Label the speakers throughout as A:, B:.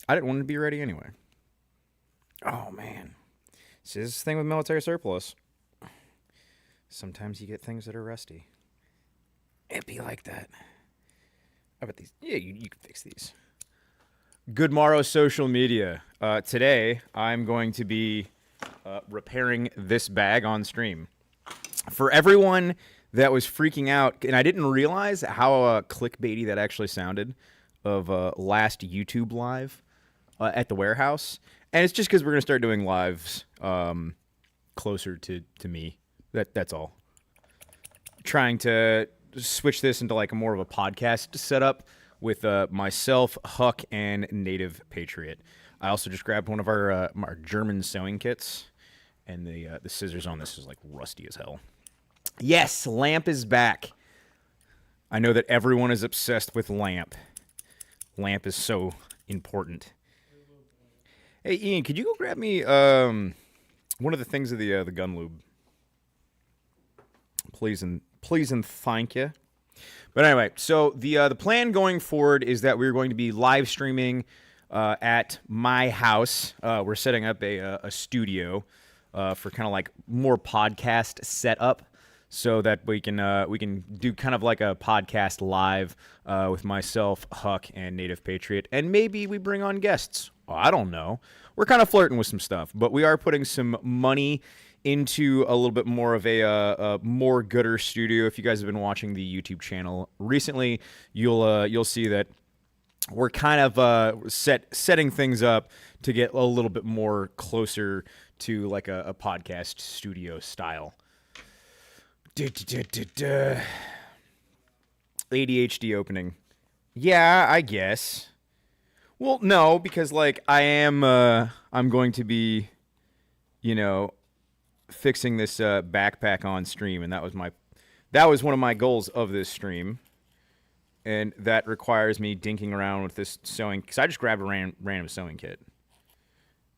A: I didn't want to be ready anyway. Oh, man. See, this is the thing with military surplus. Sometimes you get things that are rusty. It'd be like that. How about these? Yeah, you can fix these. Good morrow, social media. Today, I'm going to be repairing this bag on stream. For everyone that was freaking out, and I didn't realize how clickbaity that actually sounded of last YouTube live at the warehouse. And it's just because we're going to start doing lives closer to me. That's all. Trying to switch this into like a more of a podcast setup with myself, Huck, and Native Patriot. I also just grabbed one of our German sewing kits, and the scissors on this is like rusty as hell. Yes, Lamp is back. I know that everyone is obsessed with Lamp. Lamp is so important. Hey, Ian, could you go grab me one of the things of the gun lube? Please and thank you. But anyway, so the plan going forward is that we're going to be live streaming at my house. We're setting up a studio for kind of like more podcast setup, so that we can do kind of like a podcast live with myself, Huck, and Native Patriot, and maybe we bring on guests. Oh, I don't know. We're kind of flirting with some stuff, but we are putting some money into a little bit more of a more gooder studio. If you guys have been watching the YouTube channel recently, you'll see that we're kind of setting things up to get a little bit more closer to like a podcast studio style. ADHD opening. Yeah, I guess. Well, no, because like I'm going to be, fixing this backpack on stream, and that was one of my goals of this stream, and that requires me dinking around with this sewing, because I just grabbed a random sewing kit,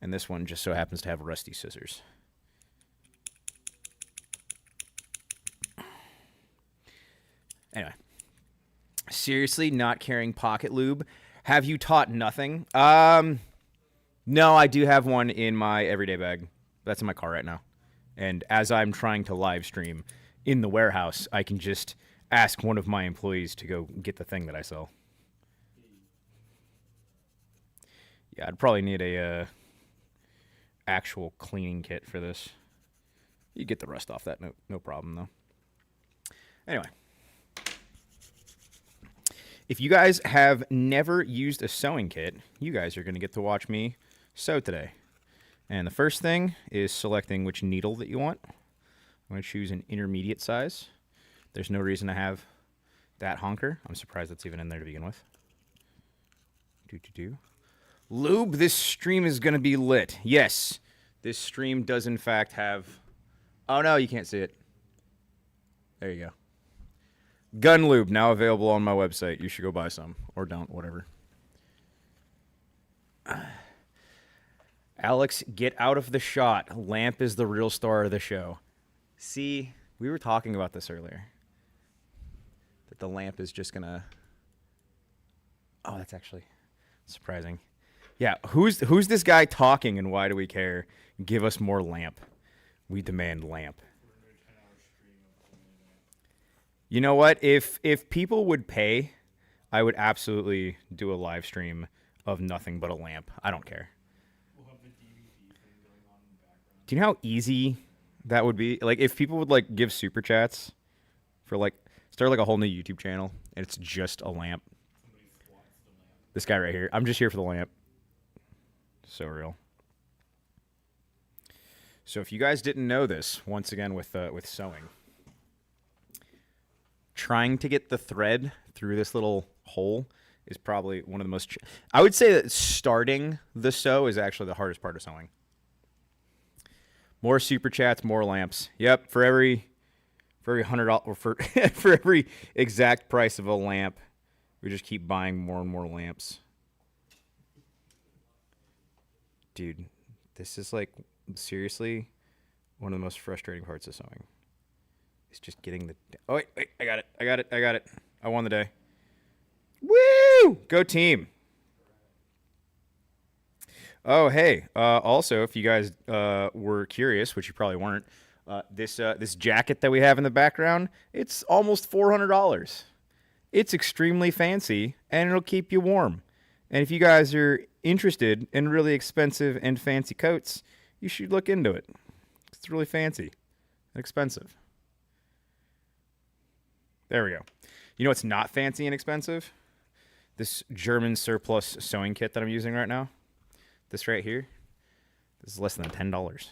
A: and this one just so happens to have rusty scissors. Anyway, seriously, not carrying pocket lube. Have you taught nothing? No, I do have one in my everyday bag. That's in my car right now. And as I'm trying to live stream in the warehouse, I can just ask one of my employees to go get the thing that I sell. Yeah, I'd probably need a actual cleaning kit for this. You get the rust off that, no problem though. Anyway, if you guys have never used a sewing kit, you guys are going to get to watch me sew today. And the first thing is selecting which needle that you want. I'm going to choose an intermediate size. There's no reason to have that honker. I'm surprised that's even in there to begin with. Lube, this stream is going to be lit. Yes, this stream does in fact have... Oh no, you can't see it. There you go. Gun lube, now available on my website. You should go buy some. Or don't, whatever. Alex, get out of the shot. Lamp is the real star of the show. See, we were talking about this earlier. That the lamp is just gonna... Oh, that's actually surprising. Yeah, who's this guy talking and why do we care? Give us more lamp. We demand lamp. You know what? If people would pay, I would absolutely do a live stream of nothing but a lamp. I don't care. Do you know how easy that would be? Like, if people would, like, give super chats for, like, start, like, a whole new YouTube channel, and it's just a lamp. This guy right here. I'm just here for the lamp. So real. So if you guys didn't know this, once again with sewing, trying to get the thread through this little hole is probably one of the most... I would say that starting the sew is actually the hardest part of sewing. More super chats, more lamps. Yep, for every $100 or for for every exact price of a lamp, we just keep buying more and more lamps. Dude, this is like seriously one of the most frustrating parts of sewing. It's just getting the... Oh, wait, I got it. I won the day. Woo! Go team. Oh, hey. Also, if you guys were curious, which you probably weren't, this jacket that we have in the background, it's almost $400. It's extremely fancy, and it'll keep you warm. And if you guys are interested in really expensive and fancy coats, you should look into it. It's really fancy and expensive. There we go. You know what's not fancy and expensive? This German surplus sewing kit that I'm using right now. This right here. This is less than $10.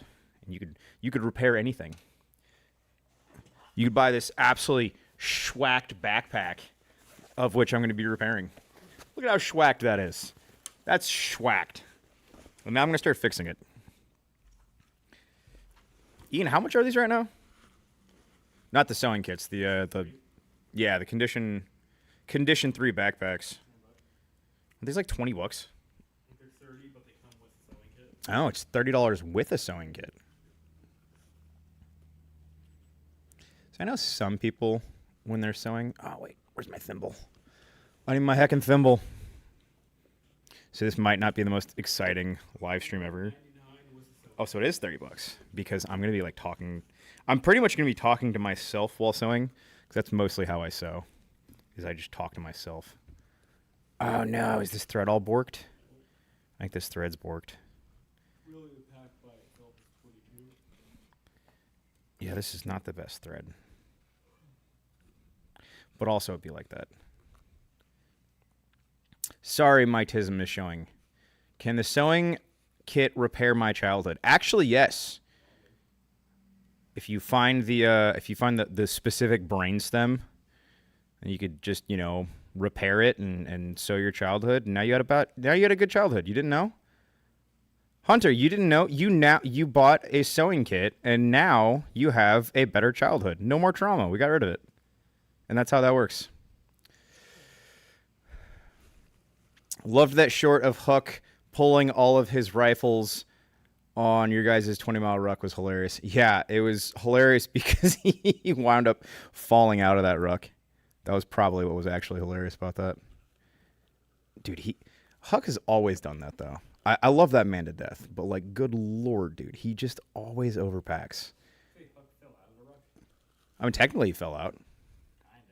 A: And you could repair anything. You could buy this absolutely schwacked backpack, of which I'm going to be repairing. Look at how schwacked that is. That's schwacked. And now I'm going to start fixing it. Ian, how much are these right now? Not the sewing kits. The condition 3 backpacks. Are these like $20?
B: They're 30, but they come with a sewing kit.
A: Oh, it's $30 with a sewing kit. So I know some people, when they're sewing... Oh, wait. Where's my thimble? I need my heckin' thimble. So this might not be the most exciting live stream ever. Oh, so it is $30 because I'm going to be like talking. I'm pretty much going to be talking to myself while sewing because that's mostly how I sew, is I just talk to myself. Oh no, is this thread all borked? I think this thread's borked.
B: Really, the pack by itself is pretty good.
A: Yeah, this is not the best thread. But also it'd be like that. Sorry, my tism is showing. Can the sewing kit repair my childhood? Actually, yes. If you find the specific brainstem, and you could just, repair it and sew your childhood. Now you had a good childhood. You didn't know? Hunter, you didn't know? You bought a sewing kit and now you have a better childhood. No more trauma. We got rid of it. And that's how that works. Loved that short of Huck pulling all of his rifles on your guys' 20-mile ruck was hilarious. Yeah, it was hilarious because he wound up falling out of that ruck. That was probably what was actually hilarious about that. Dude, Huck has always done that, though. I love that man to death, but, like, good lord, dude, he just always overpacks.
B: Hey, Huck fell out of the ruck?
A: I mean, technically he fell out.
B: Kinda.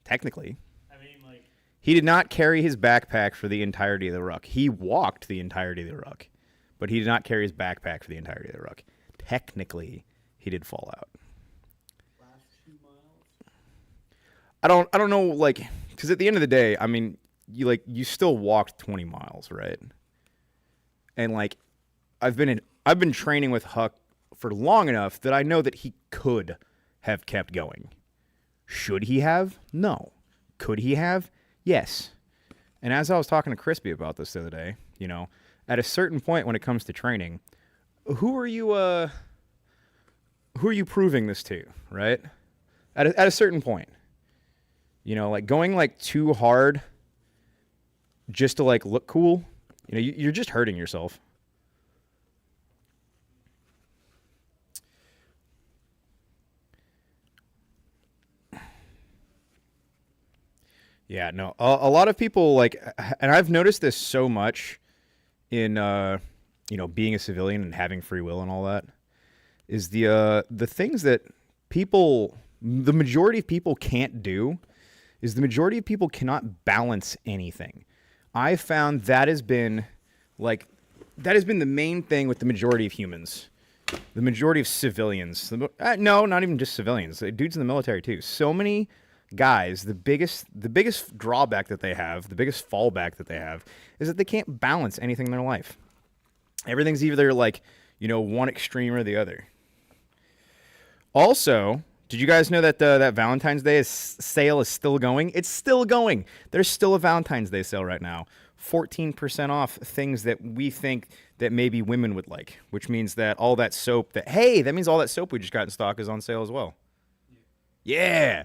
A: Technically.
B: I mean, like...
A: He did not carry his backpack for the entirety of the ruck. He walked the entirety of the ruck, but he did not carry his backpack for the entirety of the ruck. Technically, he did fall out.
B: Last 2 miles?
A: I don't know, like, because at the end of the day, I mean, you still walked 20 miles, right? And like, I've been training with Huck for long enough that I know that he could have kept going. Should he have? No. Could he have? Yes. And as I was talking to Crispy about this the other day, at a certain point when it comes to training, who are you proving this to, right? At a certain point. Like going like too hard just to like look cool, you're just hurting yourself. Yeah, no. A lot of people like, and I've noticed this so much in being a civilian and having free will and all that, is the things that the majority of people can't do is the majority of people cannot balance anything. I found that has been the main thing with the majority of humans, the majority of civilians. No, not even just civilians. Dudes in the military too. So many guys, the biggest drawback that they have, the biggest fallback that they have, is that they can't balance anything in their life. Everything's either like, one extreme or the other. Also, did you guys know that that Valentine's Day sale is still going? It's still going. There's still a Valentine's Day sale right now. 14% off things that we think that maybe women would like, which means that all that soap that means all that soap we just got in stock is on sale as well. Yeah.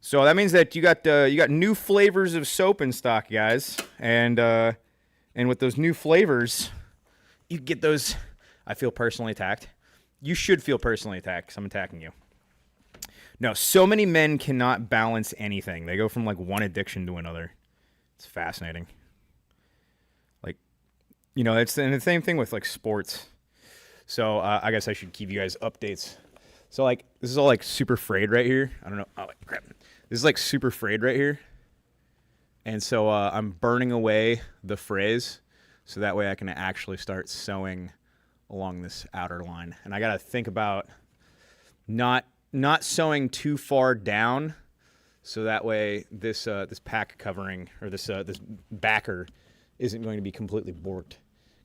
A: So that means that you got new flavors of soap in stock, guys. And with those new flavors, you get those. I feel personally attacked. You should feel personally attacked because I'm attacking you. No, so many men cannot balance anything. They go from like one addiction to another. It's fascinating. Like, it's and the same thing with like sports. So I guess I should keep you guys updates. So like this is all like super frayed right here. I don't know. Oh wait, crap. This is like super frayed right here. And so I'm burning away the frays so that way I can actually start sewing along this outer line. And I got to think about not sewing too far down so that way this pack covering or this backer isn't going to be completely borked.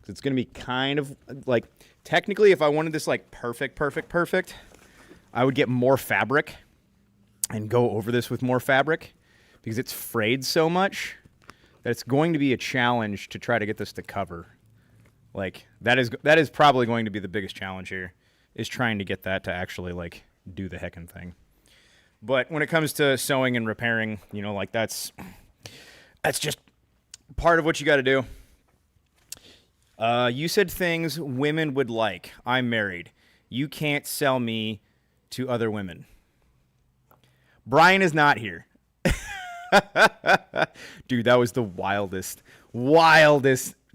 A: Because it's going to be kind of like, technically if I wanted this like perfect, I would get more fabric and go over this with more fabric because it's frayed so much that it's going to be a challenge to try to get this to cover. Like that is probably going to be the biggest challenge here, is trying to get that to actually like do the heckin' thing. But when it comes to sewing and repairing, like that's just part of what you got to do. You said things women would like. I'm married. You can't sell me to other women. Brian is not here. Dude, that was the wildest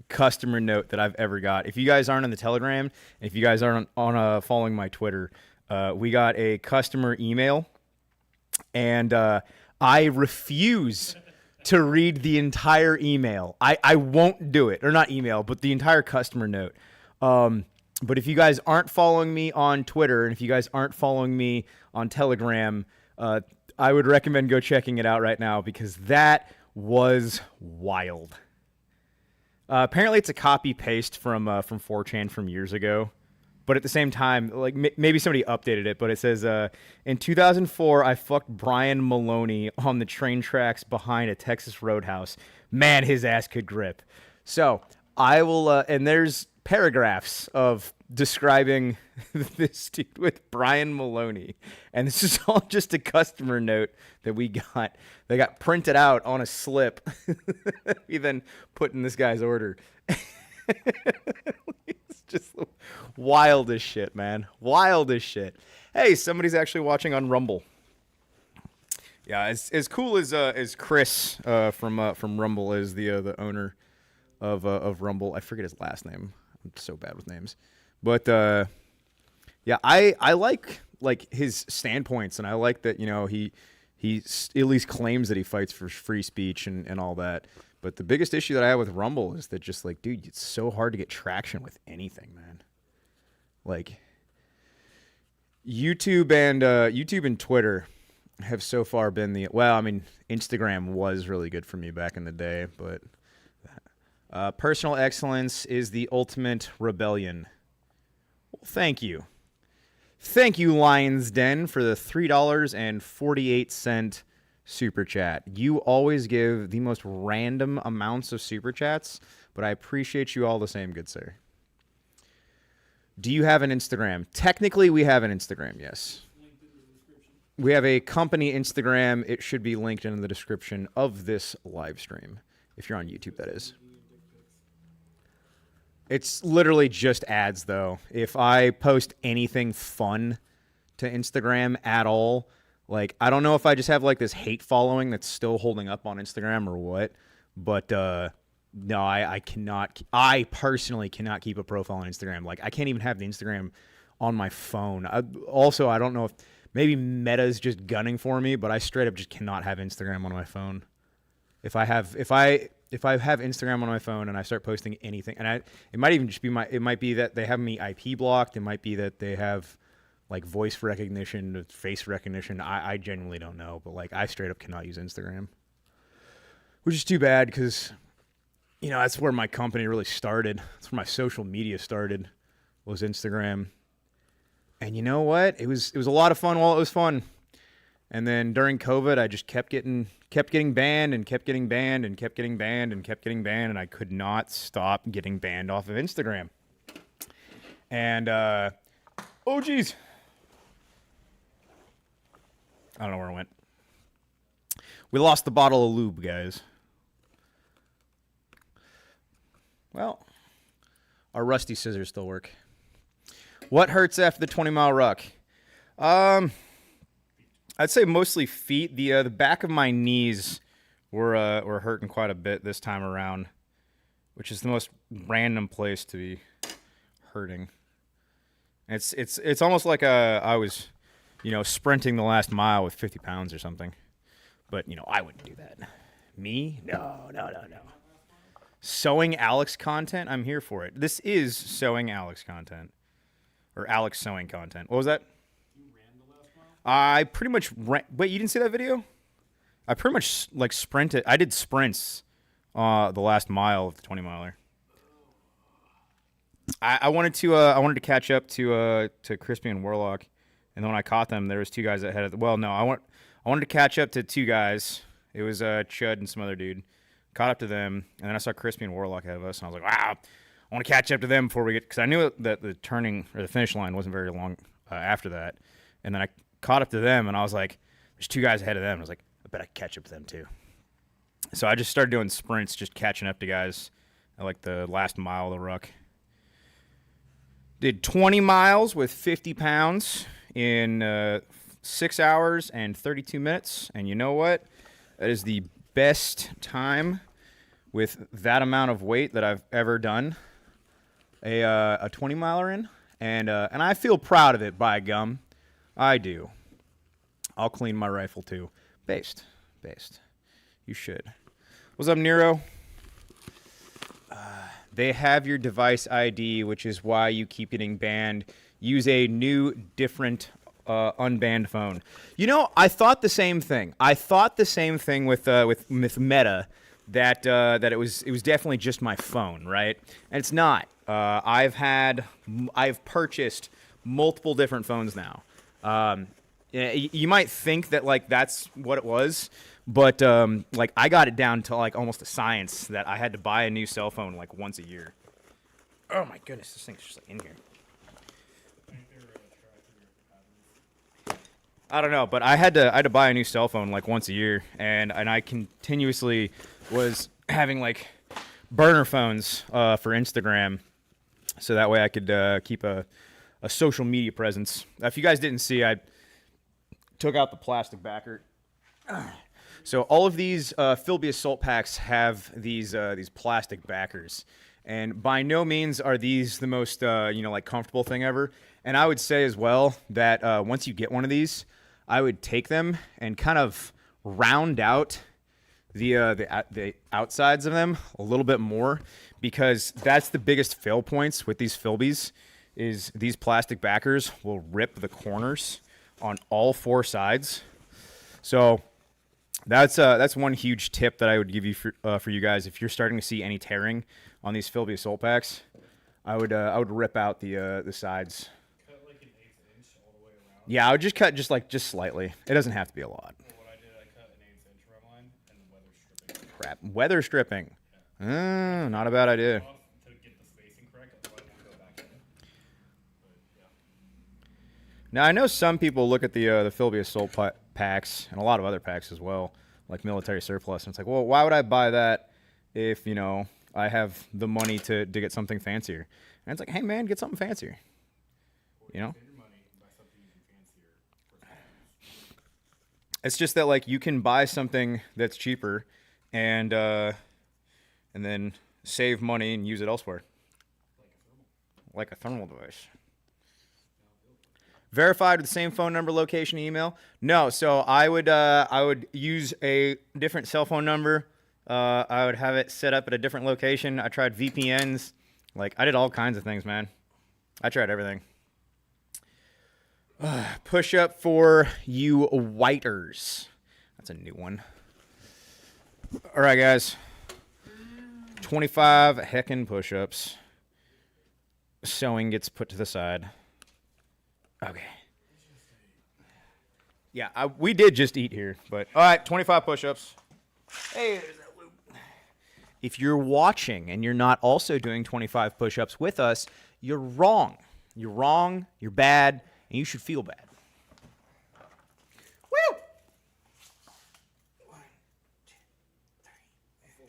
A: customer note that I've ever got. If you guys aren't on the Telegram, if you guys aren't on following my Twitter, we got a customer email, and I refuse to read the entire email. I won't do it, or not email, but the entire customer note. But if you guys aren't following me on Twitter, and if you guys aren't following me on Telegram, I would recommend go checking it out right now because that was wild. Apparently, it's a copy paste from 4chan from years ago, but at the same time, like maybe somebody updated it. But it says, in 2004, I fucked Brian Maloney on the train tracks behind a Texas Roadhouse. Man, his ass could grip. So I will, and there's paragraphs of describing this dude with Brian Maloney, and this is all just a customer note that we got. They got printed out on a slip. We then put in this guy's order. It's just wild as shit, man. Wild as shit. Hey, somebody's actually watching on Rumble. Yeah, as cool as Chris from Rumble is the owner of Rumble. I forget his last name. I'm so bad with names. But yeah, I like his standpoints, and I like that he at least claims that he fights for free speech and all that. But the biggest issue that I have with Rumble is that just like, dude, it's so hard to get traction with anything, man. Like YouTube and Twitter have so far been Instagram was really good for me back in the day, but personal excellence is the ultimate rebellion. Well, thank you. Thank you, Lion's Den, for the $3.48 super chat. You always give the most random amounts of super chats, but I appreciate you all the same, good sir. Do you have an Instagram? Technically, we have an Instagram, yes. We have a company Instagram. It should be linked in the description of this live stream. If you're on YouTube, that is. It's literally just ads, though. If I post anything fun to Instagram at all, like, I don't know if I just have, like, this hate following that's still holding up on Instagram or what, but, no, I cannot. I personally cannot keep a profile on Instagram. Like, I can't even have the Instagram on my phone. I don't know if maybe Meta's just gunning for me, but I straight up just cannot have Instagram on my phone. If I have Instagram on my phone and I start posting anything, and it might even just be it might be that they have me IP blocked. It might be that they have like voice recognition, face recognition. I genuinely don't know, but like I straight up cannot use Instagram, which is too bad because, that's where my company really started. That's where my social media started, was Instagram. And you know what? It was a lot of fun while it was fun. And then during COVID, I just kept getting banned and kept getting banned and kept getting banned and kept getting banned, and I could not stop getting banned off of Instagram. And oh geez, I don't know where it went. We lost the bottle of lube, guys. Well, our rusty scissors still work. What hurts after the 20-mile ruck? I'd say mostly feet. The back of my knees were hurting quite a bit this time around. which is the most random place to be hurting. It's almost like I was, sprinting the last mile with 50 pounds or something. But, I wouldn't do that. Me? No. Sewing Alex content? I'm here for it. This is sewing Alex content. Or Alex sewing content. What was that?
B: You ran the last mile?
A: I pretty much ran. Wait, you didn't see that video? I pretty much, sprinted. I did sprints the last mile of the 20 miler. I wanted to catch up to Crispy and Warlock. And then when I caught them, there was two guys ahead of the... Well, no, I wanted to catch up to two guys. It was Chud and some other dude. Caught up to them, and then I saw Crispy and Warlock ahead of us, and I was like, wow, I want to catch up to them before we get... Because I knew that the turning, or the finish line wasn't very long after that. And then I caught up to them, and I was like, there's two guys ahead of them. And I was like, I bet I can catch up to them, too. So I just started doing sprints, just catching up to guys at, the last mile of the Ruck. Did 20 miles with 50 pounds in 6 hours and 32 minutes. And you know what? That is the best time with that amount of weight that I've ever done a 20 miler in. And I feel proud of it, by gum. I do. I'll clean my rifle too. Based. You should. What's up, Nero? They have your device ID, which is why you keep getting banned. Use a new, different, unbanned phone. I thought the same thing. With Meta, that it was definitely just my phone, right? And it's not. I've purchased multiple different phones now. You might think that that's what it was. But, I got it down to, almost a science that I had to buy a new cell phone, once a year. Oh, my goodness. This thing's just, in here. I don't know, but I had to buy a new cell phone, once a year. And I continuously was having, burner phones for Instagram. So that way I could keep a social media presence. If you guys didn't see, I took out the plastic backer. So all of these Philby Assault packs have these plastic backers, and by no means are these the most comfortable thing ever. And I would say as well that once you get one of these, I would take them and kind of round out the outsides of them a little bit more, because that's the biggest fail points with these Philbies. Is these plastic backers will rip the corners on all four sides. So that's one huge tip that I would give you for you guys. If you're starting to see any tearing on these Philby Assault packs, I would rip out the sides.
B: Cut an 1/8 inch all the way around.
A: Yeah, I would just cut just slightly. It doesn't have to be a lot.
B: Well, what I did, I cut an 1/8 inch rubline and weather stripping.
A: Crap, weather stripping. Not a bad idea.
B: Off to get the spacing correct, otherwise it won't go back in. But yeah.
A: Now I know some people look at the Philby Assault packs and a lot of other packs as well, like military surplus, and it's like, well, why would I buy that if I have the money to get something fancier? And it's like, hey man, get something fancier.
B: Spend your money and buy something even fancier.
A: It's just that you can buy something that's cheaper and then save money and use it elsewhere. Like a thermal device. Verified with the same phone number, location, email? No, so I would use a different cell phone number. I would have it set up at a different location. I tried VPNs. I did all kinds of things, man. I tried everything. Push up for you whiters. That's a new one. All right, guys. 25 heckin' push-ups. Sewing gets put to the side. Okay. Yeah, we did just eat here, but all right, 25 push-ups. Hey, there's that loop. If you're watching and you're not also doing 25 push-ups with us, you're wrong. You're wrong, you're bad, and you should feel bad. Woo! 1, 2, 3, 4,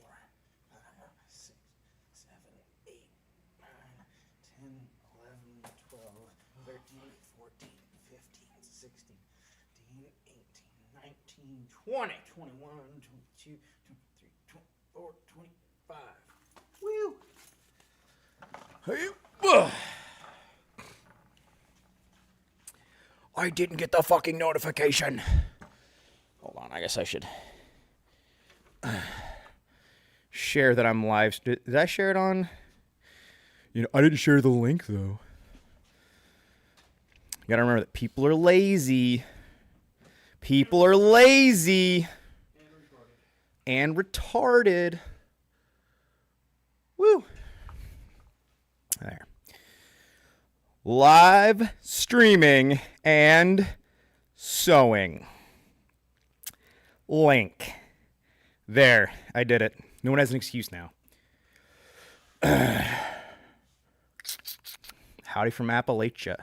A: 5, 6, 7, 8, 9, 10, 11, 12, 13, 14, 15, 16, 18, 19, 20, 21, 22, 23, 24, 25. Woo! I didn't get the fucking notification. Hold on, I guess I should share that I'm live. Did I share it on? I didn't share the link, though. You gotta remember that people are lazy. People are lazy. And retarded. Woo. There. Live streaming and sewing. Link. There. I did it. No one has an excuse now. Howdy from Appalachia.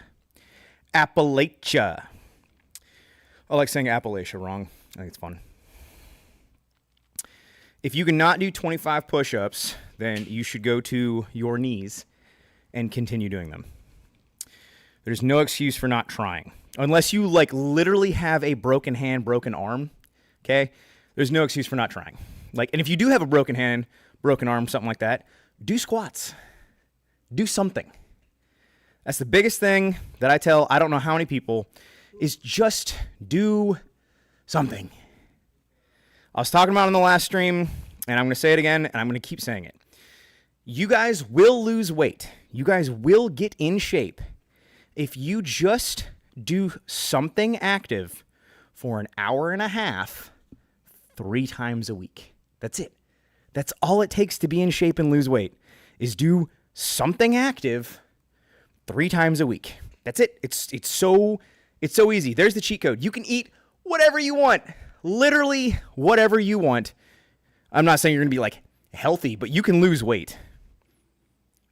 A: Appalachia. I like saying Appalachia wrong. I think it's fun. If you cannot do 25 push-ups, then you should go to your knees and continue doing them. There's no excuse for not trying. Unless you literally have a broken hand, broken arm, okay? There's no excuse for not trying. And if you do have a broken hand, broken arm, something like that, do squats. Do something. That's the biggest thing that I tell I don't know how many people is just do something. I was talking about it in the last stream, and I'm going to say it again, and I'm going to keep saying it. You guys will lose weight. You guys will get in shape if you just do something active for an hour and a half 3 times a week. That's it. That's all it takes to be in shape and lose weight is do something active 3 times a week. That's it. It's so easy. There's the cheat code. You can eat whatever you want. Literally whatever you want. I'm not saying you're going to be healthy, but you can lose weight.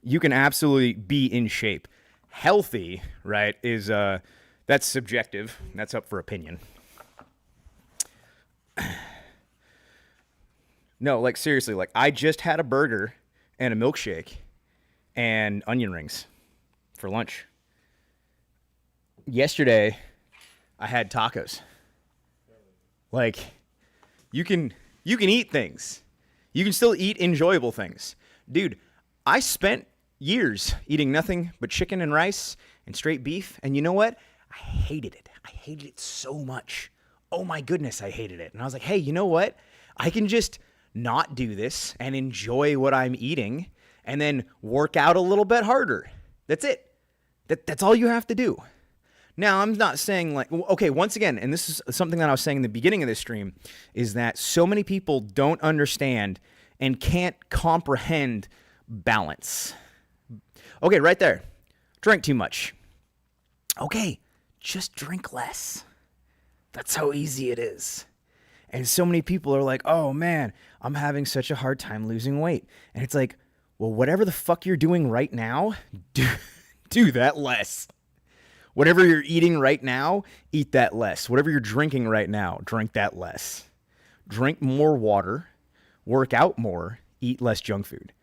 A: You can absolutely be in shape. Healthy, right, is that's subjective. That's up for opinion. No, seriously, I just had a burger and a milkshake and onion rings for lunch. Yesterday, I had tacos. You can eat things. You can still eat enjoyable things. Dude, I spent years eating nothing but chicken and rice and straight beef, and you know what? I hated it. I hated it so much. Oh my goodness, I hated it. And I was like, hey, you know what? I can just not do this and enjoy what I'm eating and then work out a little bit harder. That's it. That's all you have to do. Now, I'm not saying okay, once again, and this is something that I was saying in the beginning of this stream, is that so many people don't understand and can't comprehend balance. Okay, right there. Drink too much. Okay, just drink less. That's how easy it is. And so many people are like, oh man, I'm having such a hard time losing weight. And it's like, well, whatever the fuck you're doing right now, do that less. Whatever you're eating right now, eat that less. Whatever you're drinking right now, drink that less. Drink more water, work out more, eat less junk food.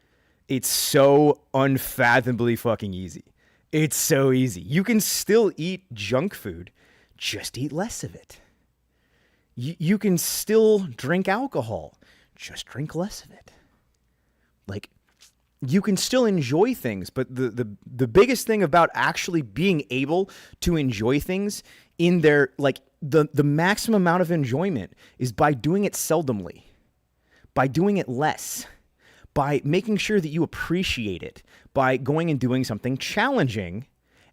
A: It's so unfathomably fucking easy. It's so easy. You can still eat junk food, just eat less of it. You can still drink alcohol, just drink less of it. You can still enjoy things, but the biggest thing about actually being able to enjoy things in their, the maximum amount of enjoyment is by doing it seldomly, by doing it less, by making sure that you appreciate it, by going and doing something challenging,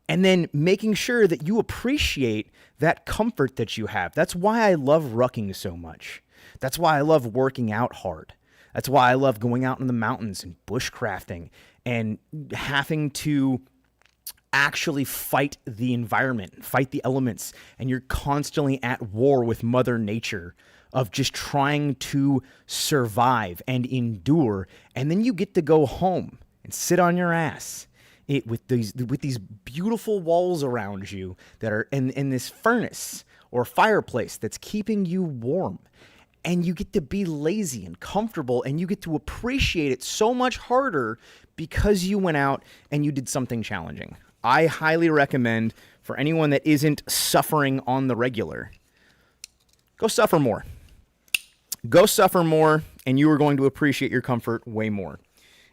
A: and then making sure that you appreciate that comfort that you have. That's why I love rucking so much. That's why I love working out hard. That's why I love going out in the mountains and bushcrafting and having to actually fight the environment, fight the elements, and you're constantly at war with Mother Nature of just trying to survive and endure, and then you get to go home and sit on your ass with these beautiful walls around you that are in this furnace or fireplace that's keeping you warm. And you get to be lazy and comfortable, and you get to appreciate it so much harder because you went out and you did something challenging. I highly recommend for anyone that isn't suffering on the regular, go suffer more. Go suffer more, and you are going to appreciate your comfort way more.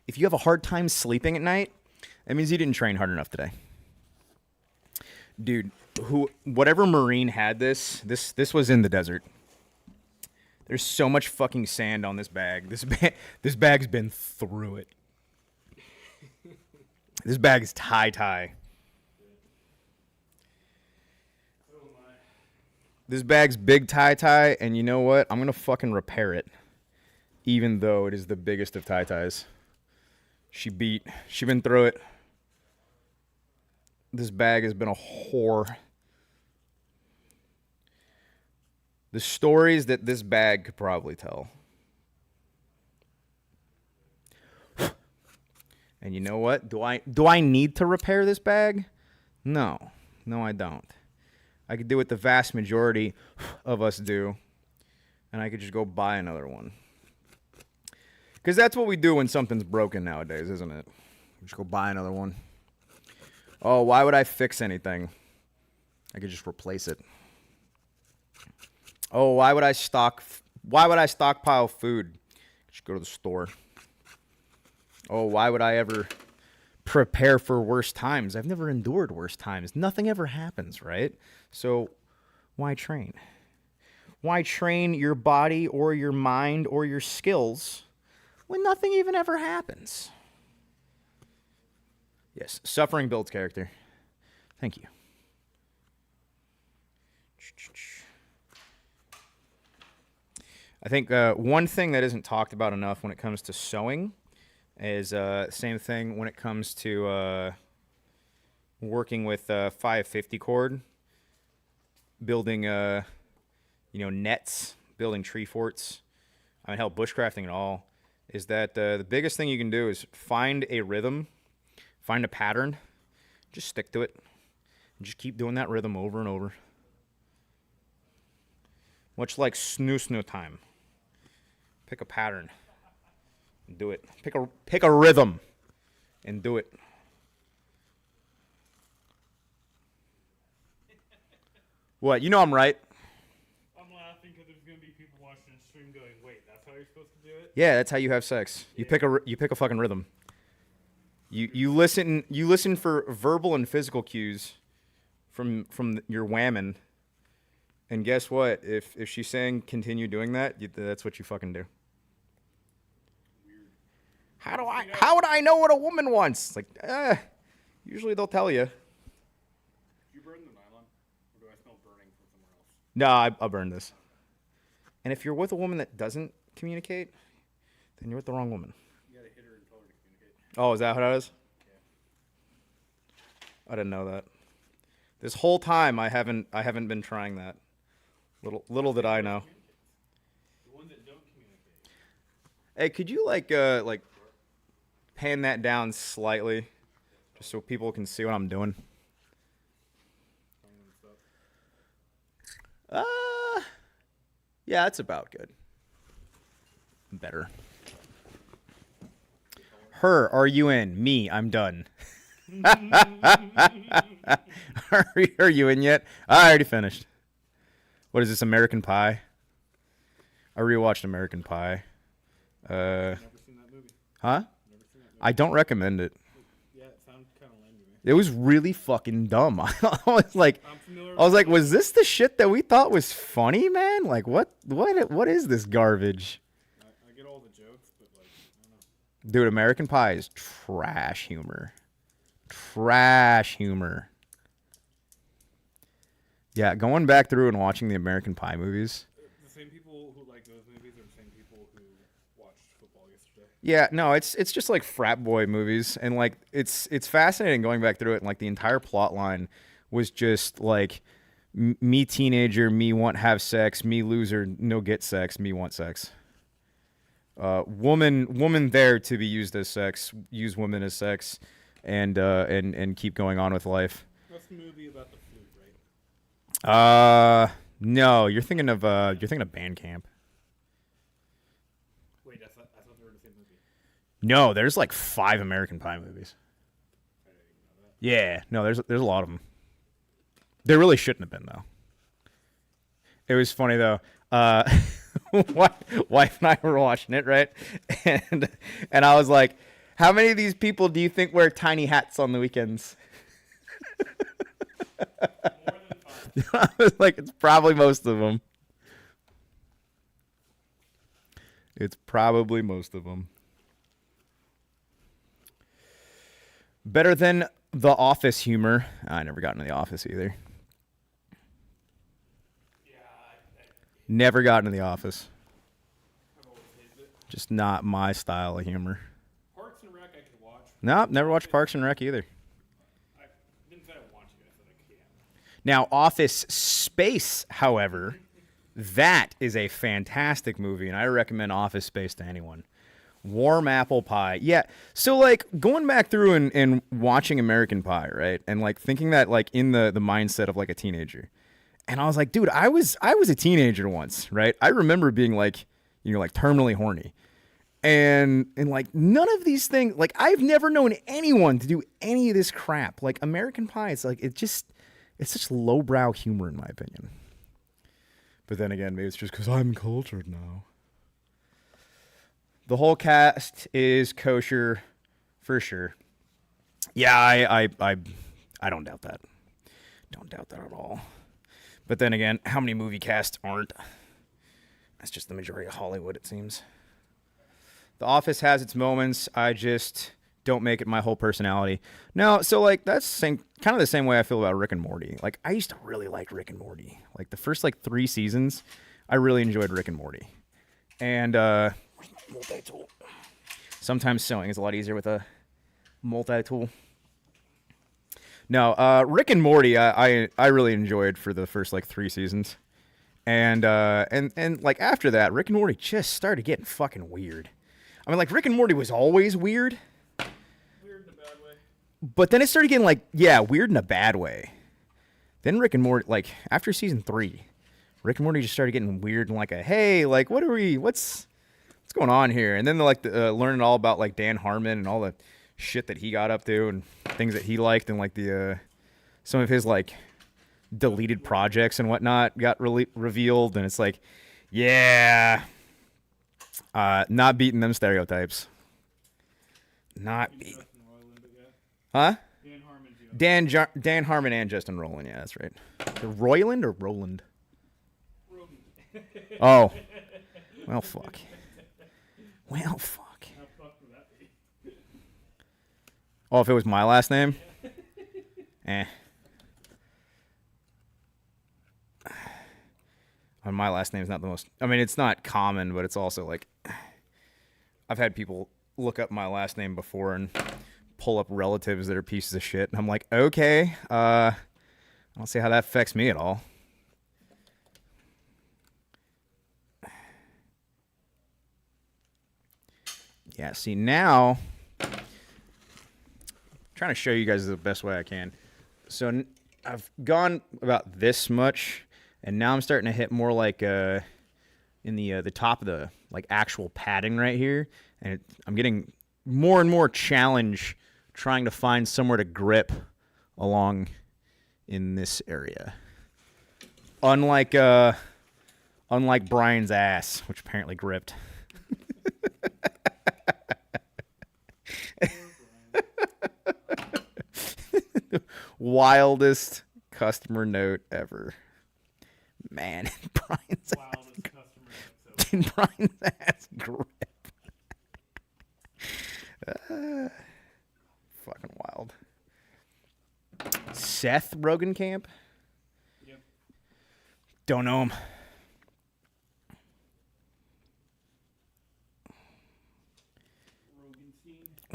A: If you have a hard time sleeping at night, That means you didn't train hard enough today. Dude, whatever Marine had this was in the desert. There's so much fucking sand on this bag. This bag's been through it. This bag is tie. This bag's big tie, and you know what? I'm gonna fucking repair it. Even though it is the biggest of ties. She been through it. This bag has been a whore. The stories that this bag could probably tell. And you know what? Do I need to repair this bag? No, I don't. I could do what the vast majority of us do, and I could just go buy another one. Because that's what we do when something's broken nowadays, isn't it? Just go buy another one. Oh, why would I fix anything? I could just replace it. Oh, why would I stockpile food? Just go to the store. Oh, why would I ever prepare for worse times? I've never endured worse times. Nothing ever happens, right? So why train? Why train your body or your mind or your skills when nothing even ever happens? Yes, suffering builds character. Thank you. I think one thing that isn't talked about enough when it comes to sewing is same thing when it comes to working with 550 cord, building nets, building tree forts. I mean, hell, bushcrafting and all. Is that the biggest thing you can do is find a rhythm, find a pattern, just stick to it, and just keep doing that rhythm over and over. Much like snoo time. Pick a pattern and do it. Pick a rhythm and do it. What? You know I'm right.
B: I'm laughing because there's gonna be people watching the stream going, "Wait, that's how you're supposed to do it?"
A: Yeah, that's how you have sex. You pick a fucking rhythm. You listen for verbal and physical cues from your whammon. And guess what? If she's saying continue doing that, that's what you fucking do.
B: Weird.
A: How would I know what a woman wants? Like, usually they'll tell you.
B: Did you burn the nylon, or do I smell burning from somewhere else?
A: No, I'll burn this. And if you're with a woman that doesn't communicate, then you're with the wrong woman.
B: You gotta hit her and tell her to communicate.
A: Oh, is that what that is?
B: Yeah.
A: I didn't know that. This whole time I haven't been trying that. Little did I know.
B: The ones that don't communicate.
A: Hey, could you like pan that down slightly, just so people can see what I'm doing? Yeah, that's about good. Better. Her, are you in? Me, I'm done. Are you in yet? I already finished. What is this, American Pie? I rewatched American Pie.
B: Never seen that movie.
A: Huh?
B: Never seen that movie.
A: I don't recommend it.
B: Yeah, it sounds kind of lame to me.
A: It was really fucking dumb. I was like,
B: I'm familiar
A: was this the shit that we thought was funny, man? Like, what is this garbage?
B: I get all the jokes, but like, I don't know.
A: Dude, American Pie is trash humor. Trash humor. Yeah, going back through and watching the American Pie movies.
B: The same people who like those movies are the same people who watched football yesterday.
A: Yeah, no, it's just like frat boy movies, and like it's fascinating going back through it, and like the entire plot line was just like me teenager, me want have sex, me loser, no get sex, me want sex. Woman there to be used as sex, use women as sex, and keep going on with life.
B: That's the movie about the flute, right?
A: No, you're thinking of Bandcamp.
B: Wait, I thought they were the same movie.
A: No, there's like 5 American Pie movies.
B: I didn't even know that.
A: Yeah, no, there's a lot of them. There really shouldn't have been though. It was funny though. Wife and I were watching it, right? And I was like, How many of these people do you think wear tiny hats on the weekends?
B: More than 5.
A: I was like, it's probably most of them. It's probably most of them. Better than The Office humor. I never got into The Office either.
B: Yeah,
A: Never got into The Office.
B: I've always hated it.
A: Just not my style of humor.
B: Parks and Rec I could watch.
A: Nope, never watched Parks and Rec either.
B: I didn't say I want to. I said I can't.
A: Now, Office Space, however, that is a fantastic movie, and I recommend Office Space to anyone. Warm apple pie. Yeah. So, like, going back through and watching American Pie, right? And, like, thinking that, like, in the mindset of, like, a teenager. And I was like, dude, I was a teenager once, right? I remember being, like, like, terminally horny. And like, none of these things, like, I've never known anyone to do any of this crap. Like, American Pie, it's like, it's such lowbrow humor, in my opinion. But then again, maybe it's just because I'm cultured now. The whole cast is kosher, for sure. Yeah, I don't doubt that. Don't doubt that at all. But then again, how many movie casts aren't? That's just the majority of Hollywood, it seems. The Office has its moments. I just don't make it my whole personality. No, so like that's kind of the same way I feel about Rick and Morty. Like I used to really like Rick and Morty. Like the first like 3 seasons, I really enjoyed Rick and Morty. And multi-tool. Sometimes sewing is a lot easier with a multi-tool. No, Rick and Morty, I really enjoyed for the first like 3 seasons, and like after that, Rick and Morty just started getting fucking weird. I mean, like Rick and Morty was always weird,
B: Weird in a bad way.
A: but then it started getting like weird in a bad way. Then Rick and Morty, like after season 3, Rick and Morty just started getting weird and like hey, like what's going on here? And then they're like learning all about like Dan Harmon and all the shit that he got up to and things that he liked and like the some of his like deleted projects and whatnot got revealed, and it's like not beating them stereotypes. Not beating.
B: Justin Roiland, but yeah.
A: Huh?
B: Dan Harmon's, you know.
A: Dan Harmon and Justin Roiland, yeah, that's right. The Roiland or Roland?
B: Rogan.
A: Oh. Well fuck.
B: How fucked would that be?
A: Oh, if it was my last name? And my last name's not the most... I mean, it's not common, but it's also like... I've had people look up my last name before and pull up relatives that are pieces of shit. And I'm like, okay, I don't see how that affects me at all. Yeah, see, now... trying to show you guys the best way I can. So I've gone about this much, and now I'm starting to hit more like in the top of the like actual padding right here, and I'm getting more and more challenge trying to find somewhere to grip along in this area. Unlike Brian's ass, which apparently gripped. Wildest customer note ever. Man, Brian's
B: Wildest customer
A: ass,
B: episode.
A: Brian's ass grip. Fucking wild. Seth Rogenkamp?
B: Yep.
A: Don't know him.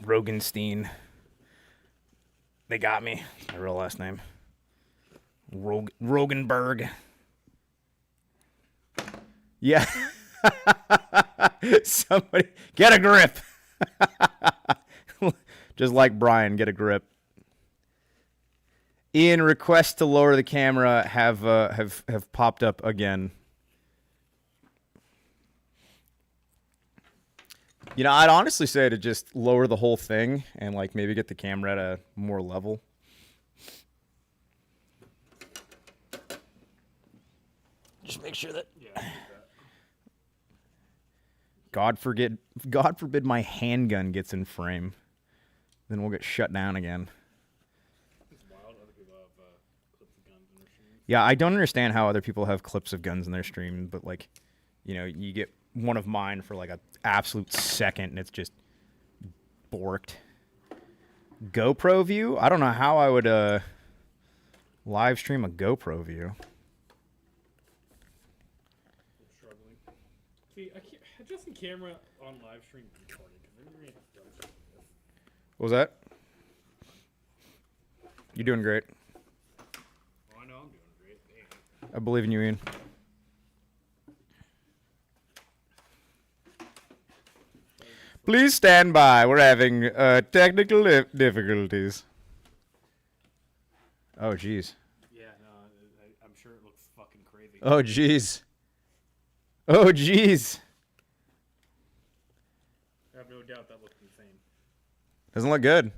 A: Rogenstein. They got me. That's my real last name. Rogenberg. Yeah. Somebody get a grip. Just like Brian, get a grip. Ian, requests to lower the camera have popped up again. You know, I'd honestly say to just lower the whole thing and like maybe get the camera at a more level. Just make sure that
B: Yeah, I did that.
A: God forbid my handgun gets in frame. then we'll get shut down again.
B: It's wild. Other people have clips of guns in their streams.
A: Yeah, I don't understand how other people have clips of guns in their stream, but like, you know, you get one of mine for like an absolute second, and it's just borked. GoPro view? I don't know how I would live stream a GoPro view.
B: I'm struggling. See, I can't adjusting camera on live stream is retarded because then you're gonna have to like this.
A: What was that? You're doing great.
B: Oh, I know I'm doing great. Dang.
A: I believe in you, Ian. Please stand by. We're having technical difficulties. Oh, jeez.
B: Yeah, no, I'm sure it looks fucking crazy.
A: Oh, jeez. Oh, jeez.
B: I have no doubt that looks insane.
A: Doesn't look good.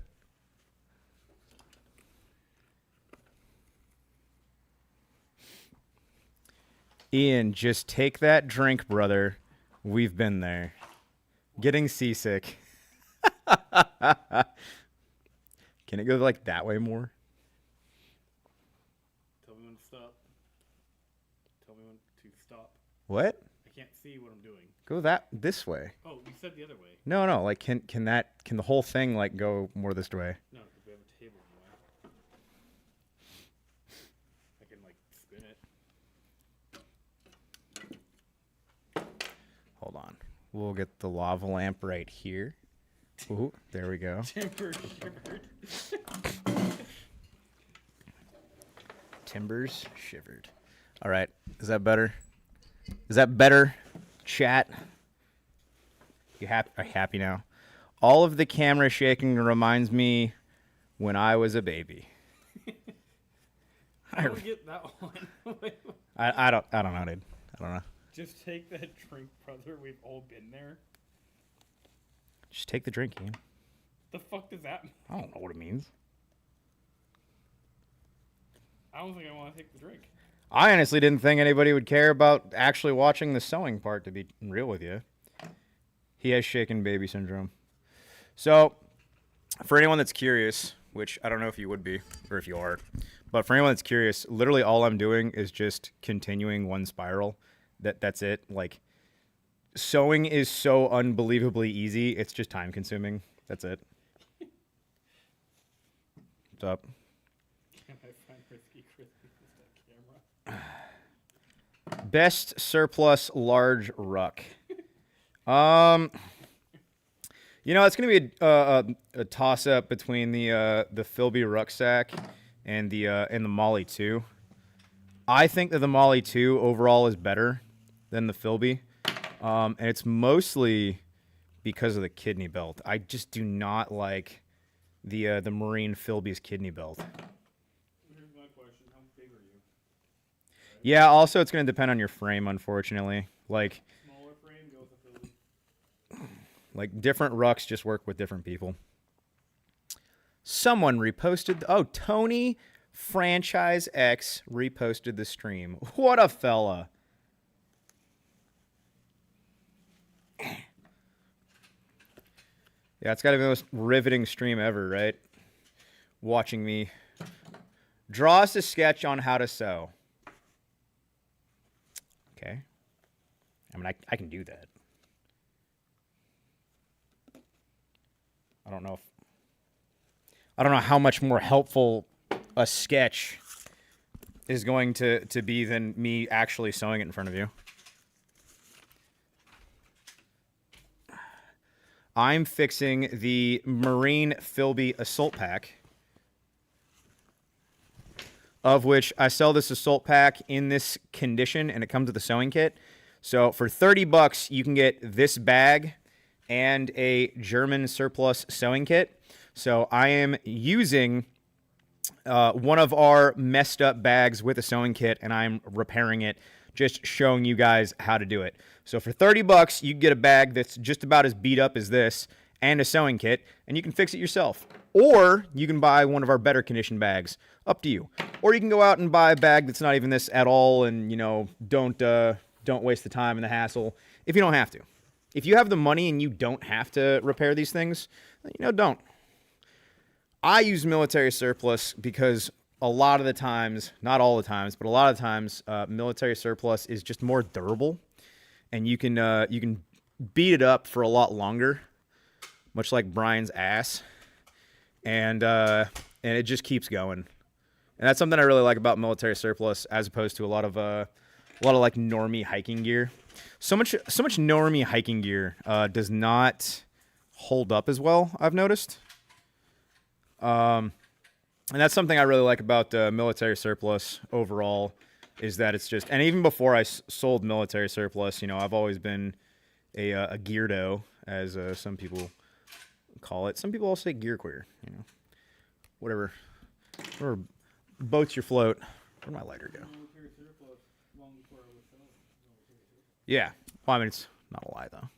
A: Ian, just take that drink, brother. We've been there. Getting seasick. Can it go like that way more?
B: Tell me when to stop. Tell me when to stop.
A: What?
B: I can't see what I'm doing.
A: Go this way.
B: Oh, you said the other way.
A: No. Like, can the whole thing like go more this way?
B: No, because we have a table in the way. I can like spin it.
A: Hold on. We'll get the lava lamp right here. Ooh, there we go.
B: Timber shivered.
A: Timbers shivered. All right. Is that better? Is that better, chat? You happy now? All of the camera shaking reminds me when I was a baby.
B: How do we get that one?
A: I don't know, dude. I don't know.
B: Just take that drink, brother. We've all been there.
A: Just take the drink, Ian.
B: The fuck does that mean?
A: I don't know what it means.
B: I don't think I want to take the drink.
A: I honestly didn't think anybody would care about actually watching the sewing part, to be real with you. He has shaken baby syndrome. So, for anyone that's curious, which I don't know if you would be, or if you are, but for anyone that's curious, literally all I'm doing is just continuing one spiral. That's it. Like, sewing is so unbelievably easy. It's just time consuming. That's it. What's up?
B: Can I find Risky Crispy with that camera?
A: Best surplus large ruck. You know, it's gonna be a toss up between the Philby rucksack and the Molly 2. I think that the Molly 2 overall is better than the Philby, and it's mostly because of the kidney belt. I just do not like the Marine Philby's kidney belt.
B: Here's my question: how big are you?
A: Yeah. Also, it's gonna depend on your frame, unfortunately. Like
B: Smaller frame, go with the Philly.
A: Like, different rucks just work with different people. Someone reposted. Oh, Tony Franchise X reposted the stream. What a fella. Yeah, it's got to be the most riveting stream ever, right? Watching me draw us a sketch on how to sew. Okay. I mean, I can do that. I don't know how much more helpful a sketch is going to be than me actually sewing it in front of you. I'm fixing the Marine Philby assault pack, of which I sell this assault pack in this condition, and it comes with a sewing kit. So for $30, you can get this bag and a German surplus sewing kit. So I am using one of our messed up bags with a sewing kit, and I'm repairing it, just showing you guys how to do it. So for $30, you can get a bag that's just about as beat up as this and a sewing kit, and you can fix it yourself. Or you can buy one of our better conditioned bags. Up to you. Or you can go out and buy a bag that's not even this at all, and don't waste the time and the hassle if you don't have to. If you have the money and you don't have to repair these things, don't. I use military surplus because a lot of the times, not all the times, but a lot of times, military surplus is just more durable, and you can beat it up for a lot longer, much like Brian's ass, and it just keeps going. And that's something I really like about military surplus, as opposed to a lot of like normie hiking gear. So much normie hiking gear does not hold up as well, I've noticed. And that's something I really like about military surplus overall, is that it's just, and even before I sold military surplus, I've always been a geardo, as some people call it. Some people also say gear queer, whatever boats your float. Where'd my lighter go? Yeah. Well, I mean, it's not a lie, though.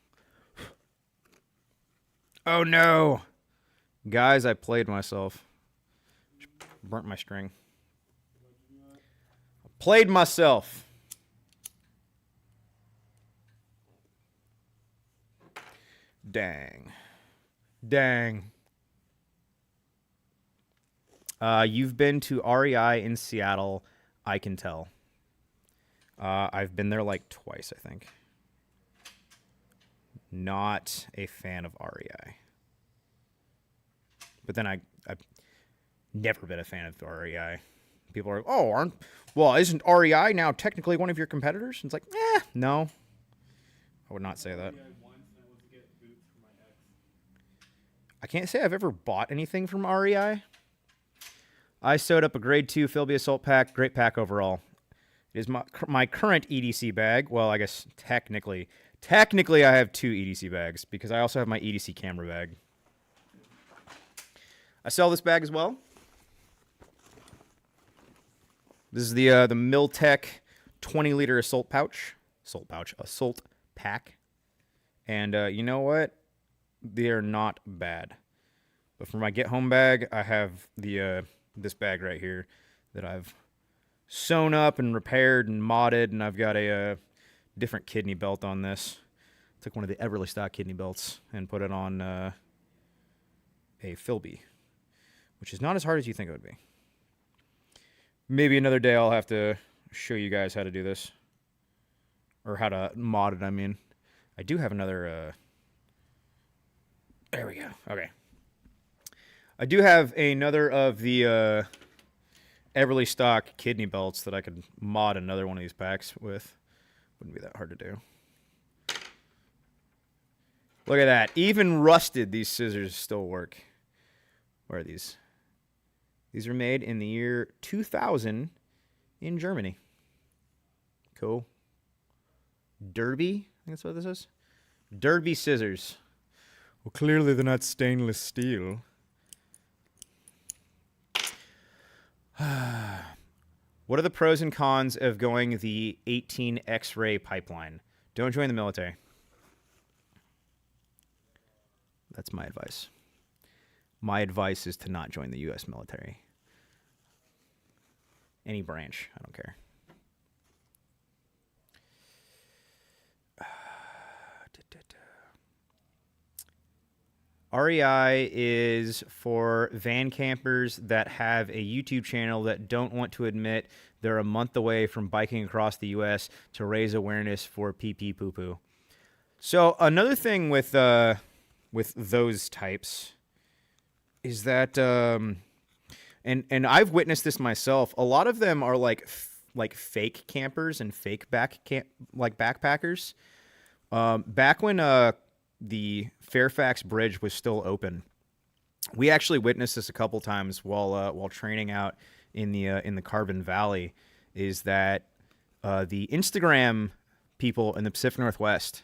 A: Oh, no. Guys, I played myself. Burnt my string. Played myself. Dang. You've been to REI in Seattle, I can tell. I've been there like twice, I think. Not a fan of REI. But then I've never been a fan of REI. People are, isn't REI now technically one of your competitors? And it's like, no. I would not say that. I can't say I've ever bought anything from REI. I sewed up a grade 2 Philby assault pack. Great pack overall. It is my current EDC bag. Well, I guess technically I have 2 EDC bags, because I also have my EDC camera bag. I sell this bag as well. This is the Miltech 20-liter assault pack. And you know what? They are not bad. But for my get-home bag, I have this bag right here that I've sewn up and repaired and modded, and I've got a different kidney belt on this. Took one of the Everly stock kidney belts and put it on a Philby, which is not as hard as you think it would be. Maybe another day I'll have to show you guys how to do this, or how to mod it, I mean. I do have another... There we go. Okay. I do have another of the Everly stock kidney belts that I could mod another one of these packs with. Wouldn't be that hard to do. Look at that. Even rusted, these scissors still work. Where are these? These are made in the year 2000 in Germany. Cool. Derby? I think that's what this is. Derby scissors. Well, clearly they're not stainless steel. What are the pros and cons of going the 18 X-ray pipeline? Don't join the military. That's my advice. My advice is to not join the U.S. military. Any branch, I don't care. REI is for van campers that have a YouTube channel that don't want to admit they're a month away from biking across the U.S. to raise awareness for pee-pee poo-poo. So another thing with those types is that, and I've witnessed this myself. A lot of them are like fake campers and fake backpackers. Back when the Fairfax Bridge was still open, we actually witnessed this a couple times while training out in the Carbon Valley. Is that the Instagram people in the Pacific Northwest?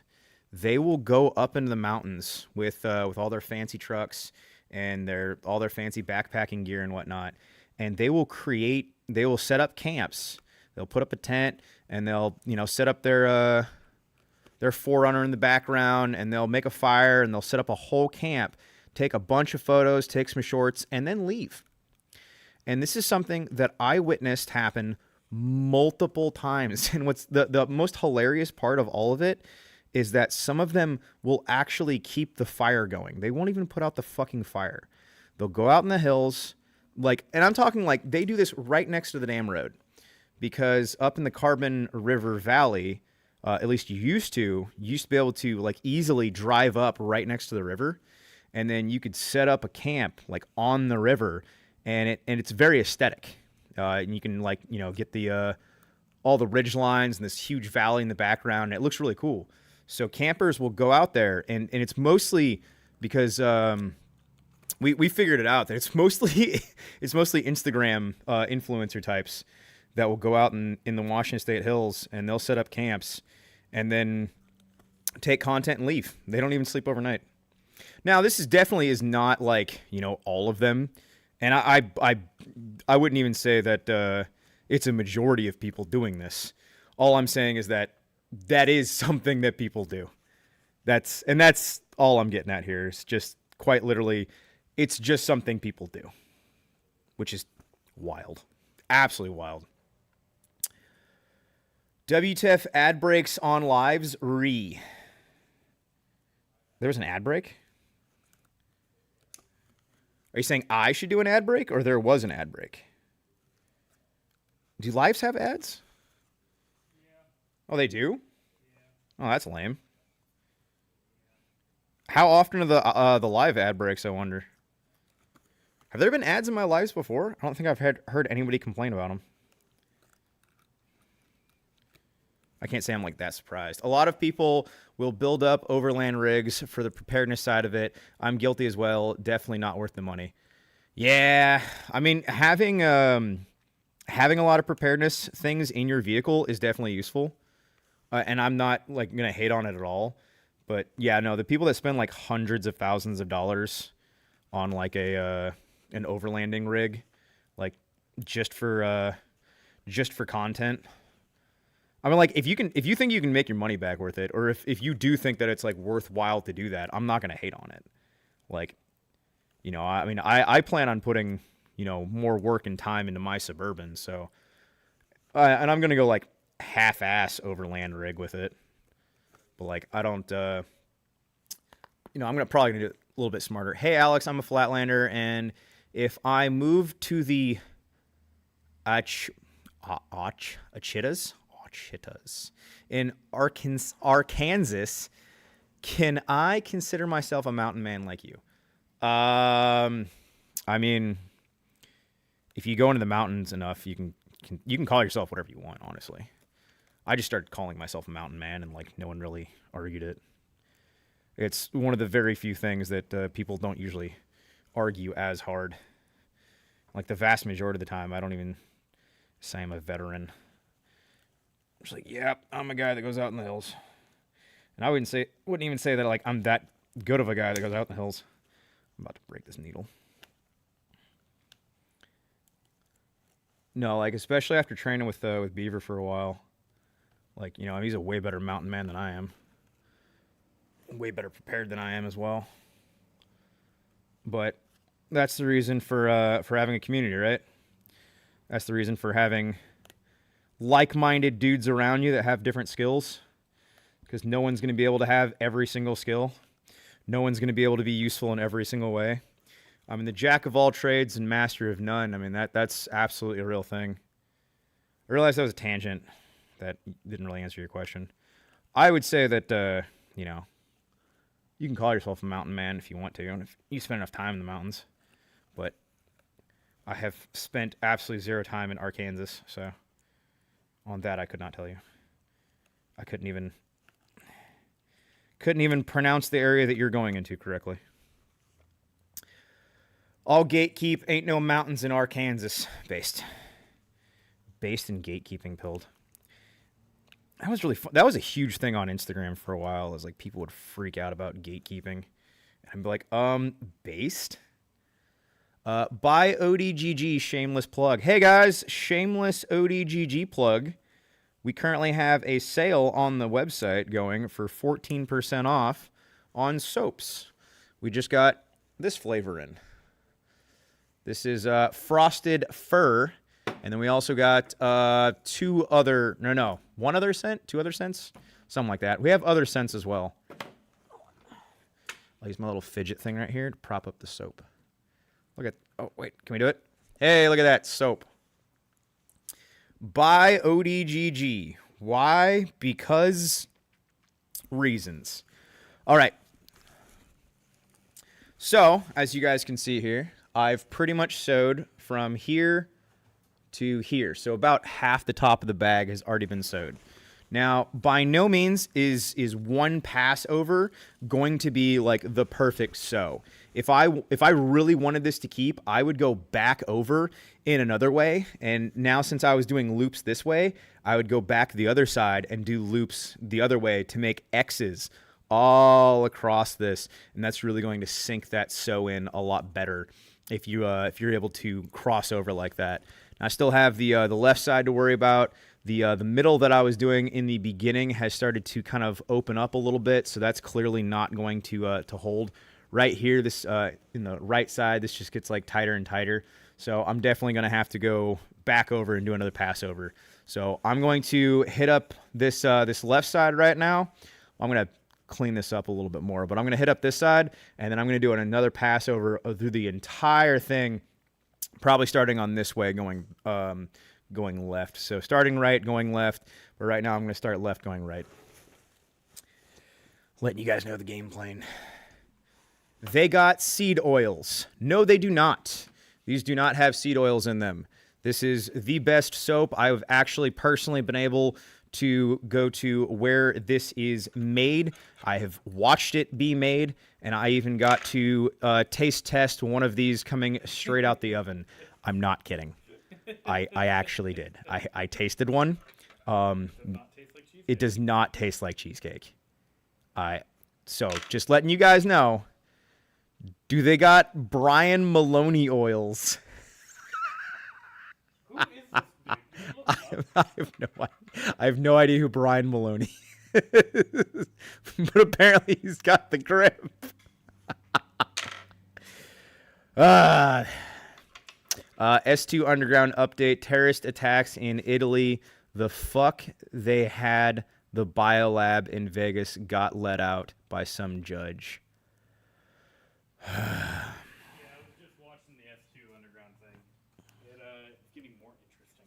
A: They will go up into the mountains with all their fancy trucks and all their fancy backpacking gear and whatnot, and they will set up camps. They'll put up a tent and they'll set up their Forerunner in the background, and they'll make a fire and they'll set up a whole camp, take a bunch of photos, take some shorts, and then leave. And this is something that I witnessed happen multiple times. And what's the most hilarious part of all of it is that some of them will actually keep the fire going. They won't even put out the fucking fire. They'll go out in the hills, like, and I'm talking like they do this right next to the damn road, because up in the Carbon River Valley, at least you used to be able to like easily drive up right next to the river, and then you could set up a camp like on the river, and it's very aesthetic. And you can like get the all the ridge lines and this huge valley in the background. And it looks really cool. So campers will go out there, and it's mostly because we figured it out that it's mostly Instagram influencer types that will go out in the Washington State hills, and they'll set up camps and then take content and leave. They don't even sleep overnight. Now, this is not like, all of them. And I wouldn't even say that it's a majority of people doing this. All I'm saying is that is something that people do. That's all I'm getting at here. It's just quite literally, it's just something people do, which is wild. Absolutely wild. WTF ad breaks on lives re. There was an ad break? Are you saying I should do an ad break, or there was an ad break? Do lives have ads?
B: Yeah.
A: Oh, they do?
B: Yeah.
A: Oh, that's lame. How often are the live ad breaks, I wonder? Have there been ads in my lives before? I don't think I've heard anybody complain about them. I can't say I'm like that surprised. A lot of people will build up overland rigs for the preparedness side of it. I'm guilty as well. Definitely not worth the money. Yeah, I mean, having a lot of preparedness things in your vehicle is definitely useful. And I'm not like gonna hate on it at all. But yeah, no, the people that spend like hundreds of thousands of dollars on like an overlanding rig, like just for content. I mean, like, if you think you can make your money back worth it, or if you do think that it's like worthwhile to do that, I'm not gonna hate on it. Like, I mean, I plan on putting more work and time into my Suburban, so and I'm gonna go like half-ass overland rig with it, but like I don't, I'm probably gonna do it a little bit smarter. Hey, Alex, I'm a Flatlander, and if I move to the Achitas in Arkansas, can I consider myself a mountain man like you? I mean, if you go into the mountains enough, you can call yourself whatever you want, honestly. I just started calling myself a mountain man, and like no one really argued it. It's one of the very few things that people don't usually argue as hard. Like the vast majority of the time, I don't even say I'm a veteran. I'm just like, yep, I'm a guy that goes out in the hills. And I wouldn't even say that like I'm that good of a guy that goes out in the hills. I'm about to break this needle. No, like especially after training with Beaver for a while, like he's a way better mountain man than I am. Way better prepared than I am as well. But that's the reason for having a community, right? That's the reason for having like-minded dudes around you that have different skills, because no one's going to be able to have every single skill. No one's going to be able to be useful in every single way. I mean, the jack of all trades and master of none, I mean, that's absolutely a real thing. I realized that was a tangent that didn't really answer your question. I would say that, you can call yourself a mountain man if you want to, and if you spend enough time in the mountains. But I have spent absolutely zero time in Arkansas, so on that I could not tell you. I couldn't even pronounce the area that you're going into correctly. All gatekeep, ain't no mountains in Arkansas. Based in gatekeeping, pilled. That was really fun. That was a huge thing on Instagram for a while. It was like people would freak out about gatekeeping. And I'd be like, based? Buy ODGG, shameless plug. Hey guys, shameless ODGG plug. We currently have a sale on the website going for 14% off on soaps. We just got this flavor in. This is Frosted Fur. And then we also got two other scents? Something like that. We have other scents as well. I'll use my little fidget thing right here to prop up the soap. Look at, oh, wait, can we do it? Hey, look at that, soap. By ODGG. Why? Because reasons. All right. So, as you guys can see here, I've pretty much sewed from here to here. So about half the top of the bag has already been sewed. Now, by no means is one pass over going to be like the perfect sew. If I really wanted this to keep, I would go back over in another way. And now since I was doing loops this way, I would go back the other side and do loops the other way to make X's all across this. And that's really going to sink that sew in a lot better if you're able to cross over like that. Now, I still have the left side to worry about. The middle that I was doing in the beginning has started to kind of open up a little bit, so that's clearly not going to hold. Right here, this in the right side, this just gets like tighter and tighter. So I'm definitely going to have to go back over and do another pass over. So I'm going to hit up this this left side right now. I'm going to clean this up a little bit more, but I'm going to hit up this side, and then I'm going to do another pass over through the entire thing, probably starting on this way, going left. So starting right, going left, but right now I'm going to start left, going right. Letting you guys know the game plan. They got seed oils. No, they do not. These do not have seed oils in them. This is the best soap. I've actually personally been able to go to where this is made. I have watched it be made, and I even got to taste test one of these coming straight out the oven. I'm not kidding. I actually did. I tasted one. It does not taste like cheesecake. So just letting you guys know. Do they got Brian Maloney oils?
B: Who is this dude?
A: I have no idea who Brian Maloney is. But apparently he's got the grip. S2 Underground update. Terrorist attacks in Italy. The fuck they had the biolab in Vegas got let out by some judge.
B: Yeah, I was just watching the S2 Underground thing. It's getting more interesting.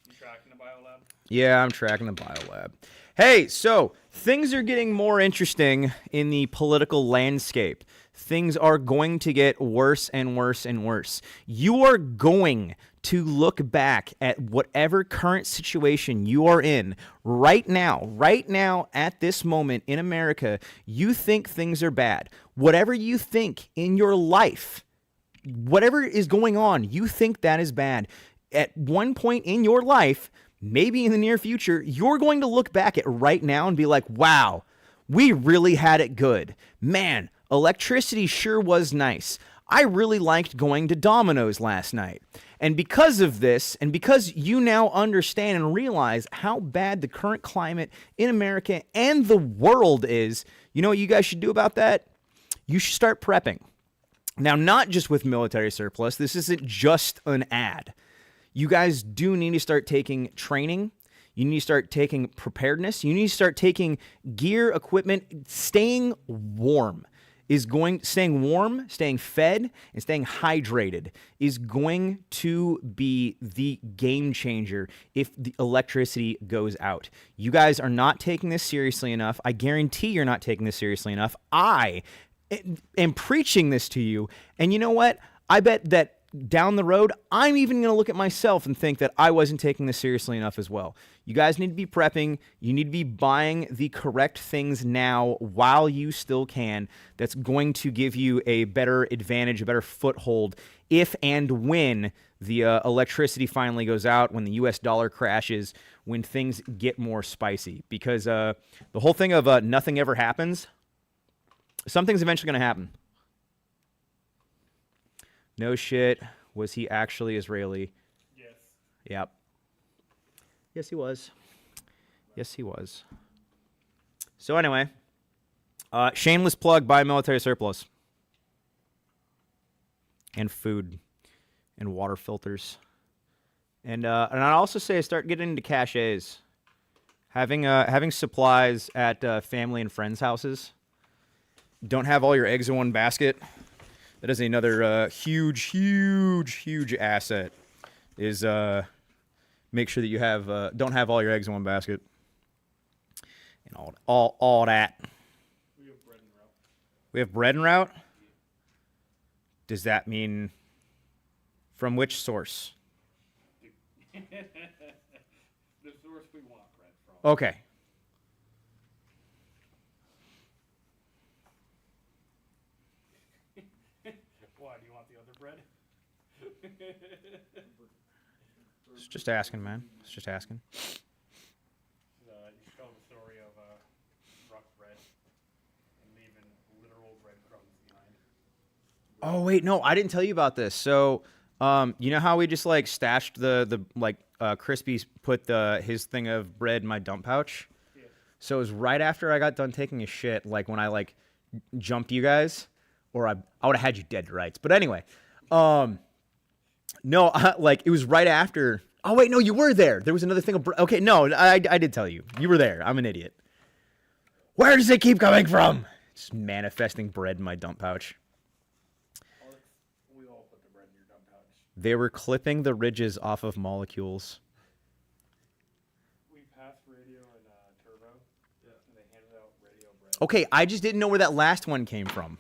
B: You tracking the biolab?
A: Yeah, I'm tracking the biolab. Hey, so things are getting more interesting in the political landscape. Things are going to get worse and worse and worse. You are going to look back at whatever current situation you are in right now, at this moment in America. You think things are bad. Whatever you think in your life, whatever is going on, you think that is bad. At one point in your life, maybe in the near future, you're going to look back at right now and be like, wow, we really had it good. Man, electricity sure was nice. I really liked going to Domino's last night. And because of this, and because you now understand and realize how bad the current climate in America and the world is, you know what you guys should do about that? You should start prepping. Now, not just with military surplus. This isn't just an ad. You guys do need to start taking training. You need to start taking preparedness. You need to start taking gear, equipment. Staying warm, staying fed, and staying hydrated is going to be the game changer if the electricity goes out. You guys are not taking this seriously enough. I guarantee you're not taking this seriously enough. I am preaching this to you, and you know what? I bet that down the road, I'm even going to look at myself and think that I wasn't taking this seriously enough as well. You guys need to be prepping. You need to be buying the correct things now while you still can. That's going to give you a better advantage, a better foothold if and when the electricity finally goes out, when the US dollar crashes, when things get more spicy. Because the whole thing of nothing ever happens, something's eventually going to happen. No shit. Was he actually Israeli?
B: Yes.
A: Yep. Yes, he was. Yes, he was. So anyway, shameless plug, buy military surplus. And food. And water filters. And I'd also say start getting into caches. Having supplies at family and friends' houses. Don't have all your eggs in one basket. That is another huge asset. Is make sure that you have don't have all your eggs in one basket. And all that.
B: We have bread and route.
A: We have bread and route. Does that mean from which source?
B: The source we want bread from.
A: Okay.
B: Why? Do you want the other bread?
A: Just asking, man. Just asking.
B: You should tell the story of Ruck bread and leaving literal breadcrumbs behind.
A: Oh wait, no, I didn't tell you about this. So, you know how we just like stashed the Crispy put his thing of bread in my dump pouch?
B: Yeah.
A: So it was right after I got done taking a shit, like when I like jumped you guys, or I would have had you dead to rights. But anyway, no, like it was right after. Oh wait, no, you were there. There was another thing of bread. Okay, no, I did tell you. You were there. I'm an idiot. Where does it keep coming from? Just manifesting bread in my dump pouch.
B: We all put the bread in your dump pouch.
A: They were clipping the ridges off of molecules.
B: We passed radio and turbo. Yeah. And they handed out radio bread.
A: Okay, I just didn't know where that last one came from.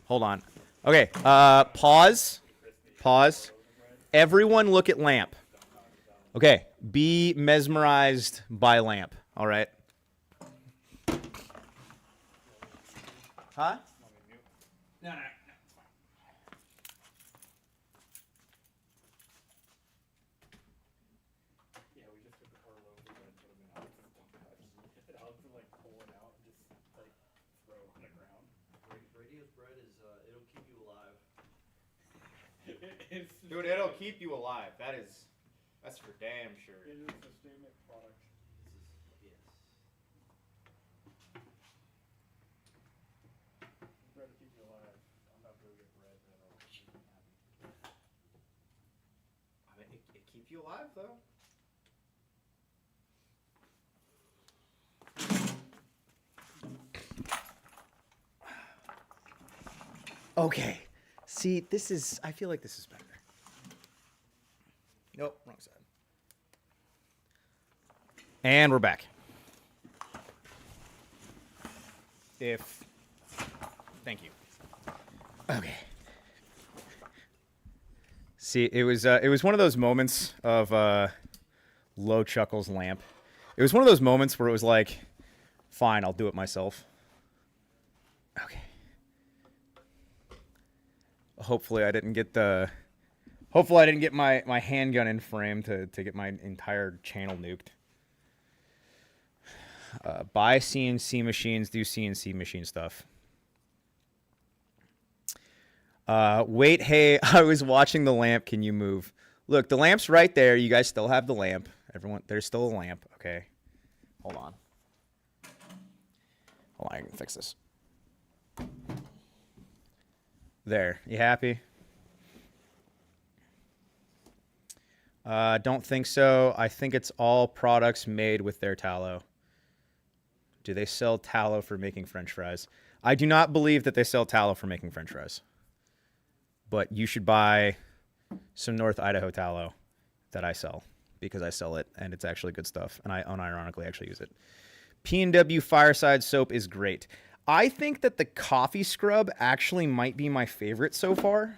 A: Hold on. Okay, pause. Pause. Everyone look at lamp. Okay, be mesmerized by lamp. All right. Huh? No, no, no.
B: Yeah, we just took the car loads of bread and put them in Alex's dump pouch. And Alex would like pull it out and just like throw it on the ground.
C: Radio's bread is, it'll keep you alive.
A: Dude, it'll keep you alive. That's for damn sure.
B: It is a statement product.
C: Yes.
B: Bread to keep you alive. I'm about to go get bread that'll make me happy.
A: I mean, it keep you alive though. Okay. See, I feel like this is better. Nope, wrong side. And we're back. Thank you. Okay. See, it was one of those moments of Low Chuckle's lamp. It was one of those moments where it was like, fine, I'll do it myself. Okay. Hopefully I didn't get my handgun in frame to get my entire channel nuked. Buy CNC machines, do CNC machine stuff. Wait, hey, I was watching the lamp. Can you move? Look, the lamp's right there. You guys still have the lamp. Everyone, there's still a lamp. Okay. Hold on. I can fix this. There. You happy? Don't think so. I think it's all products made with their tallow. Do they sell tallow for making French fries? I do not believe that they sell tallow for making French fries. But you should buy some North Idaho tallow that I sell because I sell it and it's actually good stuff. And I unironically actually use it. PNW Fireside soap is great. I think that the coffee scrub actually might be my favorite so far.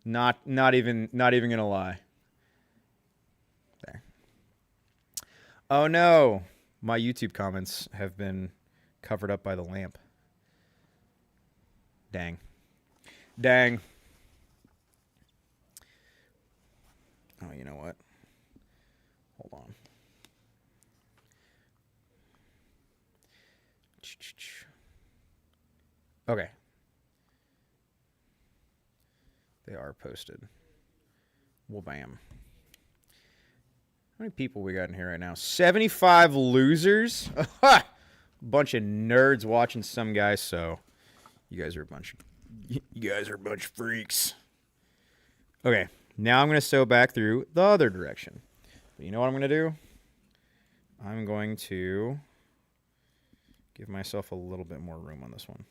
A: Not even gonna lie. There. Oh no, my YouTube comments have been covered up by the lamp. Dang. Oh, you know what? Hold on. Okay. They are posted. Well, bam. How many people we got in here right now? 75 losers? Bunch of nerds watching some guys, so you guys are a bunch of freaks. Okay, now I'm going to sew back through the other direction. But you know what I'm going to do? I'm going to give myself a little bit more room on this one.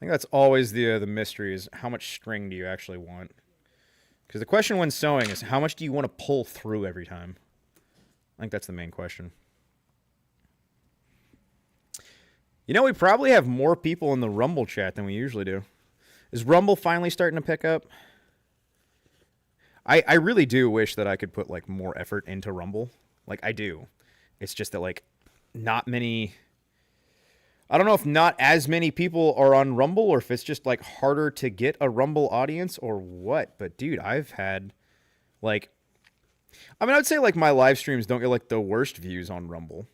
A: think that's always the mystery is how much string do you actually want? Because the question when sewing is how much do you want to pull through every time? I think that's the main question. You know, we probably have more people in the Rumble chat than we usually do. Is Rumble finally starting to pick up? I really do wish that I could put, like, more effort into Rumble. Like, I do. It's just that, like, not many... I don't know if not as many people are on Rumble or if it's just, like, harder to get a Rumble audience or what. But, dude, I've had, like... I mean, I would say, like, my live streams don't get, like, the worst views on Rumble.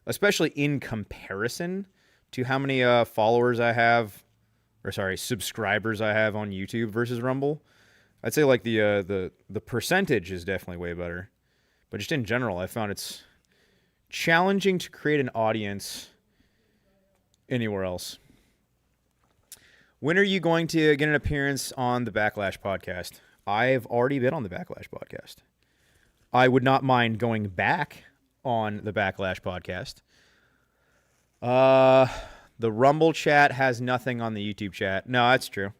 A: Especially in comparison to how many followers I have... Or, sorry, subscribers I have on YouTube versus Rumble. I'd say, like, the percentage is definitely way better. But just in general, I found it's challenging to create an audience anywhere else. When are you going to get an appearance on the Backlash podcast? I've already been on the Backlash podcast. I would not mind going back on the Backlash podcast. The Rumble chat has nothing on the YouTube chat. No, that's true.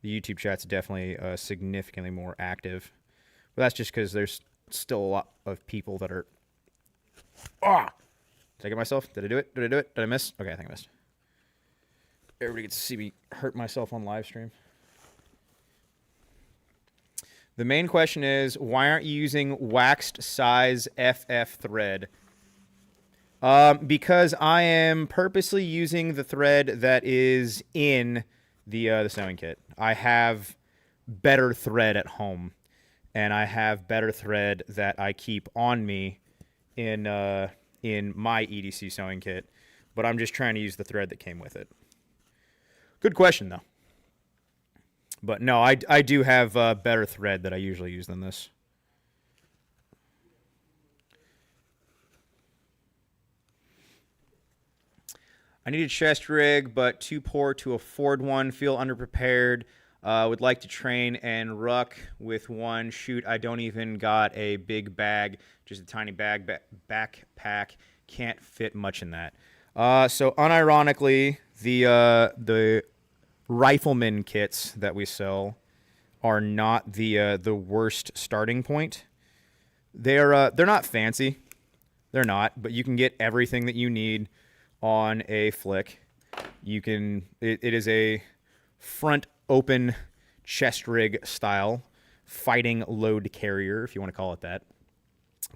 A: The YouTube chat's definitely significantly more active. But that's just because there's still a lot of people that are... Ah! Did I get myself? Did I do it? Did I do it? Did I miss? Okay, I think I missed. Everybody gets to see me hurt myself on live stream. The main question is, why aren't you using waxed size FF thread? Because I am purposely using the thread that is in the sewing kit. I have better thread at home, and I have better thread that I keep on me in my EDC sewing kit, but I'm just trying to use the thread that came with it. Good question, though. But no, I do have better thread that I usually use than this. I need a chest rig, but too poor to afford one. Feel underprepared. Would like to train and ruck with one. Shoot, I don't even got a big bag, just a tiny backpack. Can't fit much in that. So unironically, the rifleman kits that we sell are not the worst starting point. They're not fancy. They're not, but you can get everything that you need on a flick. You can it is a front open chest rig style fighting load carrier, if you want to call it that.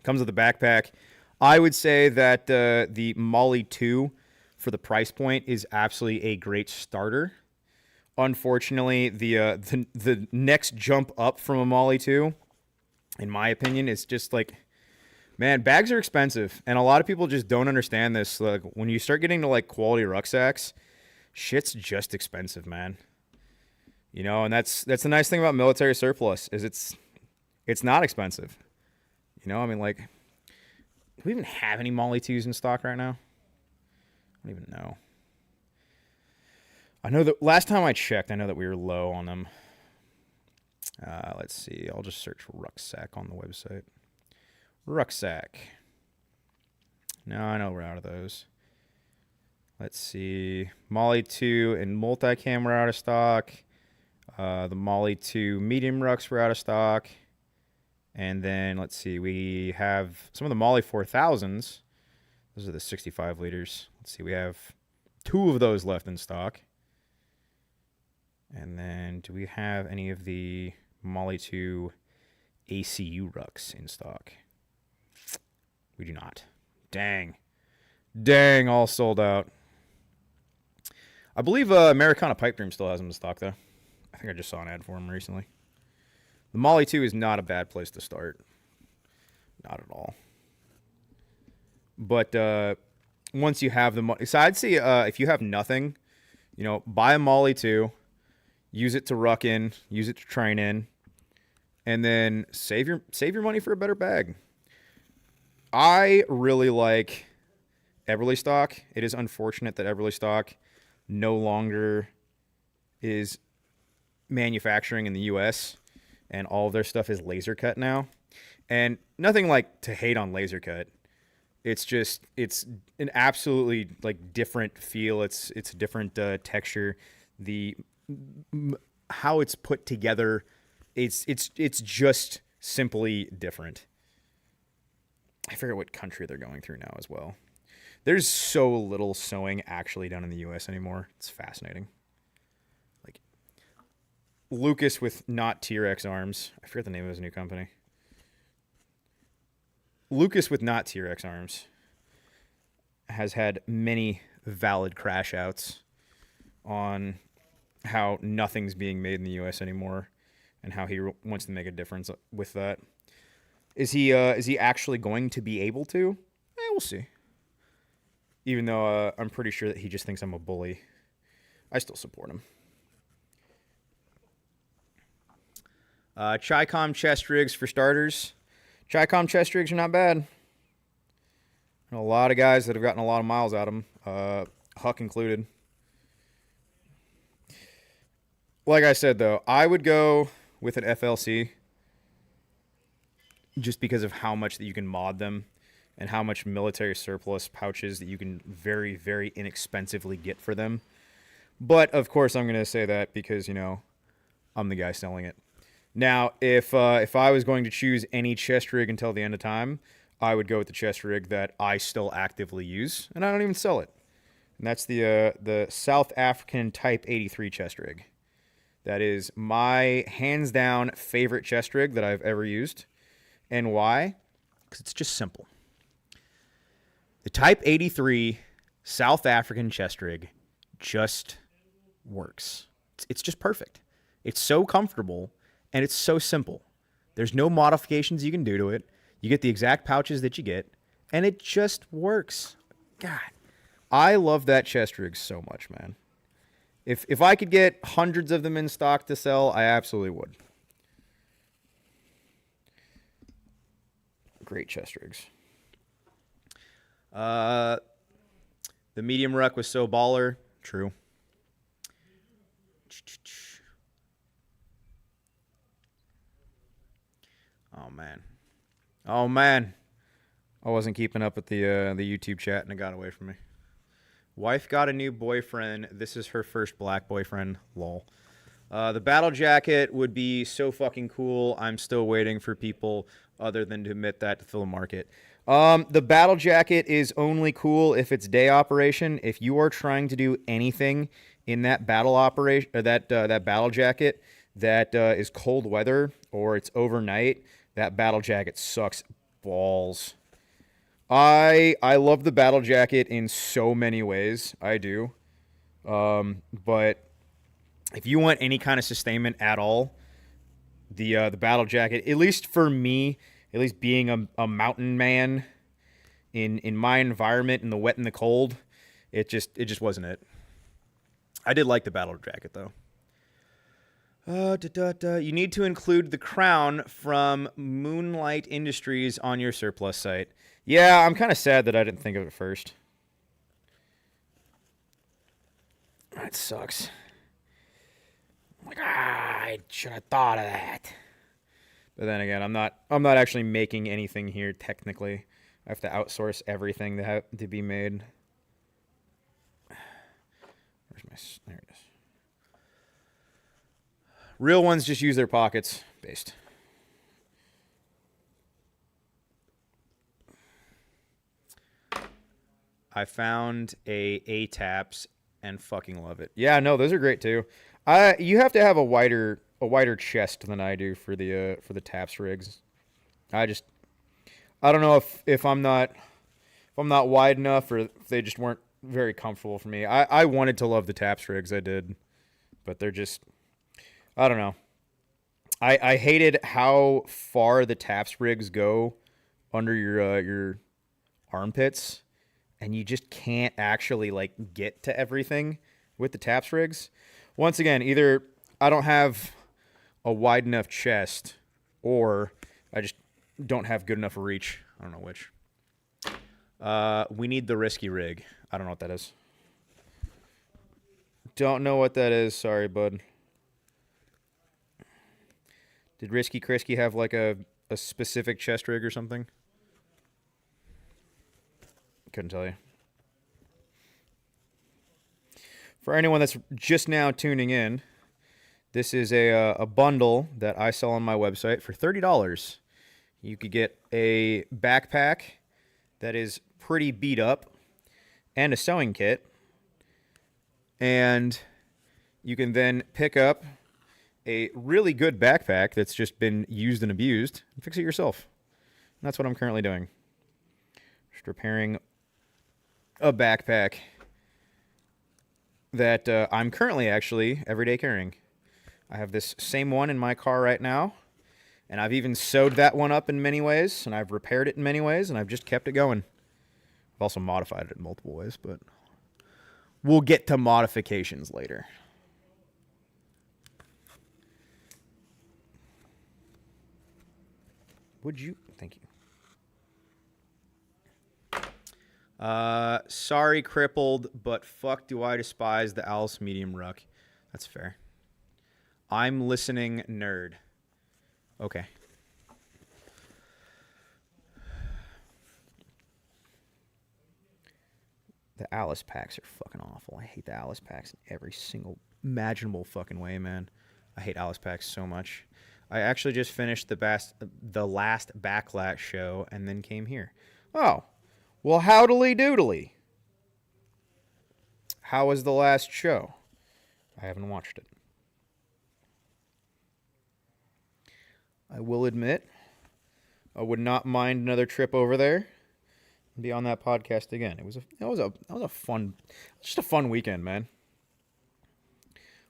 A: Comes with a backpack. I would say that the Molly 2 for the price point is absolutely a great starter. Unfortunately, the next jump up from a Molly 2, in my opinion, is just like, man, bags are expensive, and a lot of people just don't understand this. Like, when you start getting to, like, quality rucksacks, shit's just expensive, man. You know, and that's the nice thing about military surplus is it's not expensive. You know, I mean, like, do we even have any Molly 2s in stock right now? I don't even know. I know that last time I checked, I know that we were low on them. Let's see. I'll just search rucksack on the website. Rucksack. No, I know we're out of those. Let's see. Molly 2 and multicam were out of stock. The Molly 2 medium rucks were out of stock. And then, let's see. We have some of the Molly 4000s. Those are the 65 liters. Let's see. We have 2 of those left in stock. And then, do we have any of the Molly 2 ACU rucks in stock? We do not. Dang. Dang, all sold out. I believe Americana Pipe Dream still has them in stock, though. I think I just saw an ad for them recently. The Molly 2 is not a bad place to start. Not at all. But once you have the... So I'd say if you have nothing, you know, buy a Molly 2, use it to ruck in, use it to train in, and then save your money for a better bag. I really like Everly stock. It is unfortunate that Everly stock no longer is manufacturing in the U.S. and all of their stuff is laser cut now. And nothing like to hate on laser cut, It's an absolutely like different feel. It's a different texture. How it's put together, it's just simply different. I forget what country they're going through now as well. There's so little sewing actually done in the U.S. anymore. It's fascinating. Like Lucas with not T-Rex arms. I forget the name of his new company. Lucas with not T-Rex arms has had many valid crash outs on how nothing's being made in the U.S. anymore and how he wants to make a difference with that. Is he actually going to be able to? We'll see. Even though I'm pretty sure that he just thinks I'm a bully. I still support him. Chi-Com chest rigs for starters. Chi-Com chest rigs are not bad. I know a lot of guys that have gotten a lot of miles out of them. Huck included. Like I said, though, I would go with an FLC just because of how much that you can mod them and how much military surplus pouches that you can very, very inexpensively get for them. But, of course, I'm going to say that because, you know, I'm the guy selling it. Now, if I was going to choose any chest rig until the end of time, I would go with the chest rig that I still actively use, and I don't even sell it. And that's the South African Type 83 chest rig. That is my hands-down favorite chest rig that I've ever used. And why? Because it's just simple. The Type 83 South African chest rig just works. It's just perfect. It's so comfortable, and it's so simple. There's no modifications you can do to it. You get the exact pouches that you get, and it just works. God, I love that chest rig so much, man. If I could get hundreds of them in stock to sell, I absolutely would. Great chest rigs. The medium ruck was so baller. True. Oh man. I wasn't keeping up with the YouTube chat and it got away from me. Wife got a new boyfriend. This is her first black boyfriend. Lol. The battle jacket would be so fucking cool. I'm still waiting for people other than to admit that to fill the market. The battle jacket is only cool if it's day operation. If you are trying to do anything in that battle operation, that battle jacket that is cold weather or it's overnight, that battle jacket sucks balls. I love the battle jacket in so many ways. I do. But if you want any kind of sustainment at all, the battle jacket, at least for me, at least being a mountain man in my environment in the wet and the cold, it just wasn't it. I did like the battle jacket though. You need to include the crown from Moonlight Industries on your surplus site. Yeah, I'm kind of sad that I didn't think of it first. That sucks. I'm like, I should have thought of that. But then again, I'm not actually making anything here technically. I have to outsource everything to be made. There it is. Real ones just use their pockets. Based. I found a taps and fucking love it. Yeah, no, those are great too. You have to have a wider chest than I do for the taps rigs. I don't know if I'm not wide enough or if they just weren't very comfortable for me. I wanted to love the taps rigs, I did, but they're just, I don't know. I hated how far the taps rigs go under your armpits, and you just can't actually like get to everything with the taps rigs. Once again, either I don't have a wide enough chest, or I just don't have good enough reach. I don't know which. We need the risky rig. I don't know what that is. Don't know what that is. Sorry, bud. Did Risky Krisky have like a specific chest rig or something? Couldn't tell you. For anyone that's just now tuning in, this is a bundle that I sell on my website for $30. You could get a backpack that is pretty beat up and a sewing kit. And you can then pick up a really good backpack that's just been used and abused and fix it yourself. And that's what I'm currently doing. Just repairing a backpack that I'm currently actually everyday carrying. I have this same one in my car right now, and I've even sewed that one up in many ways, and I've repaired it in many ways, and I've just kept it going. I've also modified it in multiple ways, but we'll get to modifications later. Would you? Thank you. Sorry, crippled, but fuck do I despise the Alice medium ruck. That's fair. I'm listening, nerd. Okay. The Alice packs are fucking awful. I hate the Alice packs in every single imaginable fucking way, man. I hate Alice packs so much. I actually just finished the last Backlash show and then came here. Oh, well, howdily doodly. How was the last show? I haven't watched it. I will admit, I would not mind another trip over there and be on that podcast again. It was a fun, just a fun weekend, man.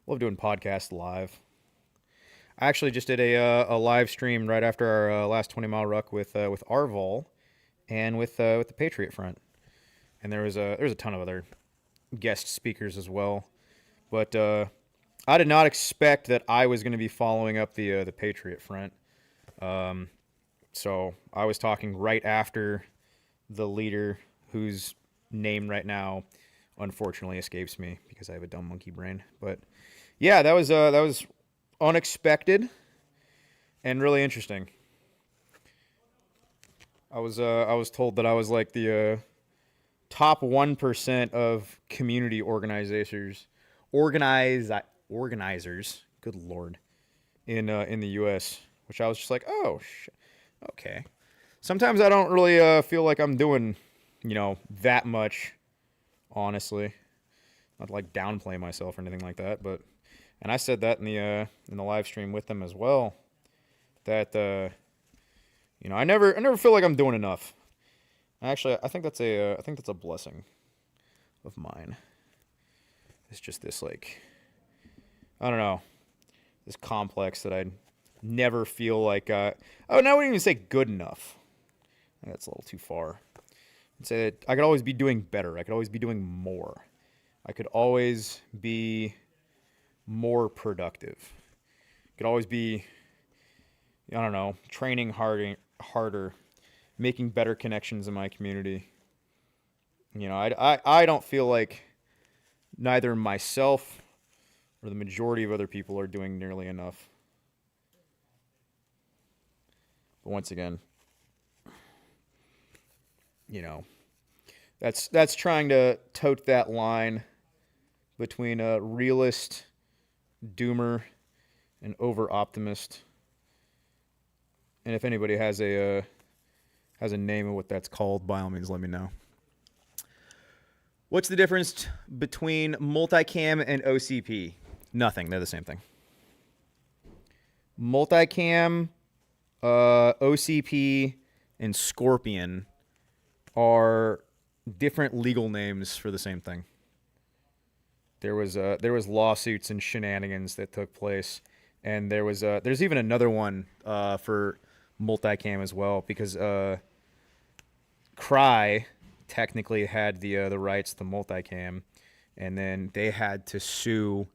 A: Love doing podcasts live. I actually just did a live stream right after our last 20 Mile Ruck with Arvol and with the Patriot Front, and there was a ton of other guest speakers as well. But I did not expect that I was going to be following up the Patriot Front. So I was talking right after the leader, whose name right now unfortunately escapes me because I have a dumb monkey brain. But yeah, that was unexpected and really interesting. I was told that I was like the top 1% of community organizers. Good Lord, in the U.S., which I was just like, oh, okay. Sometimes I don't really feel like I'm doing, that much, honestly. Not to, like, downplay myself or anything like that, but, and I said that in the live stream with them as well, that I never feel like I'm doing enough. Actually, I think that's a blessing of mine. It's just this, like, I don't know, this complex that I never feel like, I wouldn't even say good enough. I think that's a little too far. I'd say that I could always be doing better. I could always be doing more. I could always be more productive. Could always be, I don't know, training harder, making better connections in my community. I don't feel like neither myself or the majority of other people are doing nearly enough. But once again, that's trying to tote that line between a realist, doomer, and over-optimist. And if anybody has a name of what that's called, by all means, let me know. What's the difference between multicam and OCP? Nothing. They're the same thing. Multicam, OCP, and Scorpion are different legal names for the same thing. There was lawsuits and shenanigans that took place, and there's even another one for multicam as well, because Cry technically had the rights to multicam, and then they had to sue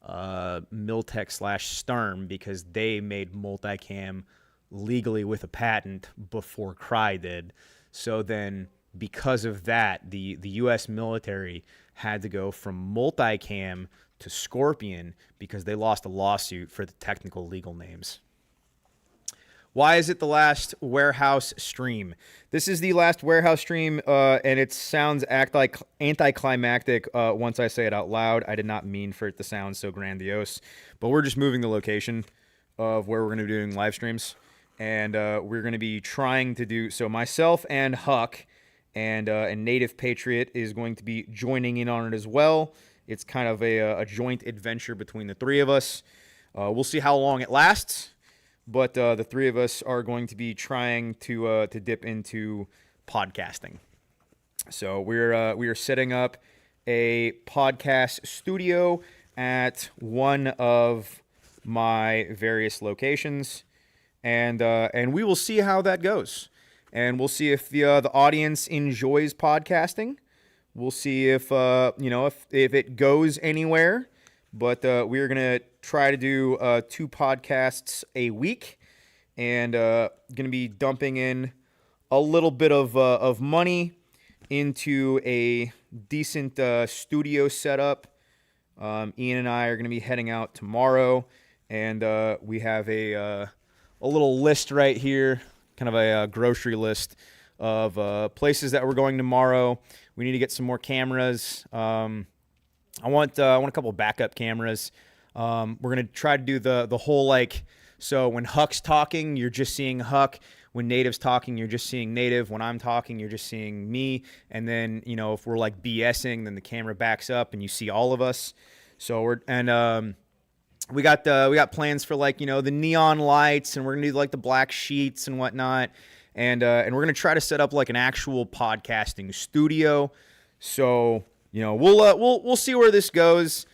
A: Miltech/Sturm because they made multicam legally with a patent before Cry did. So then, because of that, the U.S. military had to go from multicam to Scorpion because they lost a lawsuit for the technical legal names. Why is it the last warehouse stream? This is the last warehouse stream, and it sounds anticlimactic once I say it out loud. I did not mean for it to sound so grandiose, but we're just moving the location of where we're going to be doing live streams, and we're going to be trying to do so. Myself and Huck and Native Patriot is going to be joining in on it as well. It's kind of a joint adventure between the three of us. We'll see how long it lasts. But the three of us are going to be trying to dip into podcasting. So we are setting up a podcast studio at one of my various locations, and we will see how that goes. And we'll see if the audience enjoys podcasting. We'll see if if it goes anywhere. But we're going to try to do 2 podcasts a week, and going to be dumping in a little bit of money into a decent studio setup. Ian and I are going to be heading out tomorrow, and we have a little list right here, kind of a grocery list of places that we're going tomorrow. We need to get some more cameras. I want a couple of backup cameras. We're gonna try to do the whole so when Huck's talking, you're just seeing Huck. When Native's talking, you're just seeing Native. When I'm talking, you're just seeing me. And then if we're BSing, then the camera backs up and you see all of us. So we got plans for the neon lights, and we're gonna do the black sheets and whatnot. And we're gonna try to set up an actual podcasting studio. So. We'll see where this goes.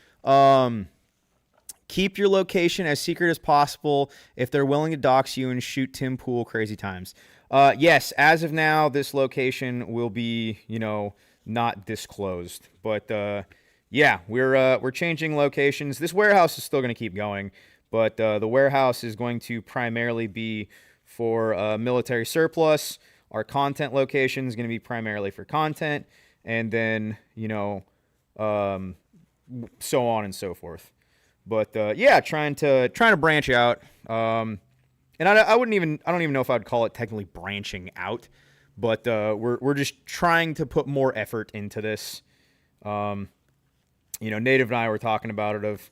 A: Keep your location as secret as possible. If they're willing to dox you and shoot Tim Pool, crazy times. Yes, as of now, this location will be, not disclosed. But yeah, we're changing locations. This warehouse is still going to keep going, but the warehouse is going to primarily be for military surplus. Our content location is going to be primarily for content. And then, so on and so forth. But yeah, trying to branch out. And I don't even know if I'd call it technically branching out, but we're just trying to put more effort into this. Native and I were talking about it. Of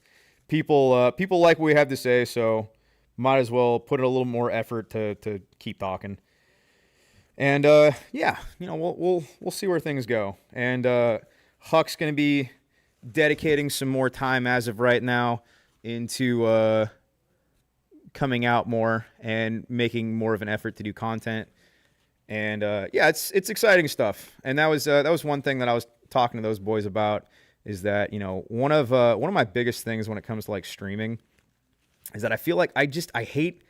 A: people like what we have to say, so might as well put in a little more effort to keep talking. And yeah, we'll see where things go. And Huck's going to be dedicating some more time as of right now into coming out more and making more of an effort to do content. And yeah, it's exciting stuff. And that was one thing that I was talking to those boys about, is that one of my biggest things when it comes to streaming is that I feel like I hate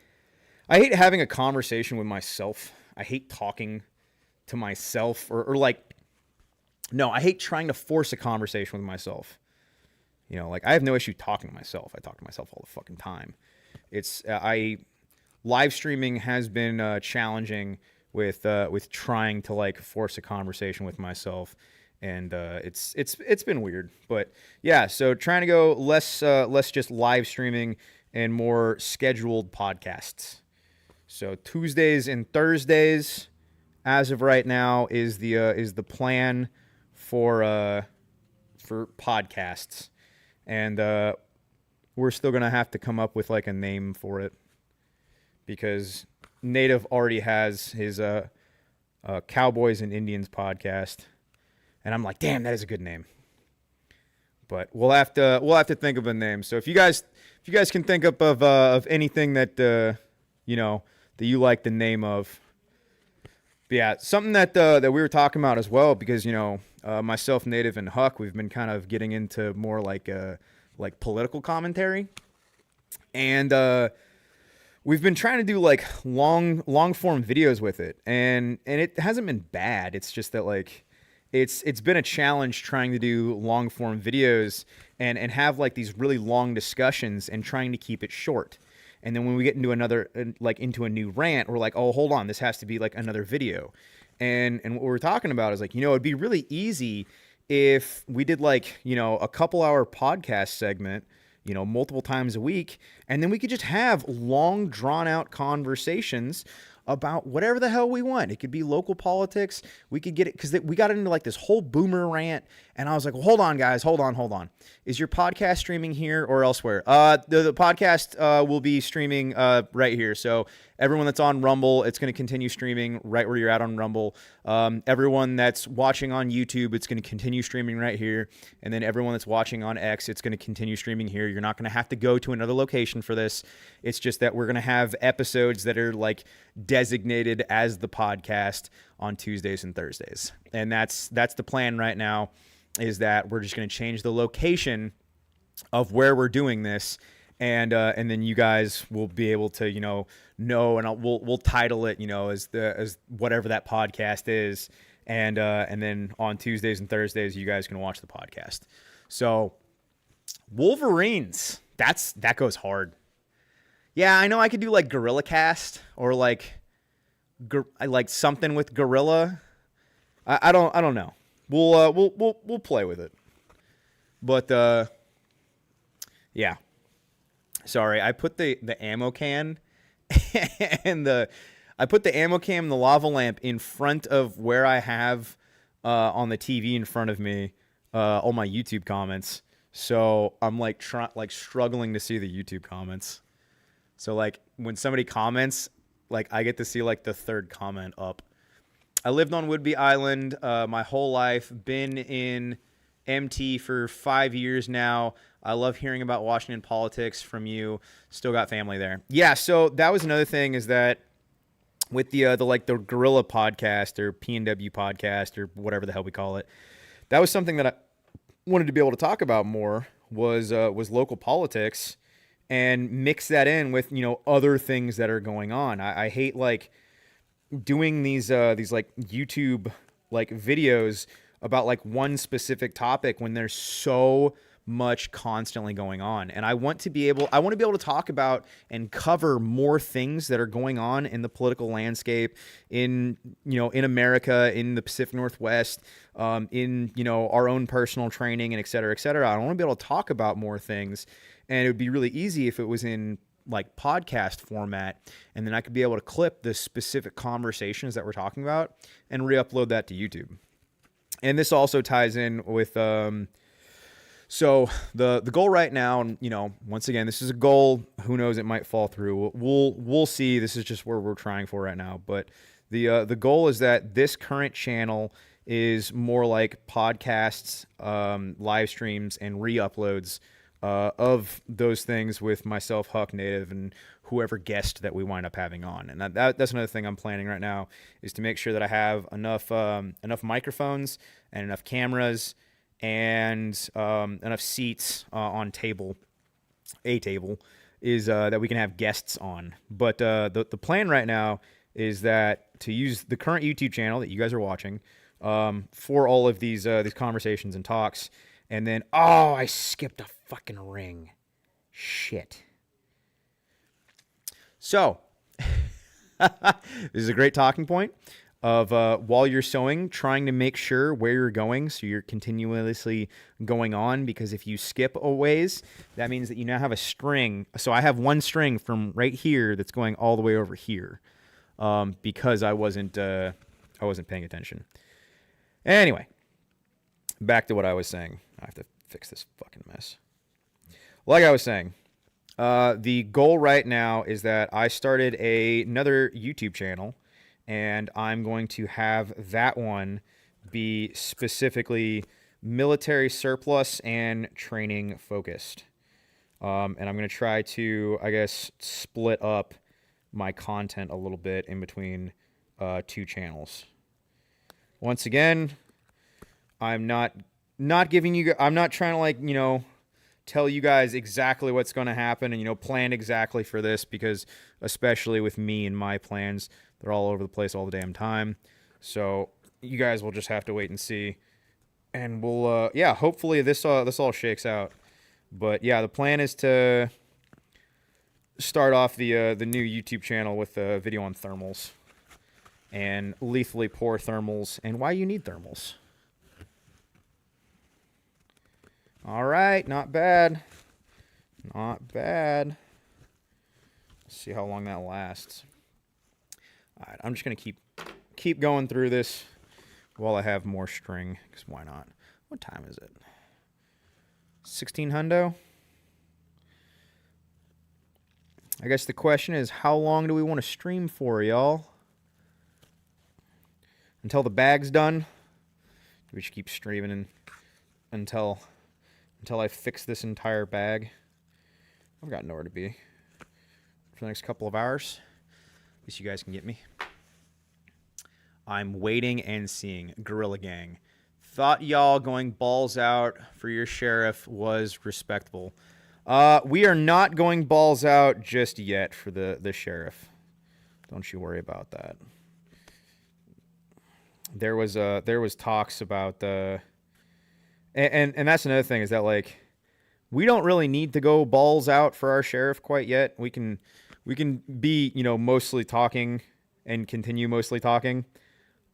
A: having a conversation with myself. I hate talking to myself no, I hate trying to force a conversation with myself. I have no issue talking to myself. I talk to myself all the fucking time. Live streaming has been challenging with trying to force a conversation with myself. And it's been weird. But yeah, so trying to go less just live streaming and more scheduled podcasts. So Tuesdays and Thursdays, as of right now, is the plan for podcasts, and we're still gonna have to come up with a name for it, because Native already has his Cowboys and Indians podcast, and I'm like, damn, that is a good name. But we'll have to think of a name. So if you guys can think up of anything that that you like the name of. But yeah, something that we were talking about as well, because myself, Native, and Huck, we've been kind of getting into more political commentary, and we've been trying to do long form videos with it, and it hasn't been bad. It's just that it's been a challenge trying to do long form videos and have these really long discussions and trying to keep it short. And then when we get into into a new rant, we're oh, hold on, this has to be another video. And what we're talking about is it'd be really easy if we did a couple hour podcast segment, multiple times a week. And then we could just have long, drawn-out conversations about whatever the hell we want. It could be local politics. We could get it because we got into like this whole boomer rant. And I was like, well, hold on, guys. Hold on. Is your podcast streaming here or elsewhere? The podcast will be streaming right here. So everyone that's on Rumble, it's going to continue streaming right where you're at on Rumble. Everyone that's watching on YouTube, it's going to continue streaming right here. And then everyone that's watching on X, it's going to continue streaming here. You're not going to have to go to another location for this. It's just that we're going to have episodes that are like designated as the podcast on Tuesdays and Thursdays. And that's the plan right now, is that we're just going to change the location of where we're doing this. And then you guys will be able to, know, and we'll title it, as whatever that podcast is. And then on Tuesdays and Thursdays, you guys can watch the podcast. So Wolverines, that goes hard. Yeah, I know I could do like Guerilla Cast or like something with Guerilla. I don't know. We'll play with it. But yeah. Sorry, I put the ammo can and the lava lamp in front of where I have on the TV in front of me all my YouTube comments. So I'm like struggling to see the YouTube comments. So like when somebody comments, like I get to see like the third comment up. I lived on Whidbey Island my whole life, been in MT for 5 years now. I love hearing about Washington politics from you. Still got family there. Yeah, so that was another thing, is that with the Guerilla podcast or PNW podcast or whatever the hell we call it, that was something that I wanted to be able to talk about more, was local politics, and mix that in with other things that are going on. I hate like doing these like YouTube like videos about like one specific topic when there's so much constantly going on. And I want to be able to talk about and cover more things that are going on in the political landscape in America, in the Pacific Northwest, in our own personal training, and et cetera, et cetera. I want to be able to talk about more things, and it would be really easy if it was in like podcast format, and then I could be able to clip the specific conversations that we're talking about and re-upload that to YouTube. And this also ties in with so the goal right now, and once again, this is a goal. Who knows? It might fall through. We'll see. This is just where we're trying for right now. But the goal is that this current channel is more like podcasts, live streams, and re-uploads of those things with myself, Huck, Native, and whoever guest that we wind up having on. And that's another thing I'm planning right now, is to make sure that I have enough microphones and enough cameras and enough seats on a table is that we can have guests on. But the plan right now is that to use the current YouTube channel that you guys are watching for all of these conversations and talks. And then, I skipped a fucking ring. Shit. So, this is a great talking point of while you're sewing, trying to make sure where you're going, so you're continuously going on, because if you skip a ways, that means that you now have a string. So I have one string from right here that's going all the way over here because I wasn't paying attention. Anyway, back to what I was saying. I have to fix this fucking mess. Like I was saying, the goal right now is that I started another YouTube channel, and I'm going to have that one be specifically military surplus and training focused. And I'm going to try to, I guess, split up my content a little bit in between two channels. Once again, I'm not giving you, I'm not trying to like, tell you guys exactly what's going to happen and, plan exactly for this, because especially with me and my plans, they're all over the place all the damn time. So you guys will just have to wait and see. And we'll, hopefully this all shakes out. But yeah, the plan is to start off the new YouTube channel with a video on thermals and lethally poor thermals and why you need thermals. All right, not bad. Not bad. Let's see how long that lasts. All right, I'm just gonna keep going through this while I have more string, because why not? What time is it? 16 hundo. I guess the question is, how long do we want to stream for, y'all? Until the bag's done? We should keep streaming until I fix this entire bag. I've got nowhere to be for the next couple of hours. At least you guys can get me. I'm waiting and seeing. Guerilla Gang. Thought y'all going balls out for your sheriff was respectable. We are not going balls out just yet for the sheriff. Don't you worry about that. There was talks about and that's another thing, is that like we don't really need to go balls out for our sheriff quite yet. We can be, mostly talking and continue mostly talking.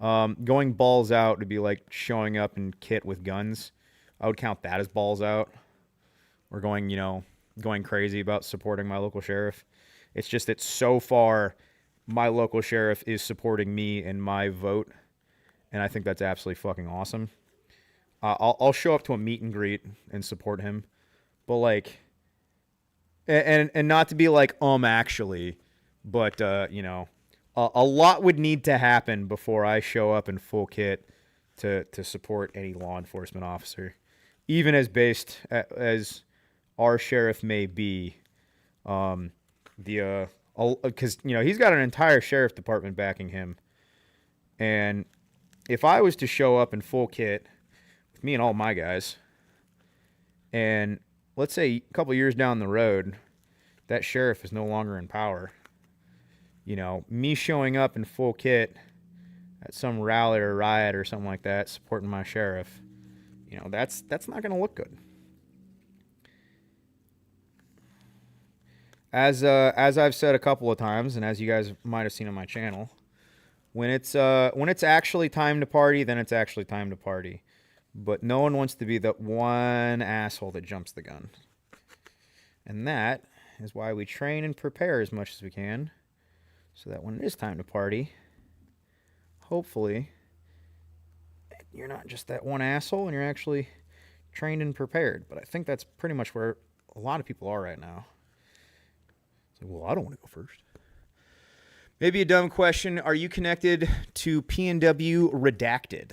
A: Going balls out would be like showing up in kit with guns. I would count that as balls out. Or going crazy about supporting my local sheriff. It's just that so far my local sheriff is supporting me and my vote, and I think that's absolutely fucking awesome. I'll show up to a meet and greet and support him, but like, and not to be like actually, but a lot would need to happen before I show up in full kit to support any law enforcement officer, even as based as our sheriff may be. Because he's got an entire sheriff department backing him, and if I was to show up in full kit with me and all my guys, and let's say a couple years down the road that sheriff is no longer in power, me showing up in full kit at some rally or riot or something like that supporting my sheriff, that's not going to look good. As I've said a couple of times, and as you guys might have seen on my channel, when it's actually time to party, then it's actually time to party. But no one wants to be the one asshole that jumps the gun. And that is why we train and prepare as much as we can, so that when it is time to party, hopefully you're not just that one asshole and you're actually trained and prepared. But I think that's pretty much where a lot of people are right now. Well, I don't want to go first. Maybe a dumb question. Are you connected to PNW Redacted?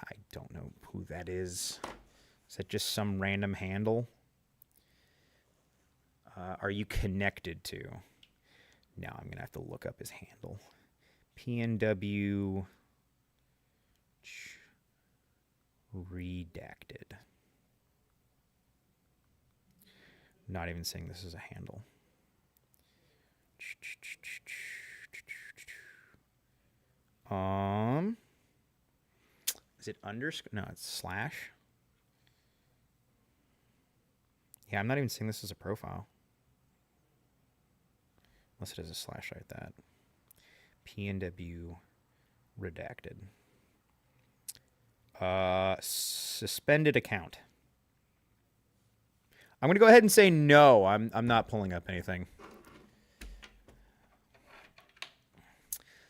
A: I don't know who that is. Is that just some random handle? Are you connected to? Now I'm going to have to look up his handle. PNW Redacted. Not even saying this is a handle. Is it underscore? No, it's slash. Yeah, I'm not even saying this is a profile. Unless it is a slash like that. PNW Redacted. Suspended account. I'm going to go ahead and say no. I'm not pulling up anything.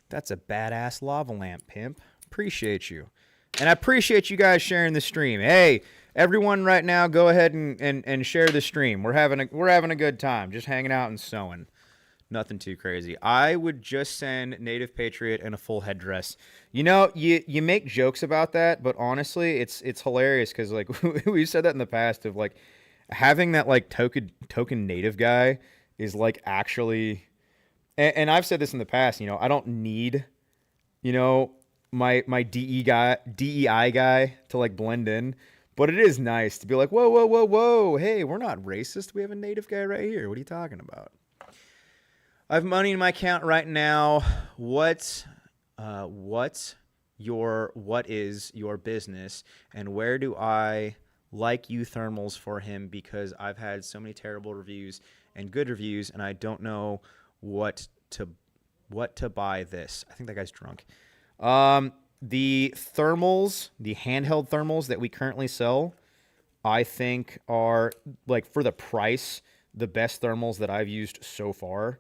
A: That's a badass lava lamp, pimp. Appreciate you. And I appreciate you guys sharing the stream. Hey, everyone right now, go ahead and share the stream. We're having a good time. Just hanging out and sewing. Nothing too crazy. I would just send Native Patriot in a full headdress. You make jokes about that, but honestly, it's hilarious because like we've said that in the past of like having that like token Native guy is like actually, and I've said this in the past. I don't need, my DEI guy to like blend in, but it is nice to be like, whoa, hey, we're not racist. We have a Native guy right here. What are you talking about? I have money in my account right now. What is your business, and where do I like you thermals for him? Because I've had so many terrible reviews and good reviews, and I don't know what to buy this. I think that guy's drunk. The thermals, the handheld thermals that we currently sell I think are, like, for the price, the best thermals that I've used so far.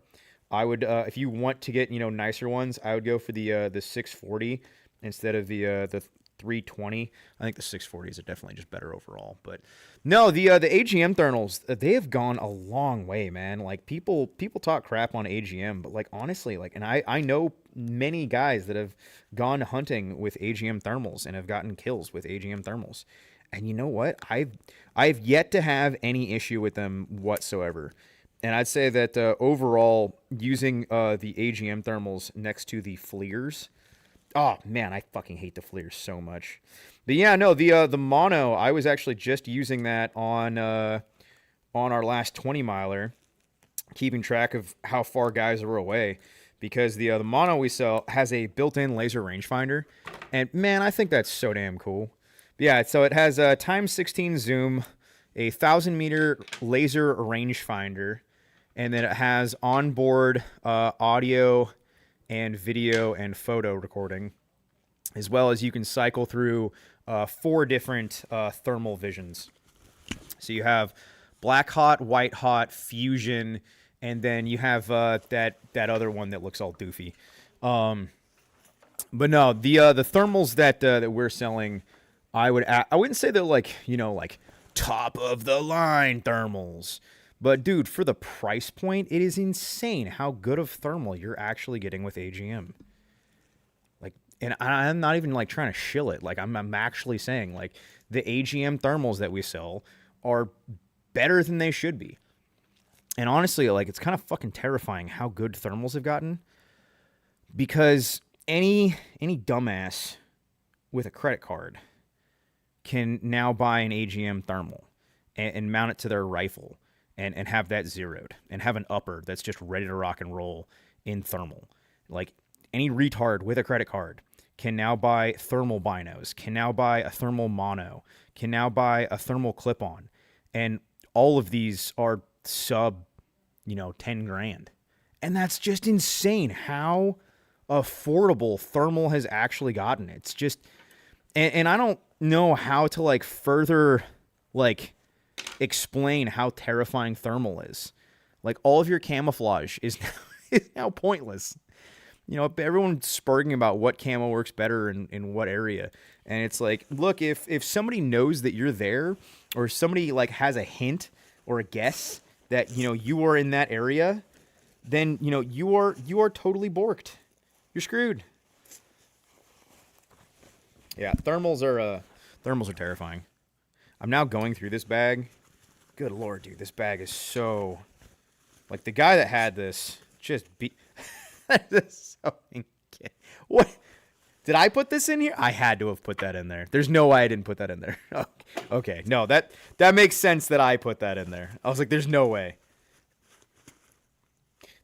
A: I would, if you want to get, nicer ones, I would go for the 640 instead of the 320. I think the 640s are definitely just better overall. But no, the AGM thermals, they have gone a long way, man. Like, people talk crap on AGM, but, like, honestly, like, and I know many guys that have gone hunting with AGM thermals and have gotten kills with AGM thermals. And you know what? I've yet to have any issue with them whatsoever. And I'd say that overall, using the AGM thermals next to the FLIRs, oh man, I fucking hate the FLIRs so much. But yeah, no, the mono, I was actually just using that on our last 20 miler, keeping track of how far guys were away, because the mono we sell has a built-in laser rangefinder, and man, I think that's so damn cool. But yeah, so it has a times 16 zoom, a 1,000-meter laser rangefinder, and then it has onboard audio and video and photo recording, as well as you can cycle through 4 different thermal visions. So you have black hot, white hot, fusion, and then you have that other one that looks all doofy. But no, the thermals that we're selling, I wouldn't say they're like top of the line thermals. But dude, for the price point, it is insane how good of thermal you're actually getting with AGM. Like, and I'm not even like trying to shill it. Like, I'm actually saying, like, the AGM thermals that we sell are better than they should be. And honestly, like, it's kind of fucking terrifying how good thermals have gotten, because any dumbass with a credit card can now buy an AGM thermal and mount it to their rifle. And have that zeroed, and have an upper that's just ready to rock and roll in thermal. Like, any retard with a credit card can now buy thermal binos, can now buy a thermal mono, can now buy a thermal clip-on. And all of these are sub, 10 grand. And that's just insane how affordable thermal has actually gotten. It's just, and I don't know how to, like, further, like, explain how terrifying thermal is. Like, all of your camouflage is now pointless. Everyone's sparking about what camo works better in what area. And it's like, look, if somebody knows that you're there, or somebody, like, has a hint or a guess that, you are in that area, then, you are totally borked. You're screwed. Yeah, thermals are terrifying. I'm now going through this bag. Good Lord, dude, this bag is so... Like, the guy that had this just beat... This is so... What? Did I put this in here? I had to have put that in there. There's no way I didn't put that in there. Okay, no, that makes sense that I put that in there. I was like, there's no way.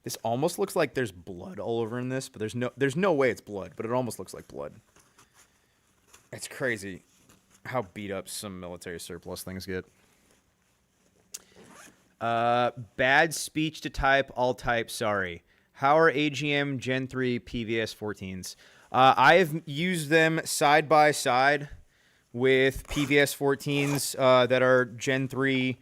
A: This almost looks like there's blood all over in this, but there's no way it's blood, but it almost looks like blood. It's crazy how beat up some military surplus things get. Bad speech to type, all type, sorry. How are AGM Gen 3 PVS 14s? I have used them side by side with PVS 14s that are Gen 3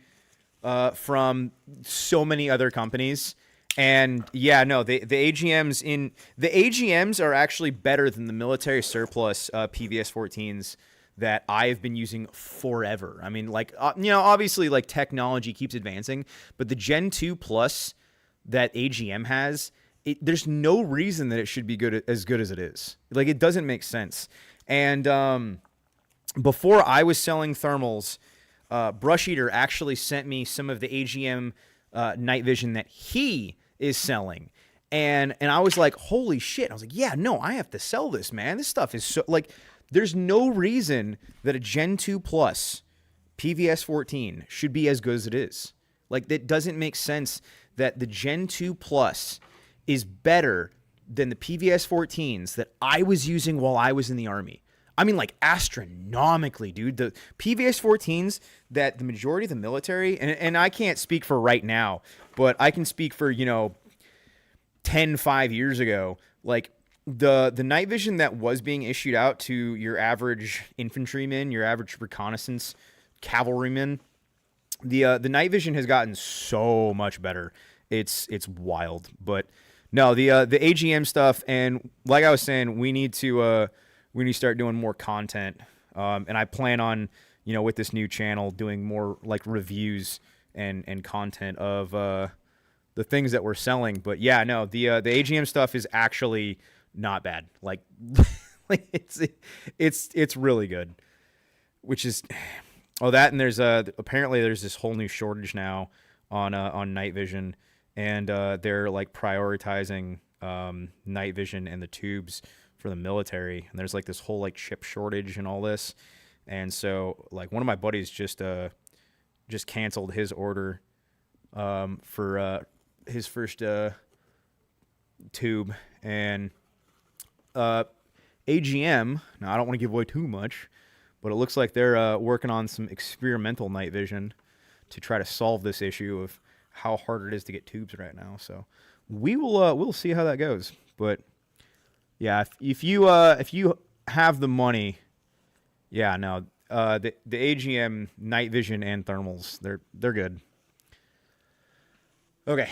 A: from so many other companies. And yeah, no, the AGMs are actually better than the military surplus PVS 14s that I've been using forever. I mean, like, obviously, like, technology keeps advancing, but the Gen 2 Plus that AGM has, there's no reason that it should be as good as it is. Like, it doesn't make sense. And before I was selling thermals, Brush Eater actually sent me some of the AGM night vision that he is selling. And I was like, holy shit. I was like, yeah, no, I have to sell this, man. This stuff is so, like... There's no reason that a Gen 2 Plus PVS 14 should be as good as it is. Like, that doesn't make sense that the Gen 2 Plus is better than the PVS 14s that I was using while I was in the Army. I mean, like, astronomically, dude. The PVS 14s that the majority of the military, and I can't speak for right now, but I can speak for, 5 years ago, like, the night vision that was being issued out to your average infantryman, your average reconnaissance cavalrymen. The night vision has gotten so much better. It's wild. But no, the AGM stuff, and like I was saying, we need to start doing more content. And I plan on, with this new channel, doing more like reviews and content of the things that we're selling. But yeah, no, the AGM stuff is actually not bad. Like, it's really good. Which is, that, and there's apparently there's this whole new shortage now on night vision, and they're like prioritizing night vision and the tubes for the military, and there's like this whole like chip shortage and all this, and so like one of my buddies just canceled his order for his first tube, and AGM. Now I don't want to give away too much, but it looks like they're working on some experimental night vision to try to solve this issue of how hard it is to get tubes right now. So we'll see how that goes. But yeah, if you have the money, yeah, no, the AGM night vision and thermals, they're good. Okay,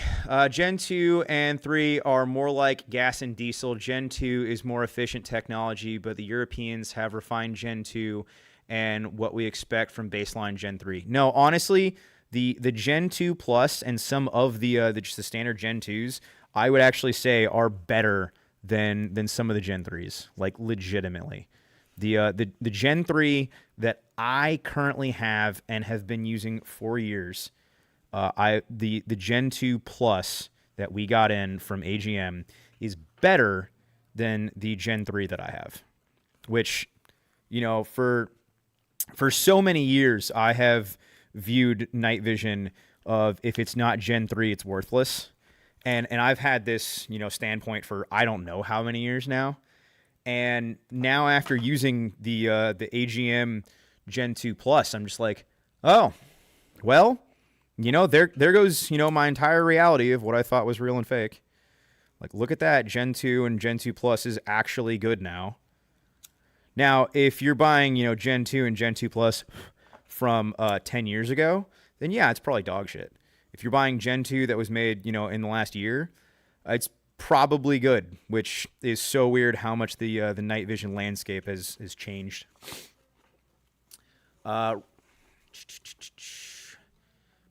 A: Gen 2 and 3 are more like gas and diesel. Gen 2 is more efficient technology, but the Europeans have refined Gen 2 and what we expect from baseline Gen 3. No, honestly, the Gen 2 Plus and some of the just the standard Gen 2s, I would actually say are better than some of the Gen 3s, like legitimately. The Gen 3 that I currently have and have been using for years, the Gen 2 Plus that we got in from AGM is better than the Gen 3 that I have, which, for so many years I have viewed night vision of if it's not Gen 3, it's worthless. And I've had this, standpoint for I don't know how many years now. And now after using the AGM Gen 2 Plus, I'm just like, oh, well, there goes, my entire reality of what I thought was real and fake. Like, look at that. Gen 2 and Gen 2 Plus is actually good now. Now, if you're buying, Gen 2 and Gen 2 Plus from 10 years ago, then yeah, it's probably dog shit. If you're buying Gen 2 that was made, in the last year, it's probably good, which is so weird how much the night vision landscape has changed.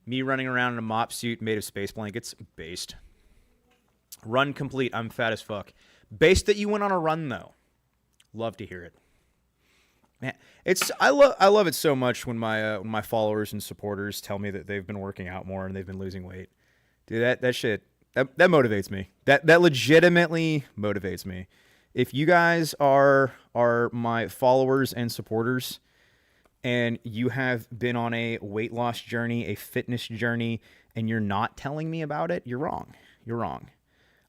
A: Me running around in a mop suit made of space blankets, based. Run complete, I'm fat as fuck. Based that you went on a run, though. Love to hear it. Man, I love it so much when my followers and supporters tell me that they've been working out more and they've been losing weight. Dude, that shit, that motivates me. That legitimately motivates me. If you guys are my followers and supporters, and you have been on a weight loss journey, a fitness journey, and you're not telling me about it, you're wrong. You're wrong.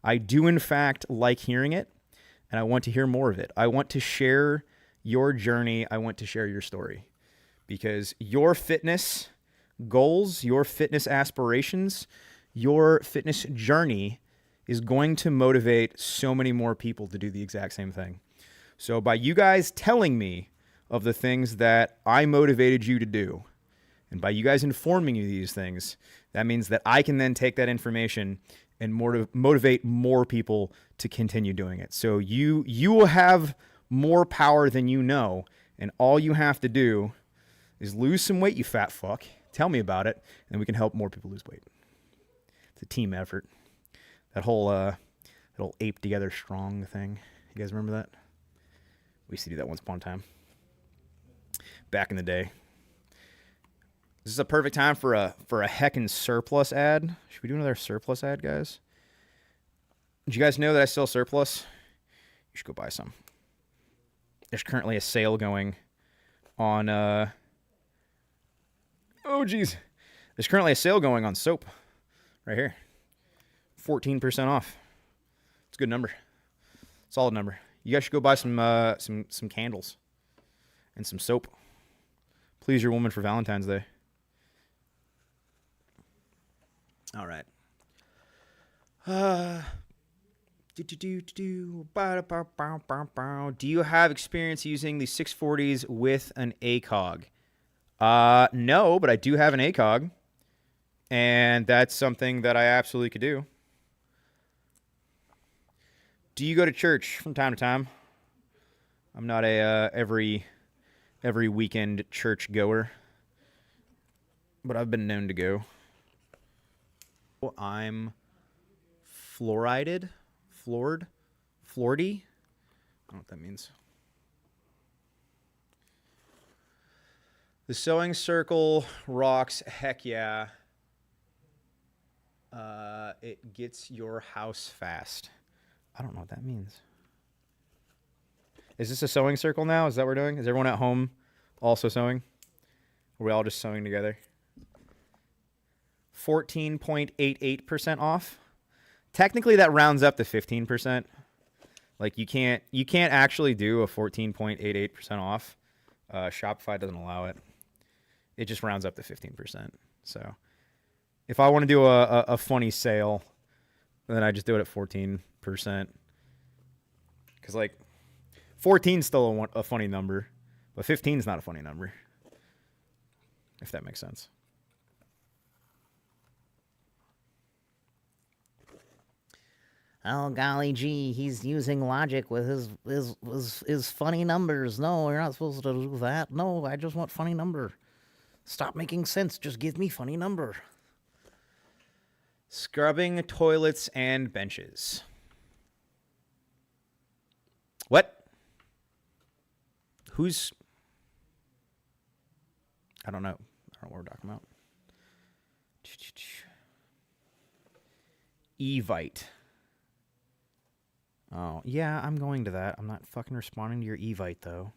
A: I do, in fact, like hearing it, and I want to hear more of it. I want to share your journey. I want to share your story, because your fitness goals, your fitness aspirations, your fitness journey is going to motivate so many more people to do the exact same thing. So by you guys telling me of the things that I motivated you to do, and by you guys informing you these things, that means that I can then take that information and motivate more people to continue doing it. So you will have more power than you know, and all you have to do is lose some weight, you fat fuck. Tell me about it, and we can help more people lose weight. It's a team effort. That whole ape together strong thing. You guys remember that? We used to do that once upon a time. Back in the day. This is a perfect time for a heckin' surplus ad. Should we do another surplus ad, guys? Did you guys know that I sell surplus? You should go buy some. There's currently a sale going on There's currently a sale going on soap right here. 14% off. It's a good number. Solid number. You guys should go buy some candles and some soap. Please your woman for Valentine's Day. All right. Do you have experience using the 640s with an ACOG? No, but I do have an ACOG, and that's something that I absolutely could do. Do you go to church from time to time? I'm not a every weekend church goer, but I've been known to go. I'm floored. I don't know what that means. The sewing circle rocks. Heck yeah. It gets your house fast. I don't know what that means. Is this a sewing circle now? Is that what we're doing? Is everyone at home also sewing? Are we all just sewing together? 14.88% off. Technically, that rounds up to 15%. Like you can't actually do a 14.88% off. Shopify doesn't allow it. It just rounds up to 15%. So if I want to do a funny sale, then I just do it at 14%. Because like 14 is still a funny number, but 15 is not a funny number. If that makes sense.
D: Oh golly gee, he's using logic with his funny numbers. No, you're not supposed to do that. No, I just want funny number. Stop making sense. Just give me funny number.
A: Scrubbing toilets and benches. What? Who's... I don't know. I don't know what we're talking about. Evite. Oh, yeah, I'm going to that. I'm not fucking responding to your Evite, though.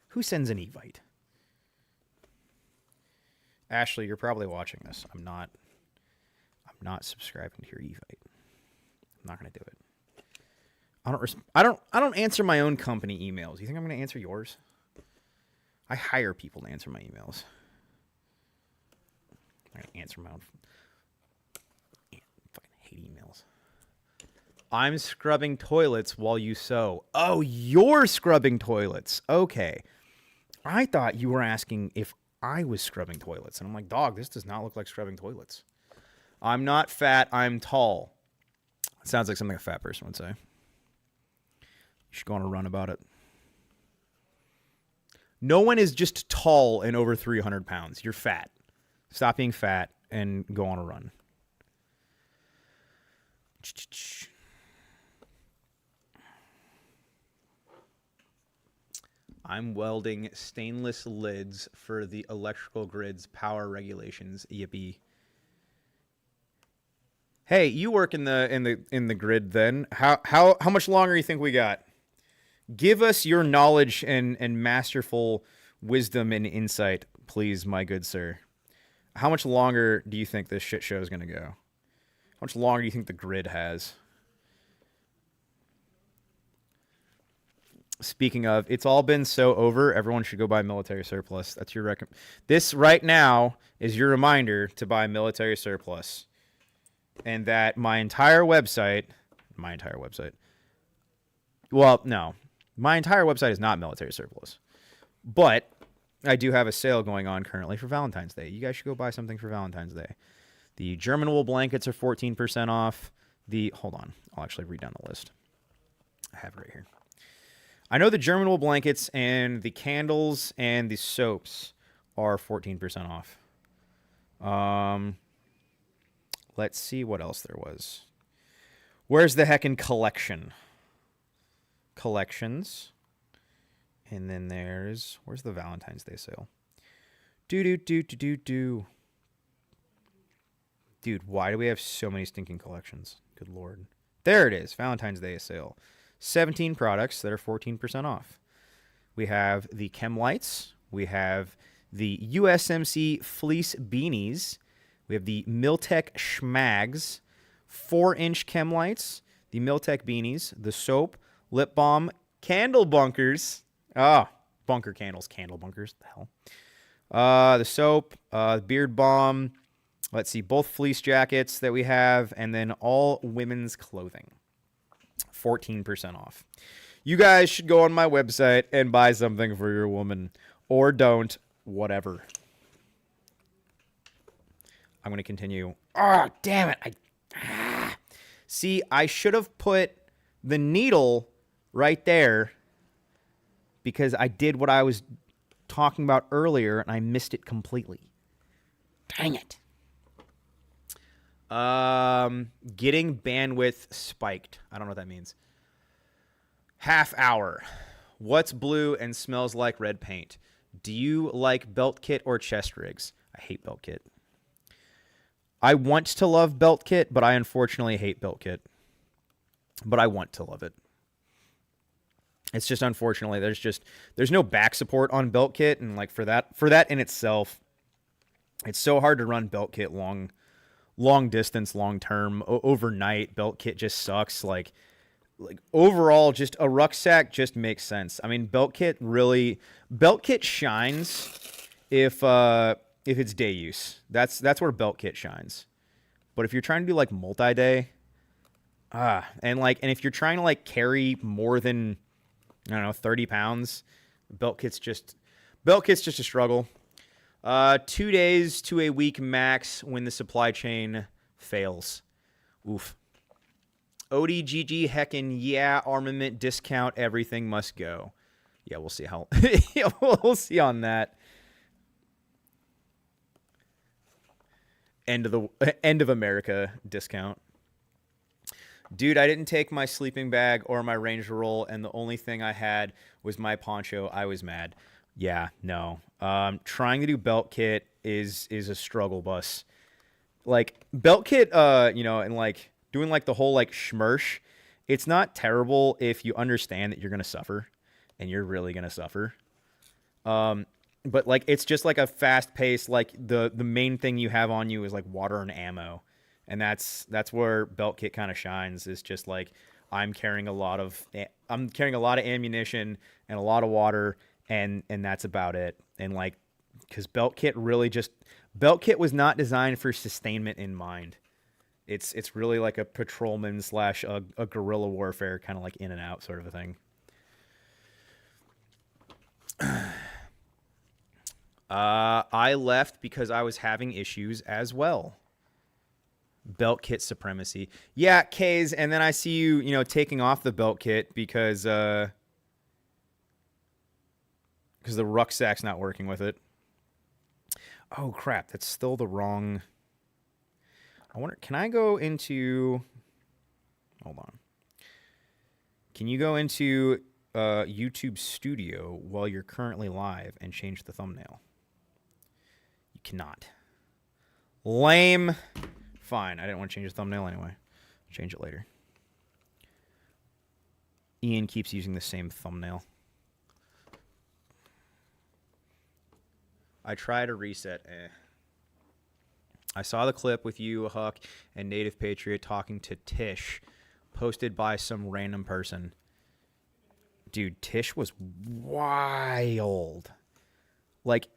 A: Who sends an Evite? Ashley, you're probably watching this. I'm not subscribing to your Evite. I'm not going to do it. I don't answer my own company emails. You think I'm going to answer yours? I hire people to answer my emails. I answer my own. I fucking hate emails. I'm scrubbing toilets while you sew. Oh, you're scrubbing toilets. Okay. I thought you were asking if I was scrubbing toilets. And I'm like, dog, this does not look like scrubbing toilets. I'm not fat. I'm tall. It sounds like something a fat person would say. You should go on a run about it. No one is just tall and over 300 pounds. You're fat. Stop being fat and go on a run. I'm welding stainless lids for the electrical grid's power regulations. Yippee. Hey, you work in the grid then. How much longer do you think we got? Give us your knowledge and masterful wisdom and insight, please, my good sir. How much longer do you think this shit show is going to go? How much longer do you think the grid has? Speaking of, it's all been so over. Everyone should go buy military surplus. That's your This right now is your reminder to buy military surplus. And that my entire website. Well, no. My entire website is not military surplus. But I do have a sale going on currently for Valentine's Day. You guys should go buy something for Valentine's Day. The German wool blankets are 14% off. Hold on. I'll actually read down the list. I have it right here. I know the German wool blankets and the candles and the soaps are 14% off. Let's see what else there was. Where's the heckin' collection? Collections. And then where's the Valentine's Day sale? Dude, why do we have so many stinking collections? Good Lord. There it is. Valentine's Day sale. 17 products that are 14% off. We have the Chem Lights. We have the USMC Fleece Beanies. We have the Miltech Schmags. 4-inch Chem Lights. The Miltech Beanies. The soap. Lip balm. Candle bunkers. Bunker candles. Candle bunkers. The hell. The soap. Beard balm. Let's see. Both fleece jackets that we have. And then all women's clothing. 14% off. You guys should go on my website and buy something for your woman. Or don't. Whatever. I'm going to continue. Oh, damn it. See, I should have put the needle right there because I did what I was talking about earlier and I missed it completely. Dang it. Getting bandwidth spiked. I don't know what that means. Half hour. What's blue and smells like red paint? Do you like belt kit or chest rigs? I hate belt kit. I want to love belt kit, but I unfortunately hate belt kit. But I want to love it. It's just unfortunately there's no back support on belt kit, and like for that in itself, it's so hard to run belt kit long distance, long term, overnight. Belt kit just sucks. Like overall, just a rucksack just makes sense. I mean, belt kit shines if it's day use. That's where belt kit shines. But if you're trying to do like multi-day, and if you're trying to like carry more than, I don't know, 30 pounds, belt kit's just a struggle. 2 days to a week max when the supply chain fails. Oof. ODGG heckin' yeah, armament discount, everything must go. Yeah, we'll see how we'll see on that. End of America discount. Dude, I didn't take my sleeping bag or my Ranger roll, and the only thing I had was my poncho. I was mad. Yeah, no. Trying to do belt kit is a struggle bus. Like belt kit, and like doing like the whole like schmersh, it's not terrible if you understand that you're gonna suffer, and you're really gonna suffer. But like it's just like a fast pace. Like the main thing you have on you is like water and ammo, and that's where belt kit kind of shines. Is just like I'm carrying a lot of ammunition and a lot of water, and that's about it. And like because belt kit was not designed for sustainment in mind. It's really like a patrolman / a guerrilla warfare kind of like in and out sort of a thing. I left because I was having issues as well. Belt kit supremacy. Yeah, K's, and then I see you, taking off the belt kit because the rucksack's not working with it. Oh, crap. That's still the wrong... I wonder, can I go into... Hold on. Can you go into YouTube Studio while you're currently live and change the thumbnail? You cannot. Lame. Fine. I didn't want to change the thumbnail anyway. Change it later. Ian keeps using the same thumbnail. I try to reset. I saw the clip with you, Huck, and Native Patriot talking to Tish, posted by some random person. Dude, Tish was wild. Like,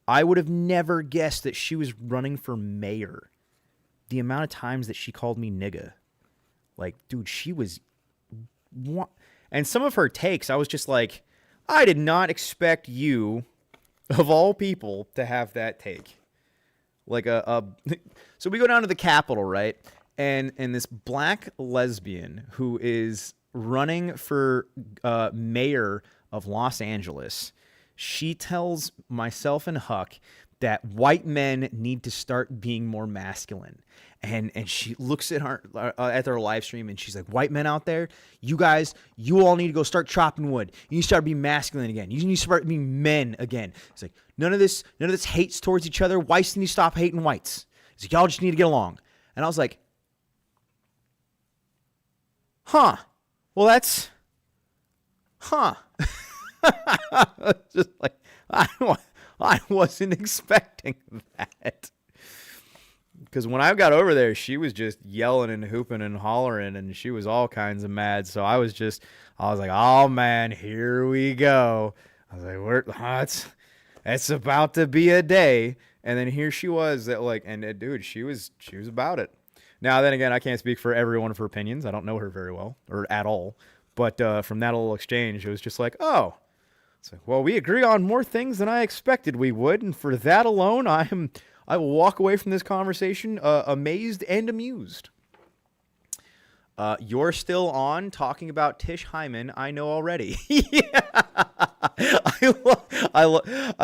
A: I would have never guessed that she was running for mayor. The amount of times that she called me nigga. Like, dude, she was... And some of her takes, I was just like, I did not expect you, of all people, to have that take. Like so we go down to the Capitol, right? And this black lesbian who is running for mayor of Los Angeles, she tells myself and Huck that white men need to start being more masculine. And she looks at their live stream and she's like, white men out there, you guys, you all need to go start chopping wood. You need to start being masculine again. You need to start being men again. It's like, none of this hates towards each other. Whites need to stop hating whites. It's like, y'all just need to get along. And I was like, huh. Well, that's, huh. Just like, I wasn't expecting that. Because when I got over there, she was just yelling and hooping and hollering, and she was all kinds of mad. So I was like, oh man, here we go. I was like, it's about to be a day. And then here she was, dude, she was about it. Now then again, I can't speak for every one of her opinions. I don't know her very well or at all. But from that little exchange, it was just like, oh. It's like, well, we agree on more things than I expected we would, and for that alone, I will walk away from this conversation amazed and amused. You're still on talking about Tish Hyman. I know already. Yeah. I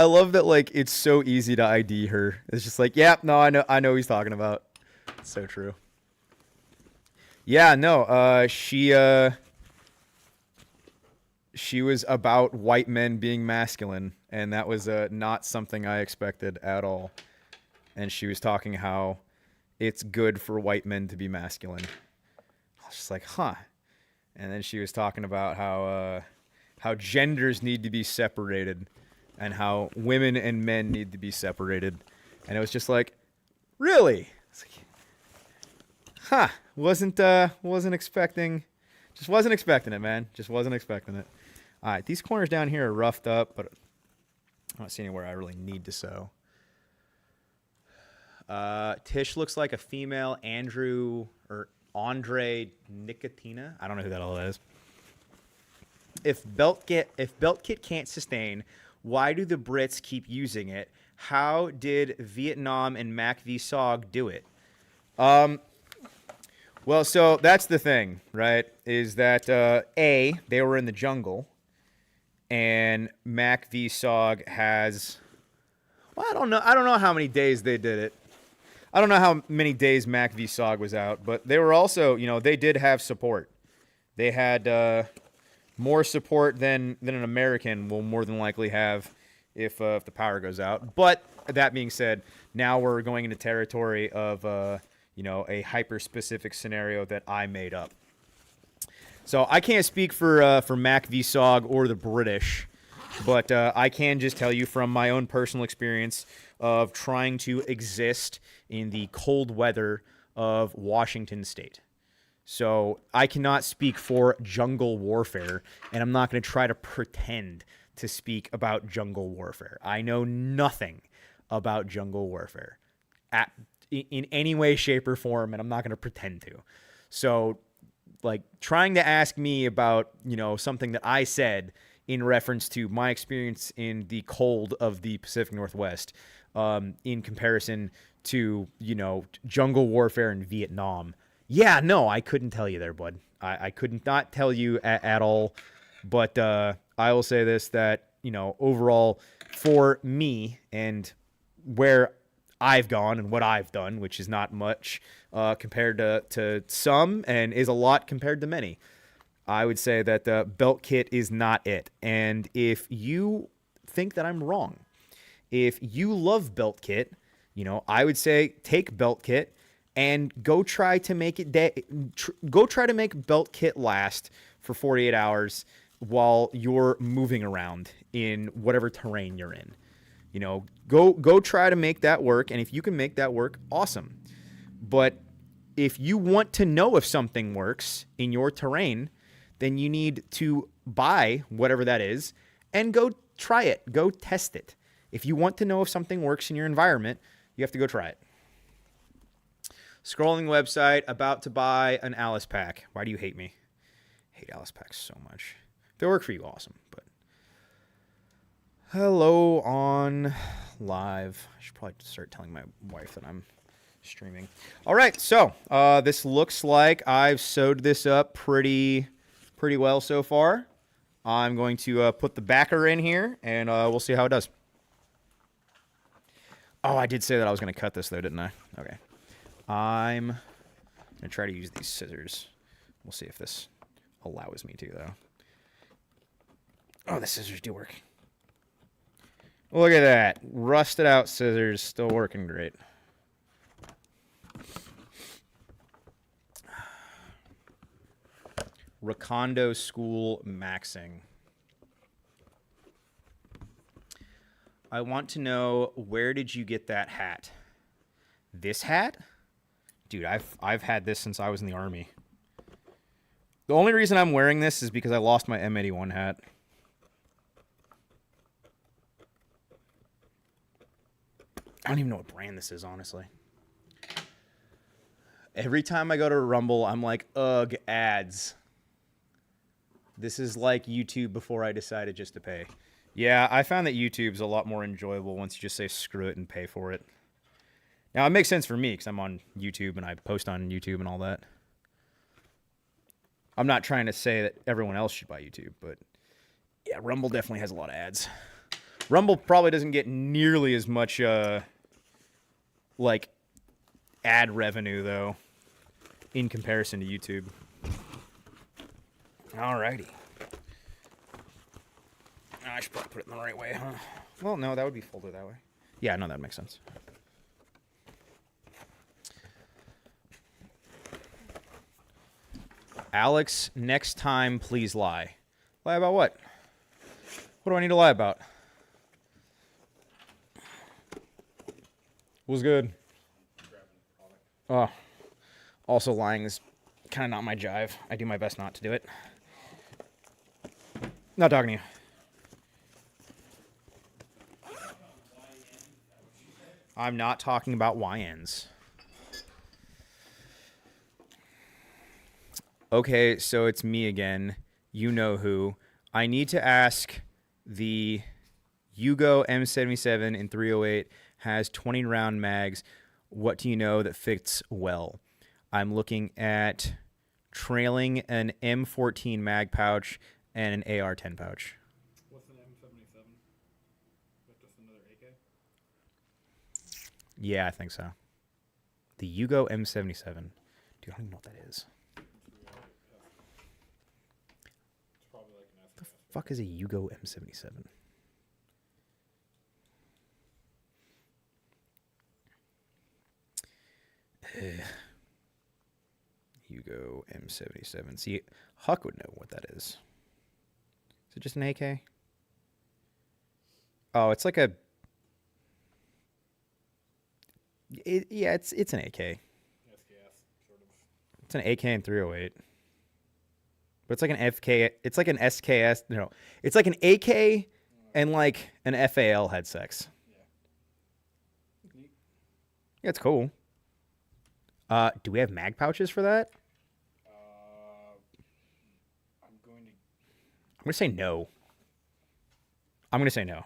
A: love that. Like, it's so easy to ID her. It's just like, yeah, no, I know who he's talking about. It's so true. Yeah, no. She was about white men being masculine, and that was not something I expected at all. And she was talking how it's good for white men to be masculine. I was just like, huh. And then she was talking about how genders need to be separated and how women and men need to be separated. And it was just like, really? It's like, huh. Wasn't expecting it, man. Just wasn't expecting it. All right, these corners down here are roughed up, but I don't see anywhere I really need to sew. Tish looks like a female Andre Nicotina. I don't know who that all is. If belt kit can't sustain, why do the Brits keep using it? How did Vietnam and Mac v. SOG do it? Well, so that's the thing, right? Is that they were in the jungle, and Mac v. SOG has. Well, I don't know how many days they did it. I don't know how many days Mac v. SOG was out, but they were also, they did have support. They had more support than an American will more than likely have if the power goes out. But that being said, now we're going into territory of a hyper-specific scenario that I made up. So I can't speak for Mac v. SOG or the British, but I can just tell you from my own personal experience of trying to exist in the cold weather of Washington State. So I cannot speak for jungle warfare, and I'm not going to try to pretend to speak about jungle warfare. I know nothing about jungle warfare in any way, shape, or form, and I'm not going to pretend to. So, like, trying to ask me about, something that I said in reference to my experience in the cold of the Pacific Northwest, in comparison to, jungle warfare in Vietnam. Yeah, no, I couldn't tell you there, bud. I could not tell you at all. But I will say this, that, overall, for me and where I've gone and what I've done, which is not much compared to some and is a lot compared to many, I would say that the belt kit is not it. And if you think that I'm wrong, if you love belt kit, I would say take belt kit and go try to make make belt kit last for 48 hours while you're moving around in whatever terrain you're in. Go try to make that work, and if you can make that work, awesome. But if you want to know if something works in your terrain, then you need to buy whatever that is and go try it. Go test it. If you want to know if something works in your environment, you have to go try it. Scrolling website, about to buy an Alice pack. Why do you hate me? I hate Alice packs so much. If they work for you, awesome. But hello on live. I should probably start telling my wife that I'm streaming. All right, so this looks like I've sewed this up pretty well so far. I'm going to put the backer in here, and we'll see how it does. Oh, I did say that I was going to cut this, though, didn't I? Okay. I'm going to try to use these scissors. We'll see if this allows me to, though. Oh, the scissors do work. Look at that. Rusted out scissors, still working great. Recondo School Maxing. I want to know, where did you get that hat? This hat? Dude, I've had this since I was in the Army. The only reason I'm wearing this is because I lost my M81 hat. I don't even know what brand this is, honestly. Every time I go to Rumble, I'm like, ugh, ads. This is like YouTube before I decided just to pay. Yeah, I found that YouTube's a lot more enjoyable once you just say screw it and pay for it. Now, it makes sense for me because I'm on YouTube and I post on YouTube and all that. I'm not trying to say that everyone else should buy YouTube, but yeah, Rumble definitely has a lot of ads. Rumble probably doesn't get nearly as much like ad revenue though in comparison to YouTube. Alrighty. I should probably put it in the right way, huh? Well, no, that would be folded that way. Yeah, no, that makes sense. Alex, next time, please lie. Lie about what? What do I need to lie about? Was good. Oh, also lying is kind of not my jive. I do my best not to do it. Not talking to you. I'm not talking about YNs. Okay, so it's me again. You know who. I need to ask the Yugo M77 in 308 has 20 round mags. What do you know that fits well? I'm looking at trailing an M14 mag pouch and an AR-10 pouch.
B: What's an M77? Is that just another AK?
A: Yeah, I think so. The Yugo M77. Dude, I don't even know what that is.
B: It's probably like an
A: The fuck is a Yugo M77? Yugo M77. See, Huck would know what that is. Is it just an AK? Oh, it's like a... yeah, it's an AK.
B: SKS, sort of.
A: It's an AK in 308. But it's like an FK... It's like an SKS... No. It's like an AK and like an FAL had sex.
B: Yeah. Neat.
A: Yeah, it's cool. Do we have mag pouches for that?
B: I'm going to...
A: I'm going to say no. I'm going to say no.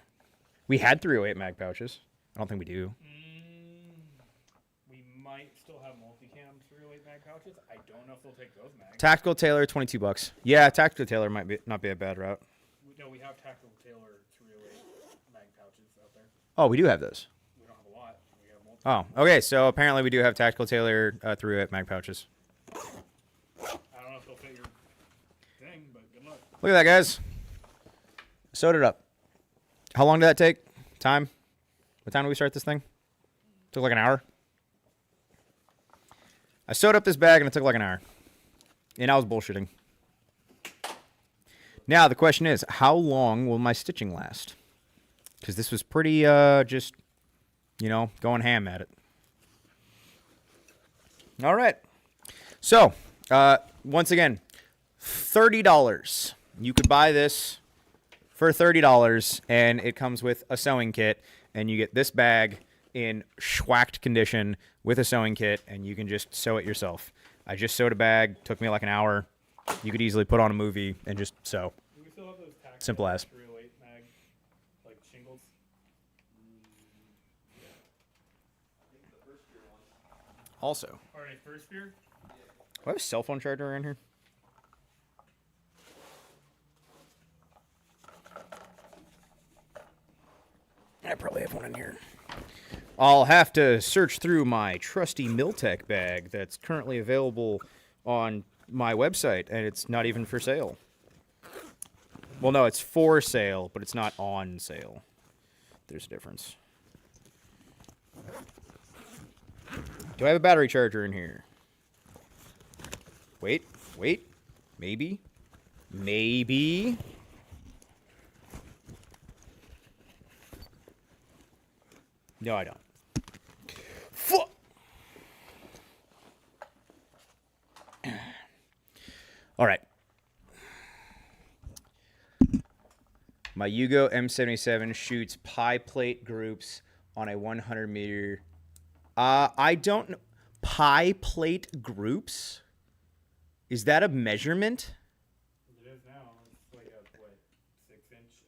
A: We had 308 mag pouches. I don't think we do.
B: We might still have multicam 308 mag pouches. I don't know if they'll take those mags.
A: Tactical Tailor, $22. Yeah, Tactical Tailor might be not be a bad route.
B: No, we have Tactical Tailor 308 mag pouches out there.
A: Oh, we do have those.
B: We don't have a lot. We have multiple.
A: Oh, okay. So apparently we do have Tactical Tailor 308 mag pouches.
B: I don't know if they'll fit your thing, but good luck.
A: Look at that, guys. Sewed it up. How long did that take? Time? What time did we start this thing? Took like an hour. I sewed up this bag and it took like an hour. And I was bullshitting. Now the question is, how long will my stitching last? Because this was pretty just, you know, going ham at it. All right. So, once again, $30. You could buy this for $30, and it comes with a sewing kit, and you get this bag in schwacked condition with a sewing kit, and you can just sew it yourself. I just sewed a bag. Took me like an hour. You could easily put on a movie and just sew.
B: Do we still have those tactical
A: Simple as.
B: 308 mag, like shingles?
A: Also,
B: All right, first fear.
A: do I have a cell phone charger in here? I probably have one in here. I'll have to search through my trusty Miltech bag that's currently available on my website, and it's not even for sale. Well, no, it's for sale, but it's not on sale. There's a difference. Do I have a battery charger in here? Wait. Maybe. No, I don't. Fuck. All right. My Yugo M77 shoots pie plate groups on a 100 meter. I don't know. Pie plate groups? Is that a measurement?
B: It is now. It's like a, what, 6-inch?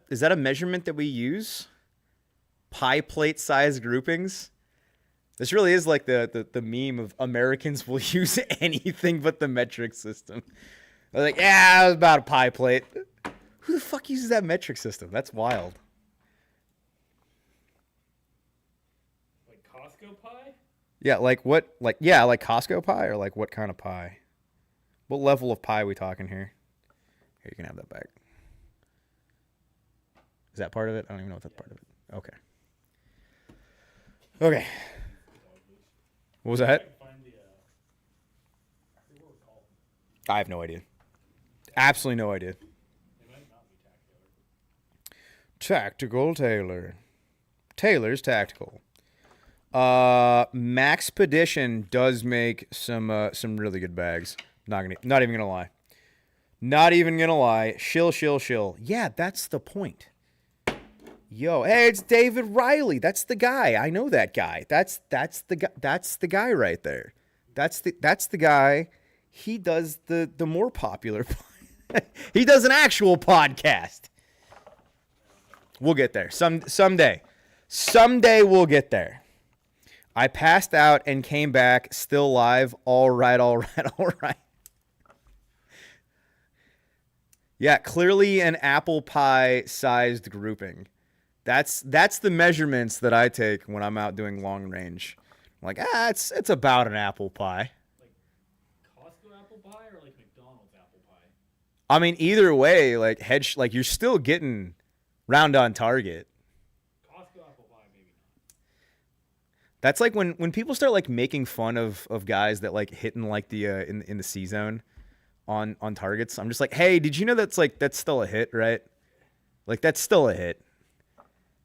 A: Is that a measurement that we use? Pie plate size groupings? This really is like the meme of Americans will use anything but the metric system. They're like, yeah, it was about a pie plate. Who the fuck uses that metric system? That's wild.
B: Like Costco pie?
A: Yeah, like what? Like yeah, like Costco pie, or like what kind of pie? What level of pie are we talking here? Here, you can have that back. Is that part of it? I don't even know if that's part of it. Okay. Okay. What was that? I have no idea. Absolutely no idea. Tactical Taylor. Taylor's Tactical. Maxpedition does make some really good bags. Not even gonna lie. Not even gonna lie. Shill. Yeah, that's the point. Yo, hey, it's David Riley. That's the guy. I know that guy. That's the guy. That's the guy right there. That's the guy. He does the more popular. He does an actual podcast. We'll get there. Someday. Someday we'll get there. I passed out and came back still live. All right. Yeah, clearly an apple pie sized grouping. That's the measurements that I take when I'm out doing long range. I'm like, it's about an apple pie.
B: Like Costco apple pie or like McDonald's apple pie?
A: I mean, either way, like like you're still getting round on target.
B: Costco apple pie, maybe not.
A: That's like when people start like making fun of guys that like hitting like the in the C zone on targets. I'm just like, hey, did you know that's still a hit, right? Like that's still a hit.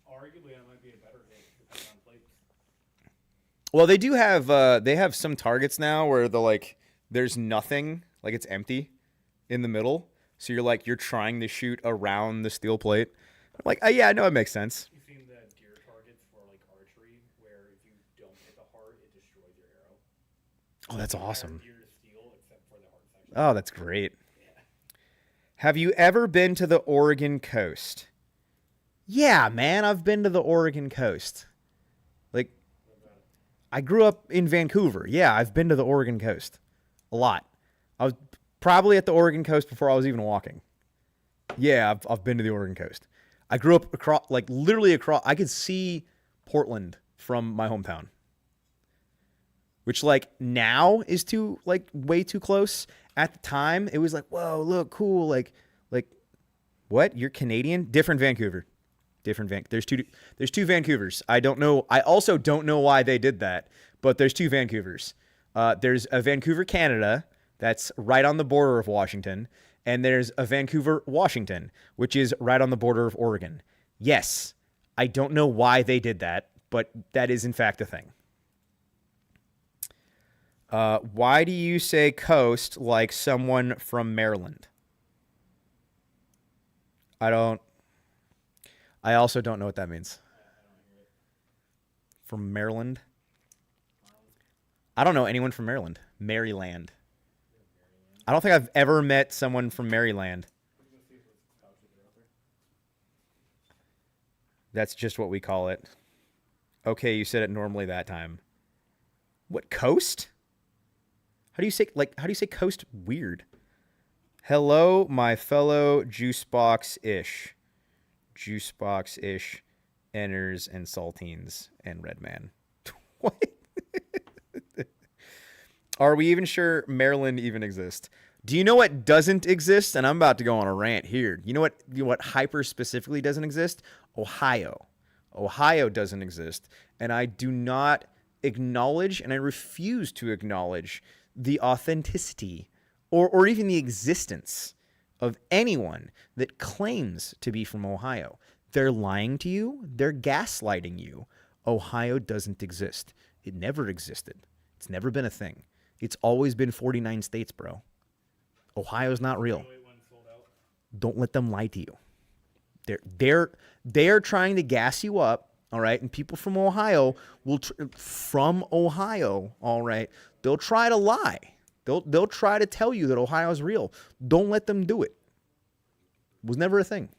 B: Arguably, that might be a better hit depending on plates.
A: Well, they have some targets now where there's nothing, like it's empty in the middle. So you're trying to shoot around the steel plate. I'm like, oh yeah, no, it makes sense.
B: You've seen the deer targets for like archery, where if you don't hit the heart, it destroys your arrow.
A: Oh, that's awesome.
B: Deer to steel, except for the heart section.
A: Oh, that's great.
B: Yeah.
A: Have you ever been to the Oregon coast? Yeah, man, I've been to the Oregon coast. Like, I grew up in Vancouver. Yeah, I've been to the Oregon coast a lot. I was probably at the Oregon coast before I was even walking. Yeah, I've been to the Oregon coast. I grew up literally across. I could see Portland from my hometown, which now is way too close. At the time, it was like, whoa, look, cool. Like, what? You're Canadian? Different Vancouver. There's two Vancouvers. I don't know. I also don't know why they did that, but there's two Vancouvers. There's a Vancouver, Canada, that's right on the border of Washington, and there's a Vancouver, Washington, which is right on the border of Oregon. Yes, I don't know why they did that, but that is in fact a thing. Why do you say coast like someone from Maryland? I also don't know what that means. From Maryland? I don't know anyone from Maryland. Maryland. I don't think I've ever met someone from Maryland. That's just what we call it. Okay, you said it normally that time. What, coast? How do you say coast weird? Hello, my fellow juicebox-ish. Juicebox-ish enters and saltines and Redman. What? Are we even sure Maryland even exists? Do you know what doesn't exist? And I'm about to go on a rant here. You know what hyper specifically doesn't exist? Ohio. Ohio doesn't exist. And I do not acknowledge, and I refuse to acknowledge the authenticity or even the existence of anyone that claims to be from Ohio. They're lying to you. They're gaslighting you. Ohio doesn't exist. It never existed. It's never been a thing. It's always been 49 states, bro. Ohio's not real. Don't let them lie to you. They're trying to gas you up, all right? And people from Ohio all right, they'll try to lie. They'll try to tell you that Ohio's real. Don't let them do it. It was never a thing.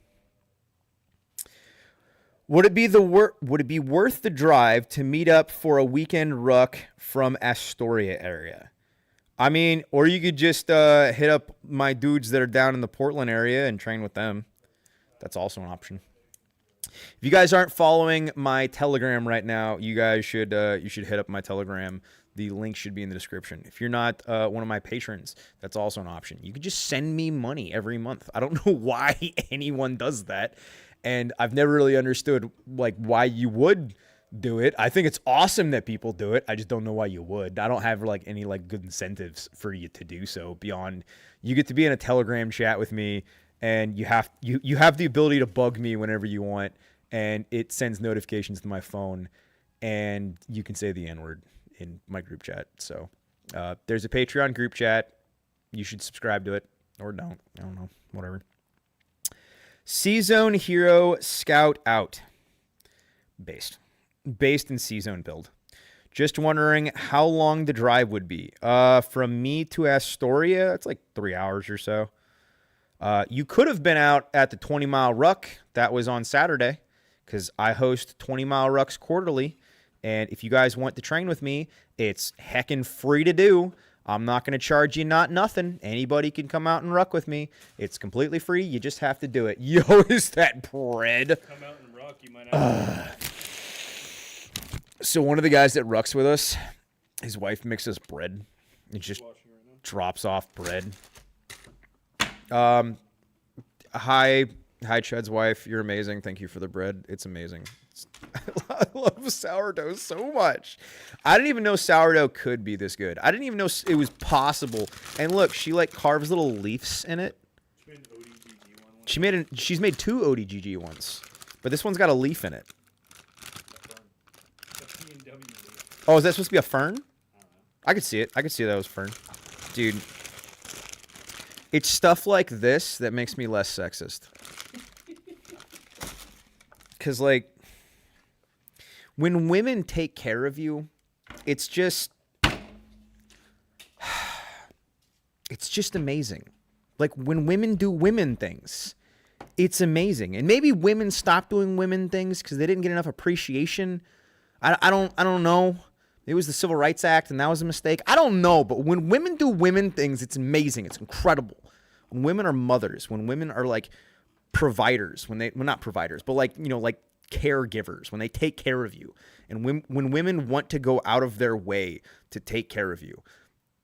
A: Would it be worth the drive to meet up for a weekend ruck from Astoria area? I mean, or you could just hit up my dudes that are down in the Portland area and train with them. That's also an option. If you guys aren't following my Telegram right now, you guys should hit up my Telegram. The link should be in the description. If you're not one of my patrons, that's also an option. You could just send me money every month. I don't know why anyone does that, and I've never really understood like why you would do it. I think it's awesome that people do it. I just don't know why you would. I don't have like any like good incentives for you to do so beyond you get to be in a Telegram chat with me, and you have the ability to bug me whenever you want, and it sends notifications to my phone, and you can say the N-word in my group chat. So there's a Patreon group chat. You should subscribe to it or don't. I don't know. Whatever. C-Zone Hero Scout out. Based in C-Zone build. Just wondering how long the drive would be. From me to Astoria, it's like 3 hours or so. You could have been out at the 20-mile ruck. That was on Saturday because I host 20-mile rucks quarterly. And if you guys want to train with me, it's heckin' free to do. I'm not going to charge you nothing. Anybody can come out and ruck with me. It's completely free. You just have to do it. Yo, is that bread?
B: Come out and ruck, you might have
A: So one of the guys that rucks with us, his wife mixes bread. It just
B: watching right now.
A: drops off bread. Hi Chud's wife. You're amazing. Thank you for the bread. It's amazing. I love sourdough so much. I didn't even know sourdough could be this good. I didn't even know it was possible. And look, she like carves little leaves in it.
B: She made an ODGG one.
A: She's made 2 ODGG ones, but this one's got a leaf in it.
B: A PNW leaf.
A: Oh, is that supposed to be a fern? I could see it. I could see that was fern. Dude, it's stuff like this that makes me less sexist. Because, like, when women take care of you, it's just amazing. Like, when women do women things, it's amazing. And maybe women stop doing women things because they didn't get enough appreciation. I don't know. It was the Civil Rights Act, and that was a mistake. I don't know, but when women do women things, it's amazing. It's incredible. When women are mothers, when women are, like, providers, well, not providers, but, like, you know, like, caregivers, when they take care of you, and when women want to go out of their way to take care of you,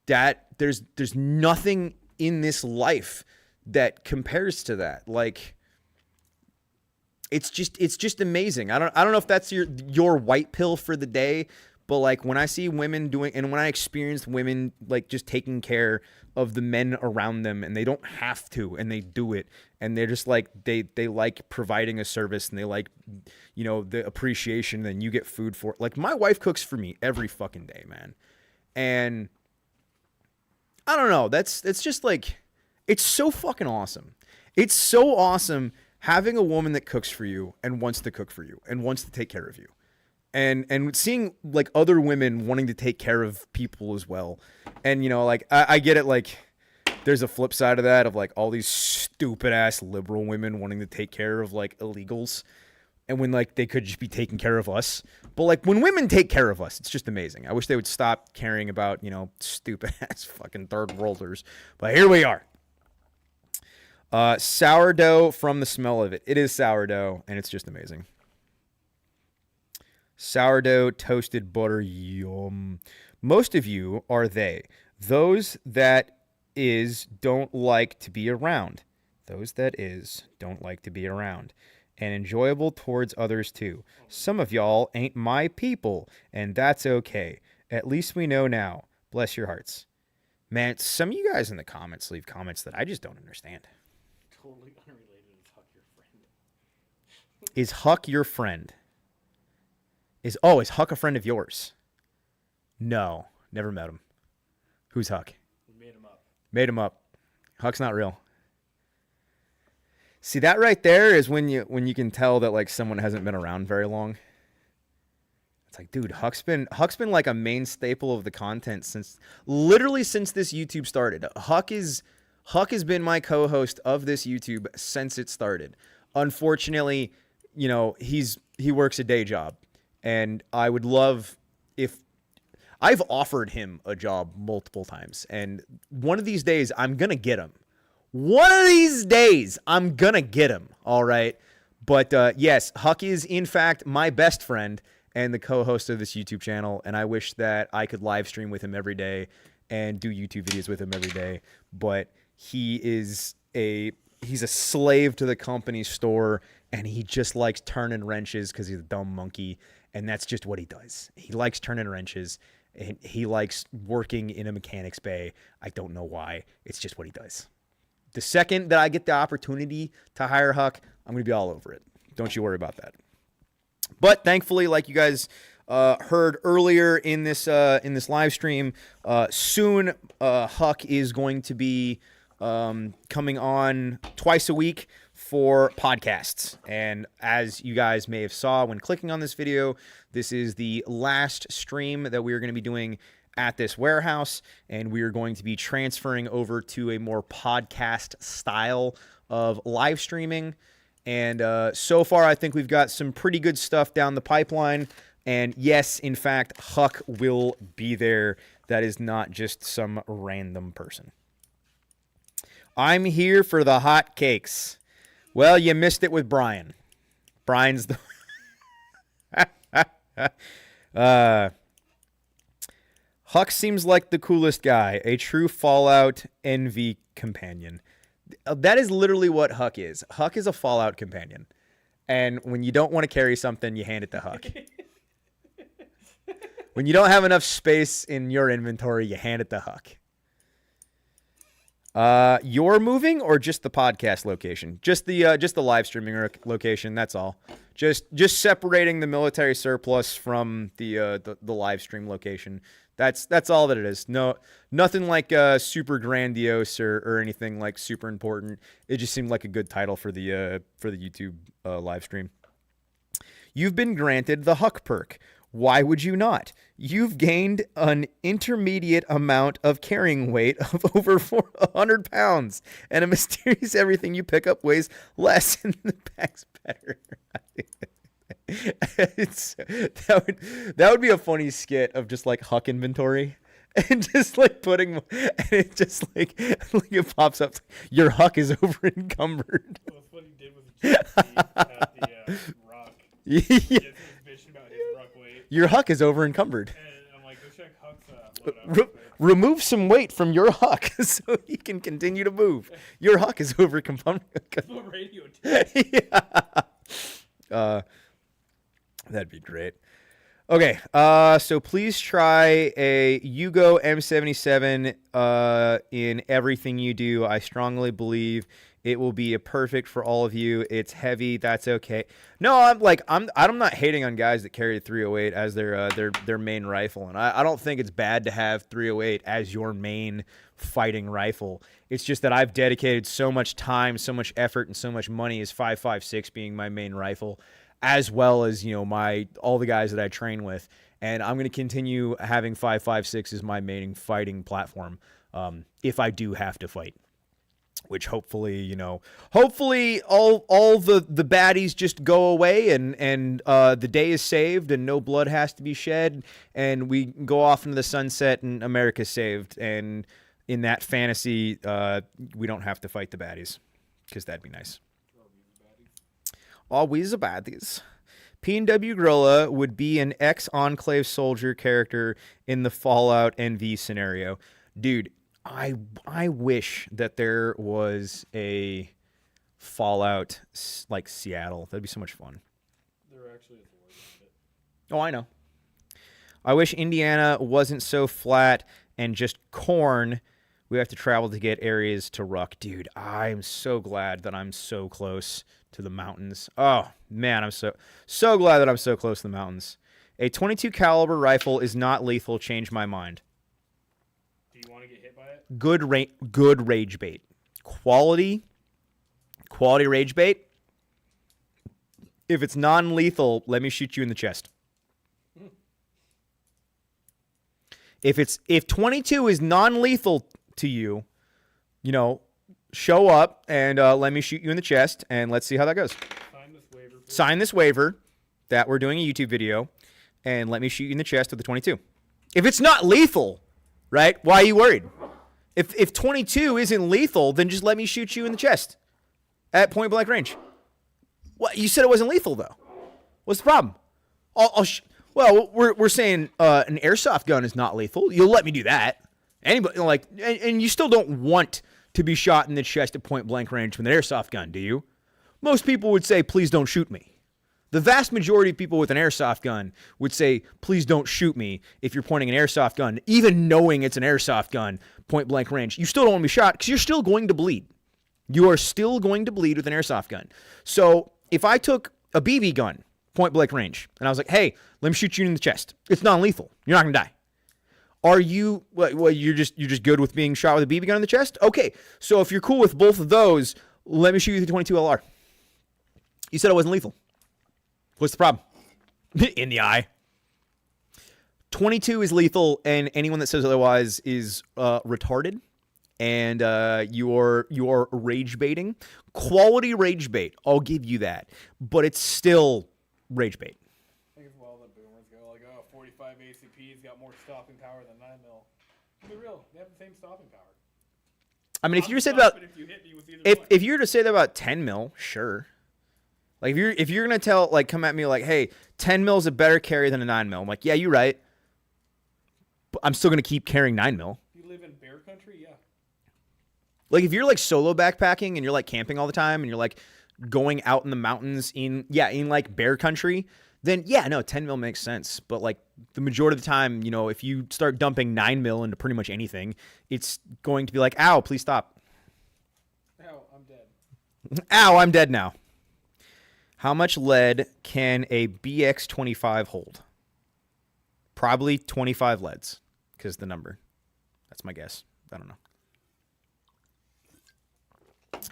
A: that there's nothing in this life that compares to that. Like, it's just amazing. I don't know if that's your white pill for the day, but like when I see women doing, and when I experienced women like just taking care of the men around them, and they don't have to, and they do it, and they're just like they like providing a service, and they like, you know, the appreciation, and you get food for it. Like, my wife cooks for me every fucking day, man. And I don't know, it's just like, it's so fucking awesome. It's so awesome having a woman that cooks for you and wants to cook for you and wants to take care of you. And seeing like other women wanting to take care of people as well. And, you know, like I get it. Like, there's a flip side of that, of like all these stupid ass liberal women wanting to take care of like illegals, and when like they could just be taking care of us. But like when women take care of us, it's just amazing. I wish they would stop caring about, you know, stupid ass fucking third worlders. But here we are. Sourdough from the smell of it. It is sourdough, and it's just amazing. Sourdough, toasted butter, yum. Most of you are they. Those that is don't like to be around. Those that is don't like to be around. And enjoyable towards others too. Some of y'all ain't my people, and that's okay. At least we know now. Bless your hearts. Man, some of you guys in the comments leave comments that I just don't understand.
B: Totally unrelated. Is Huck your friend?
A: Is Huck your friend? Is Huck a friend of yours? No, never met him. Who's Huck?
B: We made him up.
A: Made him up. Huck's not real. See, that right there is when you can tell that like someone hasn't been around very long. It's like, dude, Huck's been like a main staple of the content since this YouTube started. Huck has been my co-host of this YouTube since it started. Unfortunately, you know, he's
E: he works a day job, and I would love if I've offered him a job multiple times, and one of these days I'm gonna get him. One of these days I'm gonna get him. All right, but yes, Huck is in fact my best friend and the co-host of this YouTube channel, and I wish that I could live stream with him every day and do YouTube videos with him every day, but he's a slave to the company store, and he just likes turning wrenches because he's a dumb monkey, and that's just what he does. He likes turning wrenches, and he likes working in a mechanic's bay. I don't know why. It's just what he does. The second that I get the opportunity to hire Huck, I'm going to be all over it. Don't you worry about that. But thankfully, like you guys heard earlier in this live stream, soon Huck is going to be coming on twice a week for podcasts. And as you guys may have saw when clicking on this video, this is the last stream that we are going to be doing at this warehouse, and we are going to be transferring over to a more podcast style of live streaming. And so far, I think we've got some pretty good stuff down the pipeline. And yes, in fact, Huck will be there. That is not just some random person. I'm here for the hot cakes. Well, you missed it with Brian. Brian's the... Huck seems like the coolest guy, a true Fallout envy companion. That is literally what Huck is. Huck is a Fallout companion. And when you don't want to carry something, you hand it to Huck. When you don't have enough space in your inventory, you hand it to Huck. You're moving, or just the podcast location? Just the live streaming location. That's all. Just separating the military surplus from the live stream location. That's all that it is. No, nothing like super grandiose or anything like super important. It just seemed like a good title for the YouTube live stream. You've been granted the Huck perk. Why would you not? You've gained an intermediate amount of carrying weight of over 400 pounds, and a mysterious everything you pick up weighs less and the bag's better. That would be a funny skit of just like Huck inventory. And just like putting, and it just like it pops up. Your Huck is over encumbered.
B: Well, that's what he did with the at the Ruck.
E: Yeah.
B: He was bitching about his Ruck weight.
E: Your Huck is over encumbered.
B: And I'm like, go check Huck's load up.
E: Remove some weight from your Huck so he can continue to move. Your Huck is over encumbered.
B: Radio
E: Yeah. That'd be great. Okay, so please try a Yugo M77 in everything you do. I strongly believe it will be a perfect for all of you. It's heavy, that's okay. No, I'm not hating on guys that carry the 308 as their main rifle, and I don't think it's bad to have 308 as your main fighting rifle. It's just that I've dedicated so much time, so much effort, and so much money as 5.56 being my main rifle, as well as, you know, all the guys that I train with. And I'm going to continue having 5.56 as my main fighting platform if I do have to fight. Which hopefully all the baddies just go away and the day is saved and no blood has to be shed and we go off into the sunset and America's saved. And in that fantasy, we don't have to fight the baddies because that'd be nice. Always the baddies. PNW Guerilla would be an ex-Enclave soldier character in the Fallout NV scenario. Dude, I wish that there was a Fallout like Seattle. That'd be so much fun.
B: There actually is a word for it.
E: Oh, I know. I wish Indiana wasn't so flat and just corn. We have to travel to get areas to Ruck. Dude, I'm so glad that I'm so close to the mountains. Oh, man, I'm so glad that I'm so close to the mountains. A .22 caliber rifle is not lethal. Change my mind.
B: Do you want to get hit by it?
E: Good rage bait. Quality rage bait. If it's non-lethal, let me shoot you in the chest. If 22 is non-lethal to you, show up and let me shoot you in the chest and let's see how that goes.
B: Sign this waiver. Please.
E: Sign this waiver. that we're doing a YouTube video and let me shoot you in the chest with the 22. If it's not lethal, right, why are you worried? If 22 isn't lethal, then just let me shoot you in the chest at point blank range. What, you said it wasn't lethal, though. What's the problem? Well, we're saying an airsoft gun is not lethal. You'll let me do that. Anybody like, and you still don't want to be shot in the chest at point blank range with an airsoft gun, do you? Most people would say, please don't shoot me. The vast majority of people with an airsoft gun would say, please don't shoot me if you're pointing an airsoft gun, even knowing it's an airsoft gun, point blank range. You still don't want to be shot because you're still going to bleed. You are still going to bleed with an airsoft gun. So if I took a BB gun, point blank range, and I was like, hey, let me shoot you in the chest. It's non-lethal. You're not going to die. Are you, well, you're just good with being shot with a BB gun in the chest? Okay, so if you're cool with both of those, let me shoot you with the 22 LR. You said it wasn't lethal. What's the problem? In the eye. 22 is lethal, and anyone that says otherwise is retarded, and you are rage baiting. Quality rage bait, I'll give you that, but it's still rage bait.
B: I think it's well the boomers go like, oh, 45 ACP's got more stopping power than 9mm. To be real, they have the same stopping power.
E: I mean, if you were to say
B: Stop
E: about
B: it if you hit me with either
E: if
B: one.
E: if you were to say that about 10 mil, sure. Like if you're gonna come at me like, hey, 10 mil is a better carry than a 9 mil. I'm like, yeah, you're right. But I'm still gonna keep carrying 9 mil.
B: You live in bear country, yeah.
E: Like if you're like solo backpacking and you're like camping all the time and you're like going out in the mountains in like bear country, then yeah, no, 10 mil makes sense. But like the majority of the time, if you start dumping 9 mil into pretty much anything, it's going to be like, ow, please stop.
B: Ow, I'm dead.
E: Ow, I'm dead now. How much lead can a BX-25 hold? Probably 25 leads, because the number. That's my guess. I don't know.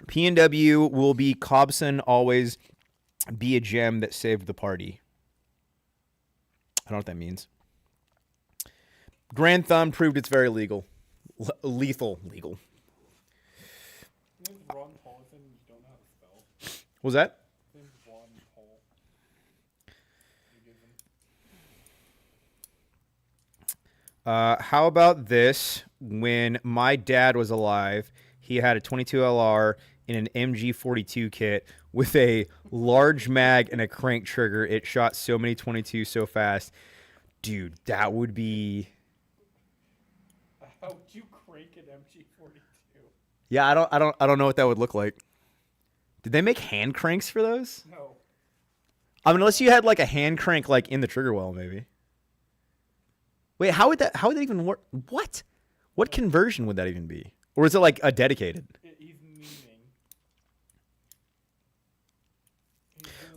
E: PNW will be Cobson always be a gem that saved the party. I don't know what that means. Grand Thumb proved it's very legal. Lethal. Legal.
B: His name's Ron Paulson, you don't know how to spell.
E: What was that?
B: His name's Ron Paul. You give him-
E: How about this? When my dad was alive, he had a 22 LR in an MG42 kit with a large mag and a crank trigger. It shot so many 22 so fast. Dude, that would be...
B: How would you crank an MG42?
E: Yeah, I don't know what that would look like. Did they make hand cranks for those?
B: No.
E: I mean, unless you had like a hand crank like in the trigger well, maybe. Wait, how would that even work? What? What conversion would that even be? Or is it like a dedicated?
B: He's memeing.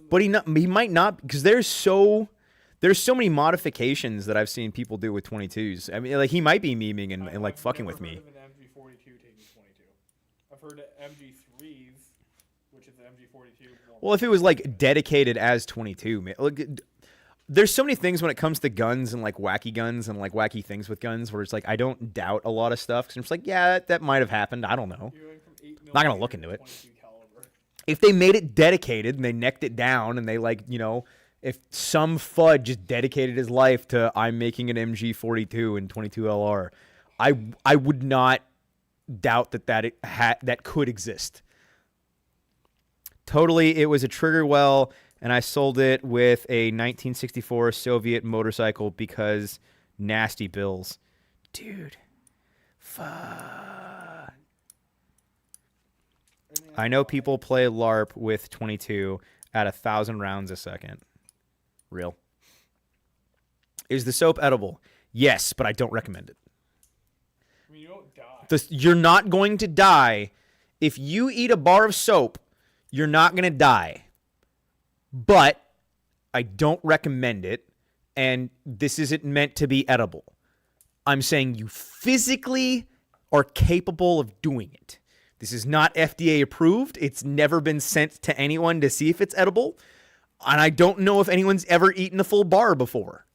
E: But he might not, because there's so many modifications that I've seen people do with 22s. I mean, like he might be memeing and like fucking with me.
B: I've never heard of an MG42 taking 22. I've heard of MG3s, which is the MG42.
E: Well, if it was like dedicated as 22, man, look, there's so many things when it comes to guns and like wacky things with guns where it's like I don't doubt a lot of stuff because I'm just like, yeah, that might have happened. I don't know. Not gonna look into it. If they made it dedicated and they necked it down and they like, if some FUD just dedicated his life to I'm making an MG42 and 22 LR, I would not doubt that could exist. Totally, it was a trigger well, and I sold it with a 1964 Soviet motorcycle because nasty bills. Dude. Fuck. I know people play LARP with 22 at 1,000 rounds a second. Real. Is the soap edible? Yes, but I don't recommend it.
B: I mean, you don't die.
E: You're not going to die. If you eat a bar of soap, you're not going to die. But I don't recommend it, and this isn't meant to be edible. I'm saying you physically are capable of doing it. This is not FDA approved. It's never been sent to anyone to see if it's edible. And I don't know if anyone's ever eaten a full bar before.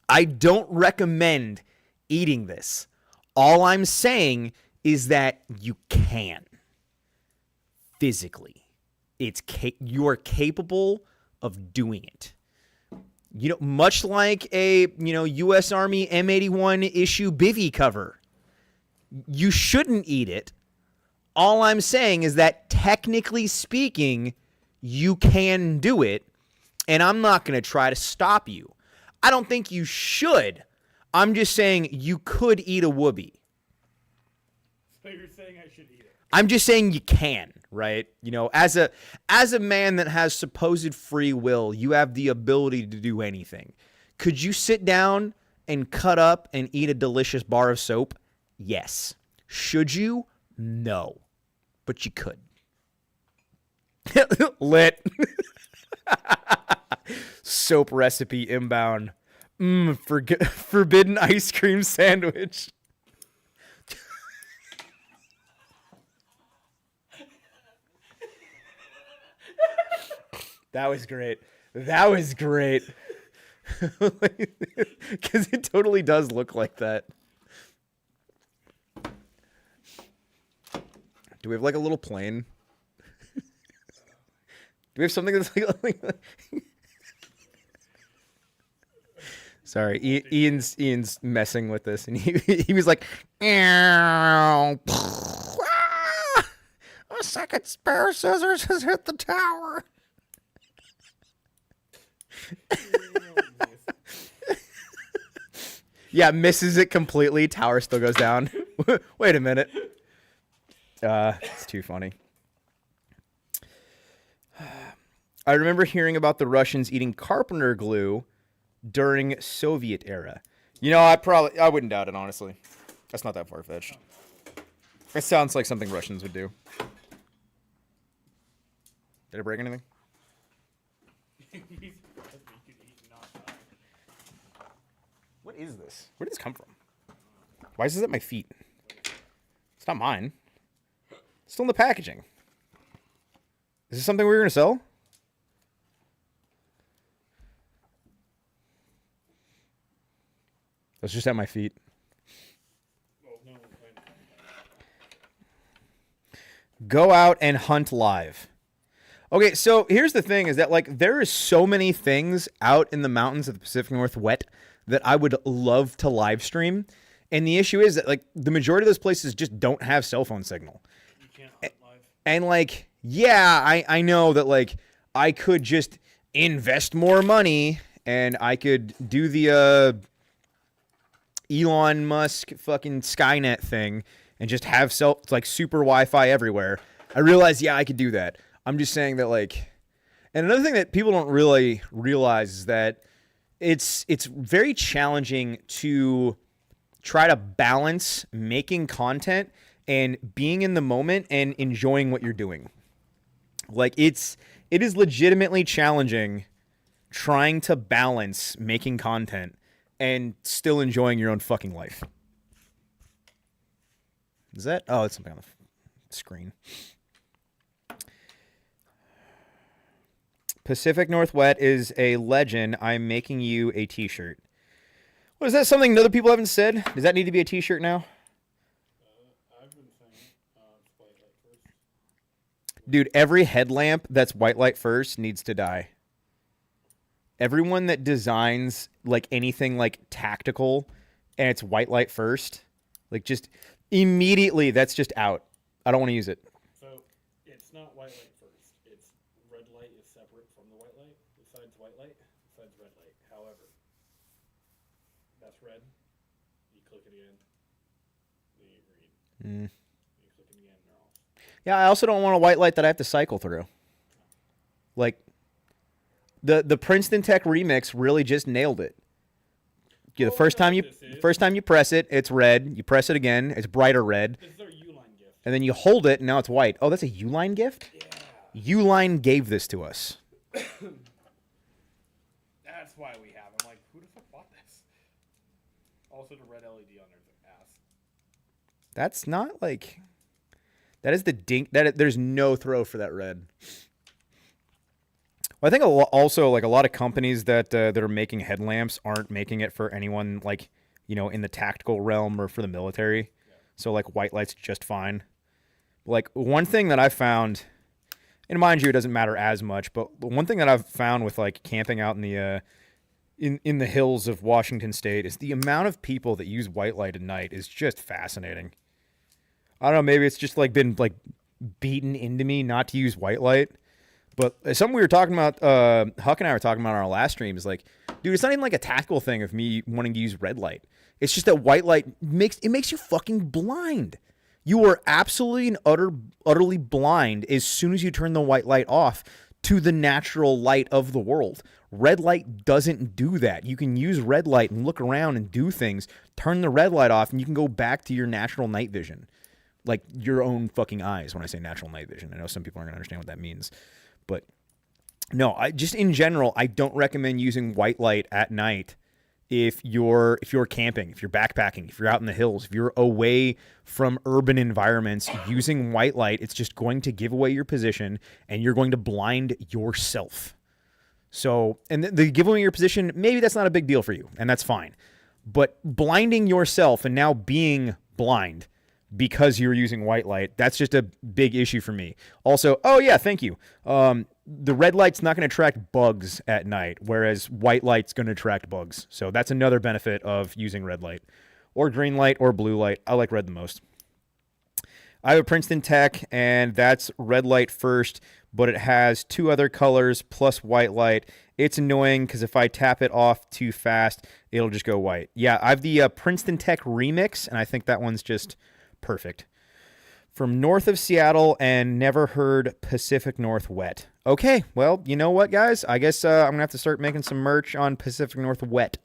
E: I don't recommend eating this. All I'm saying is that you can. Physically. You are capable of doing it. You know, much like a, U.S. Army M81 issue bivvy cover. You shouldn't eat it. All I'm saying is that technically speaking, you can do it, and I'm not going to try to stop you. I don't think you should. I'm just saying you could eat a whoopee.
B: So you're saying I should eat it?
E: I'm just saying you can, right? As a man that has supposed free will, you have the ability to do anything. Could you sit down and cut up and eat a delicious bar of soap? Yes. Should you? No. But you could. Lit. Soap recipe inbound. Forbidden ice cream sandwich. That was great. Because it totally does look like that. Do we have like a little plane? Do we have something that's like Sorry, Ian's messing with this, and he was like, a second pair of scissors has hit the tower. Yeah, misses it completely. Tower still goes down. Wait a minute. It's too funny. I remember hearing about the Russians eating carpenter glue during Soviet era. I wouldn't doubt it, honestly. That's not that far-fetched. It sounds like something Russians would do. Did I break anything? What is this? Where did this come from? Why is this at my feet? It's not mine. It's still in the packaging. Is this something we were going to sell? That's just at my feet. Go out and hunt live. Okay, so here's the thing is that, like, there is so many things out in the mountains of the Pacific Northwest that I would love to live stream. And the issue is that, like, the majority of those places just don't have cell phone signal.
B: You can't hunt live.
E: And, like, yeah, I know that, like, I could just invest more money and I could do the Elon Musk fucking Skynet thing and just have like super Wi-Fi everywhere. I realize, yeah, I could do that. I'm just saying that, like, and another thing that people don't really realize is that it's very challenging to try to balance making content and being in the moment and enjoying what you're doing. Like, it is legitimately challenging trying to balance making content and still enjoying your own fucking life. Is that? Oh, it's something on the screen. Pacific Northwest is a legend. I'm making you a t-shirt. What, is that something other people haven't said? Does that need to be a t-shirt now?
B: I've been saying it's white light first.
E: Dude, every headlamp that's white light first needs to die. Everyone that designs like anything like tactical and it's white light first, like just immediately that's just out. I don't want to use it.
B: So it's not white light first. It's red light is separate from the white light. Besides white light, besides red light. However, that's red. You click it again. Then you green. You click it again. They're off.
E: Yeah, I also don't want a white light that I have to cycle through. Like the Princeton Tech remix really just nailed it. Yeah, the first time you press it, it's red. You press it again, it's brighter red.
B: This is our Uline gift.
E: And then you hold it, and now it's white. Oh, that's a Uline gift?
B: Yeah.
E: Uline gave this to us.
B: That's why we have. I'm like, who the fuck bought this? Also, the red LED on there's ass.
E: That's not like... That is the dink... There's no throw for that red. Well, I think also like a lot of companies that are making headlamps aren't making it for anyone like, in the tactical realm or for the military. Yeah. So like white light's just fine. Like one thing that I found, and mind you, it doesn't matter as much, but one thing that I've found with like camping out in
A: in the hills of Washington State is the amount of people that use white light at night is just fascinating. I don't know, maybe it's just like been like beaten into me not to use white light. But something we were talking about, Huck and I were talking about on our last stream is like, dude, it's not even like a tactical thing of me wanting to use red light. It's just that white light makes you fucking blind. You are absolutely and utterly blind as soon as you turn the white light off to the natural light of the world. Red light doesn't do that. You can use red light and look around and do things, turn the red light off, and you can go back to your natural night vision. Like your own fucking eyes when I say natural night vision. I know some people aren't going to understand what that means. But no, I just in general, I don't recommend using white light at night if you're camping, if you're backpacking, if you're out in the hills, if you're away from urban environments. Using white light, it's just going to give away your position and you're going to blind yourself. So, and the give away your position, maybe that's not a big deal for you, and that's fine. But blinding yourself and now being blind because you're using white light, that's just a big issue for me. Also, oh yeah, thank you. The red light's not going to attract bugs at night, whereas white light's going to attract bugs. So that's another benefit of using red light. Or green light or blue light. I like red the most. I have a Princeton Tech, and that's red light first, but it has two other colors plus white light. It's annoying because if I tap it off too fast, it'll just go white. Yeah, I have the Princeton Tech Remix, and I think that one's just perfect. From north of Seattle and never heard Pacific North wet. Okay, well, you know what, guys? I guess I'm going to have to start making some merch on Pacific North wet.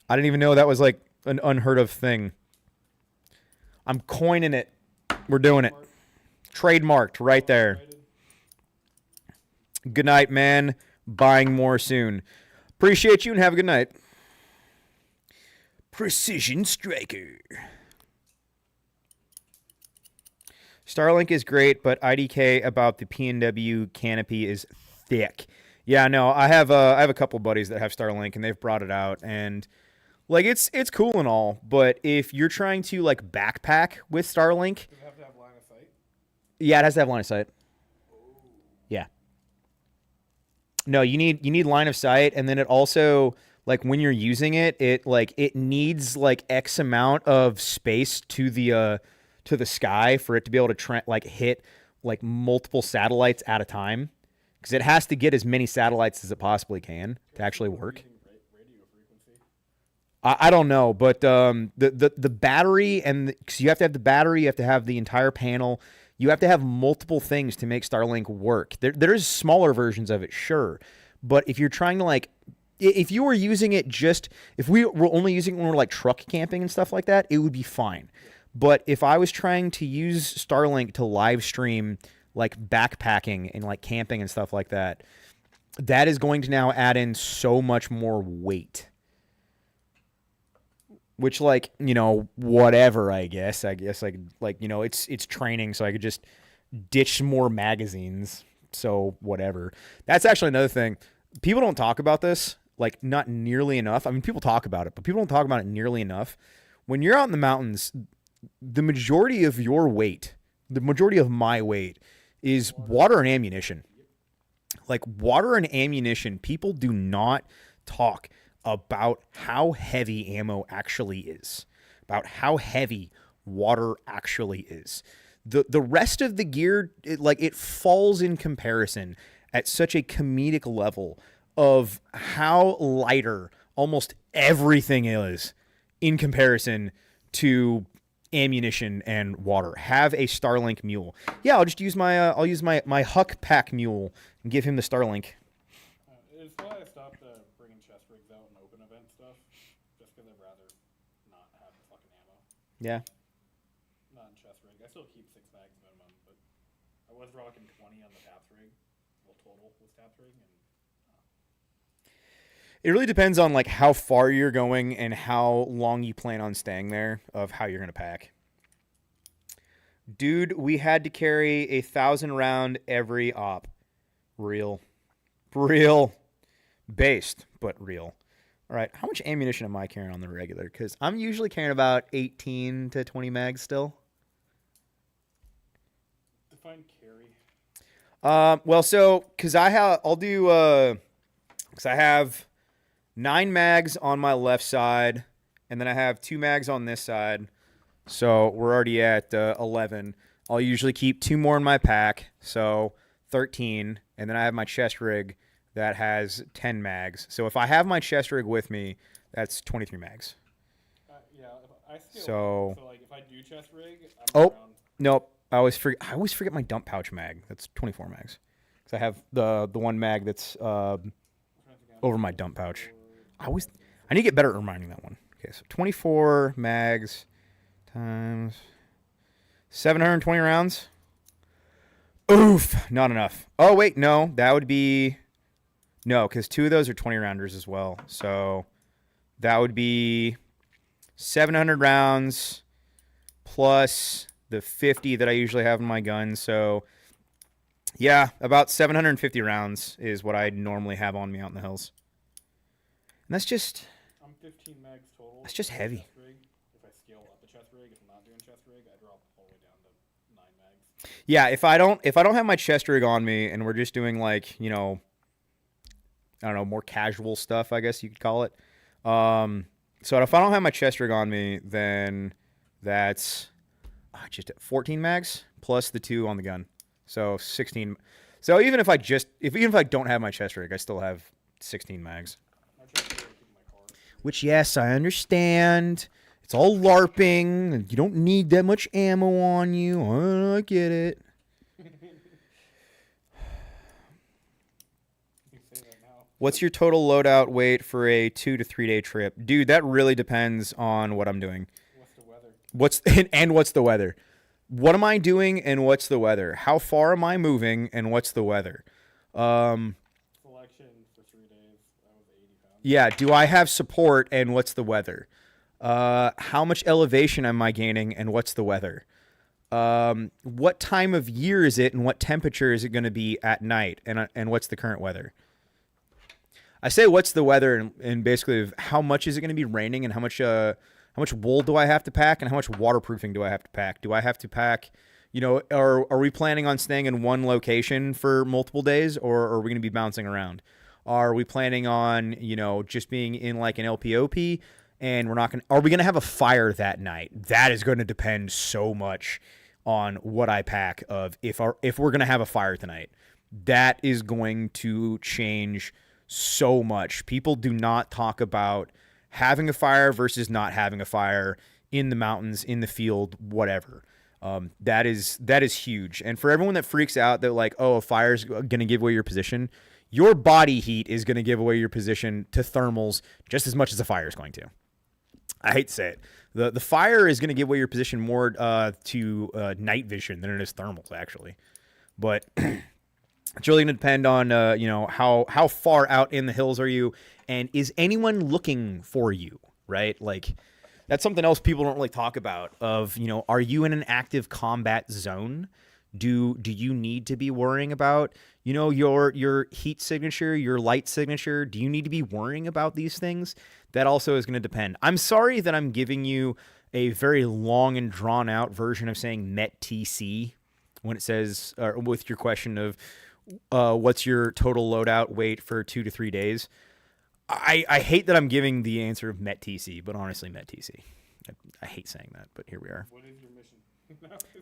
A: I didn't even know that was like an unheard of thing. I'm coining it. We're doing it. Trademarked right there. Good night, man. Buying more soon. Appreciate you and have a good night. Precision Striker. Starlink is great, but IDK about the PNW canopy is thick. Yeah, no, I have a couple buddies that have Starlink and they've brought it out, and like it's cool and all, but if you're trying to like backpack with Starlink,
B: Does it have to have line of sight?
A: yeah, it has to have line of sight. Yeah. No, you need line of sight, and then it also like when you're using it, it needs like X amount of space to the sky for it to be able to hit like multiple satellites at a time, because it has to get as many satellites as it possibly can to actually work.
B: Radio frequency.
A: I don't know, but the battery and because you have to have the battery, you have to have the entire panel, you have to have multiple things to make Starlink work. There's smaller versions of it, sure, but if you're trying to if you were using it if we were only using it when we're like truck camping and stuff like that, it would be fine. But if I was trying to use Starlink to live stream like backpacking and like camping and stuff like that, that is going to now add in so much more weight. Which whatever, I guess it's training, so I could just ditch more magazines. So whatever. That's actually another thing. People don't talk about this, like not nearly enough. I mean, people talk about it, but people don't talk about it nearly enough. When you're out in the mountains, the majority of your weight, the majority of my weight is water and ammunition. Like water and ammunition, people do not talk about how heavy ammo actually is, about how heavy water actually is. The rest of the gear, it falls in comparison at such a comedic level of how lighter almost everything is in comparison to ammunition and water. Have a Starlink mule. Yeah, I'll just use my Huck pack mule and give him the Starlink.
B: It's why I stopped bringing chest rigs out and open event stuff, just because I'd rather not have the fucking ammo.
A: Yeah.
B: Not in chest rig. I still keep 6 mags minimum, but I was rocking 20 on the TAPS rig. Well, total with TAPS rig, and
A: It really depends on like how far you're going and how long you plan on staying there, of how you're gonna pack. Dude, we had to carry 1,000 round every op. Real. Based, but real. All right, how much ammunition am I carrying on the regular? Because I'm usually carrying about 18 to 20 mags still.
B: define carry.
A: Well, so because I have 9 mags on my left side, and then I have 2 mags on this side. So we're already at 11. I'll usually keep 2 more in my pack, so 13. And then I have my chest rig that has 10 mags. So if I have my chest rig with me, that's 23 mags.
B: Yeah, I scale
A: So-
B: so like if I do chest rig, I'm
A: Oh.
B: around.
A: Nope. I always forget my dump pouch mag. That's 24 mags. Because I have the one mag that's over my dump pouch. I need to get better at reminding that one. Okay, so 24 mags times 720 rounds. Oof, not enough. Oh wait, no, that would be because 2 of those are 20 rounders as well. So that would be 700 rounds plus the 50 that I usually have in my gun. So yeah, about 750 rounds is what I normally have on me out in the hills. And that's just
B: I'm 15 mags total.
A: That's just
B: for
A: heavy.
B: chest rig. If I scale up a chest rig, if I'm not doing chest rig, I drop all the way down to 9 mags.
A: Yeah, if I don't have my chest rig on me and we're just doing like, I don't know, more casual stuff, I guess you could call it. So if I don't have my chest rig on me, then that's just 14 mags plus the 2 on the gun. So 16. So even if I don't have my chest rig, I still have 16 mags.
B: My chest rig is in my car.
A: Which, yes, I understand. It's all LARPing. And you don't need that much ammo on you. I get it.
B: You say that now.
A: What's your total loadout weight for a 2 to 3 day trip? Dude, that really depends on what I'm doing.
B: What's the weather?
A: What's the weather? What am I doing and what's the weather? How far am I moving and what's the weather?
B: Selection for 3 days. I was 80 pounds.
A: Yeah, do I have support and what's the weather? How much elevation am I gaining and what's the weather? What time of year is it and what temperature is it going to be at night and what's the current weather? I say what's the weather and basically how much is it going to be raining and how much wool do I have to pack and how much waterproofing do I have to pack? Do I have to pack, are we planning on staying in one location for multiple days or are we going to be bouncing around? Are we planning on, just being in like an LPOP and are we going to have a fire that night? That is going to depend so much on what I pack if we're going to have a fire tonight. That is going to change so much. People do not talk about having a fire versus not having a fire in the mountains, in the field, whatever. That is huge. And for everyone that freaks out that like, oh, a fire's going to give away your position, your body heat is going to give away your position to thermals just as much as a fire is going to. I hate to say it. The fire is going to give away your position more to night vision than it is thermals, actually. But it's really going to depend on how far out in the hills are you, and is anyone looking for you, right? Like that's something else people don't really talk about. Are you in an active combat zone? Do you need to be worrying about your heat signature, your light signature? Do you need to be worrying about these things? That also is going to depend. I'm sorry that I'm giving you a very long and drawn out version of saying Met TC when it says, or with your question of what's your total loadout weight for 2 to 3 days. I hate that I'm giving the answer of Met TC, but honestly, Met TC. I hate saying that, but here we are.
B: What is your mission?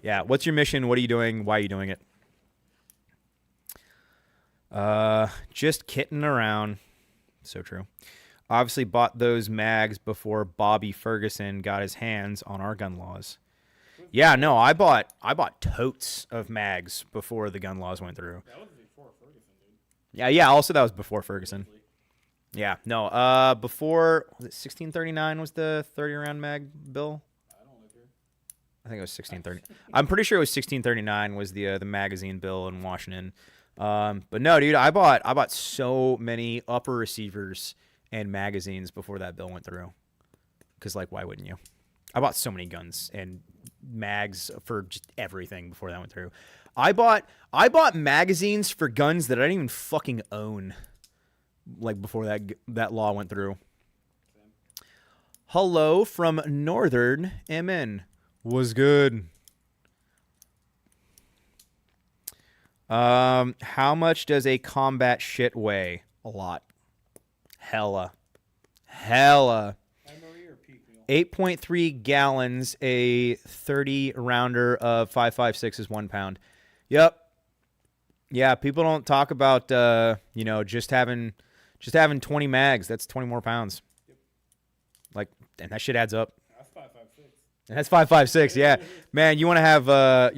A: Yeah, what's your mission? What are you doing? Why are you doing it? Just kidding around. So true. Obviously bought those mags before Bobby Ferguson got his hands on our gun laws. Yeah, no, I bought totes of mags before the gun laws went through.
B: That was before Ferguson, dude.
A: Yeah, also that was before Ferguson. Yeah, no, before, was it 1639 was the 30-round mag bill?
B: I don't live here.
A: I think it was 1630. I'm pretty sure it was 1639 was the magazine bill in Washington. But no, dude, I bought so many upper receivers and magazines before that bill went through. Because, like, why wouldn't you? I bought so many guns and mags for just everything before that went through. I bought magazines for guns that I didn't even fucking own. Like before that law went through. Hello from Northern MN. Was good. How much does a combat shit weigh? A lot. Hella.
E: Hella.
B: Emery or peak mule?
E: 8.3 gallons, a 30 rounder of 5.56 is 1 pound. Yep. Yeah, people don't talk about just having 20 mags. That's 20 more pounds.
B: Yep.
E: Like, and that shit adds up.
B: That's 5.56.
E: That's 5.56. Yeah, man, you want to have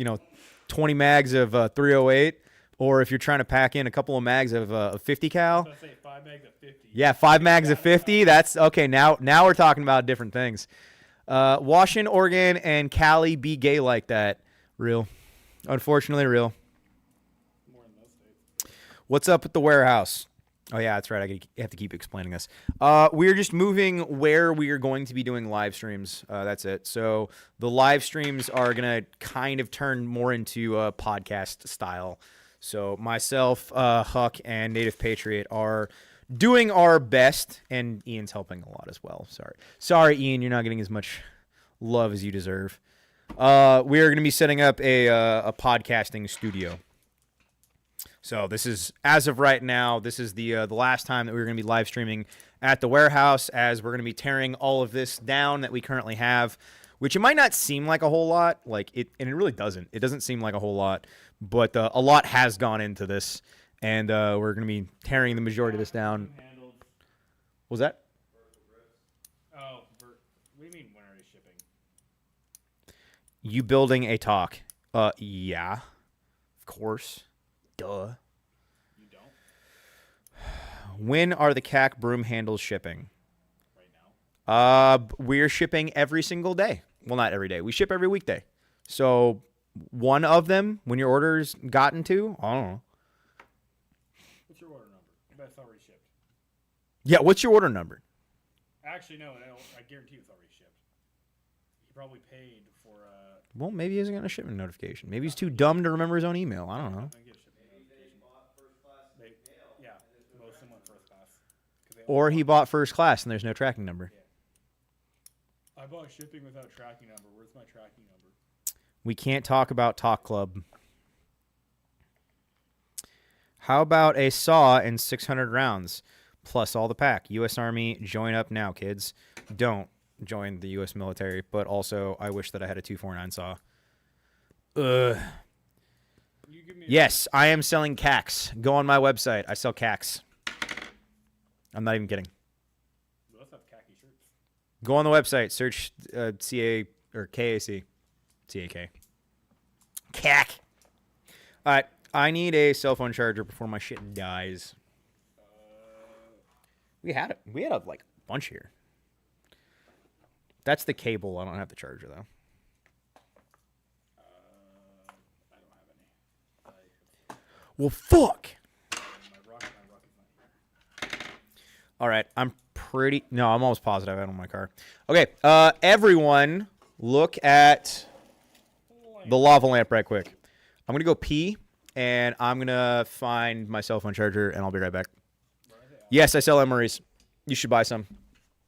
E: 20 mags of 308, or if you're trying to pack in a couple of mags of 50 cal.
B: So I say 5 mags of 50.
E: Yeah, 5 mags of 50. That's okay. Now we're talking about different things. Washington, Oregon, and Cali be gay like that. Real, unfortunately, real.
B: More in those states.
E: What's up with the warehouse? Oh yeah, that's right. I have to keep explaining this. We're just moving where we are going to be doing live streams. That's it. So the live streams are gonna kind of turn more into a podcast style. So myself, Huck, and Native Patriot are doing our best, and Ian's helping a lot as well. Sorry, Ian, you're not getting as much love as you deserve. We are going to be setting up a podcasting studio. So this is, as of right now, this is the last time that we're going to be live streaming at the warehouse, as we're going to be tearing all of this down that we currently have, which it might not seem like a whole lot, and it really doesn't. It doesn't seem like a whole lot, but a lot has gone into this, and we're going to be tearing the majority of this down.
B: Handled.
E: What was that?
B: Oh, what do you mean, when are you shipping?
E: You building a talk? Yeah, of course. Duh.
B: You don't?
E: When are the CAC broom handles shipping?
B: Right now?
E: We're shipping every single day. Well, not every day. We ship every weekday. So one of them, when your order's gotten to, I don't know.
B: What's your order number? I bet it's already shipped.
E: Yeah, what's your order number?
B: Actually, no, I guarantee it's already shipped. He probably paid for
E: Well, maybe he hasn't got a shipment notification. Maybe he's too dumb to remember his own email. I don't know.
B: I get a shipping notification. Yeah, most of them went first class. 'Cause they
E: Or
B: only
E: he bought first class and there's no tracking number.
B: I bought shipping without tracking number. Where's my tracking number?
E: We can't talk about Talk Club. How about a saw and 600 rounds, plus all the pack? U.S. Army, join up now, kids. Don't join the U.S. military, but also I wish that I had a 249 saw.
B: You give me a
E: Yes, I am selling CACs. Go on my website. I sell CACs. I'm not even kidding.
B: Let's have khaki shirts.
E: Go on the website. Search CA or KAC. CAK. CAC. All right. I need a cell phone charger before my shit dies. We had a bunch here. That's the cable. I don't have the charger though.
B: I don't have any.
E: Well, fuck.
B: My Ruck is not here.
E: All right. I'm almost positive I have it on my car. Okay. Everyone, look at the lava lamp right quick. I'm gonna go pee, and I'm gonna find my cell phone charger, and I'll be right back. Yes, I sell MREs. You should buy some.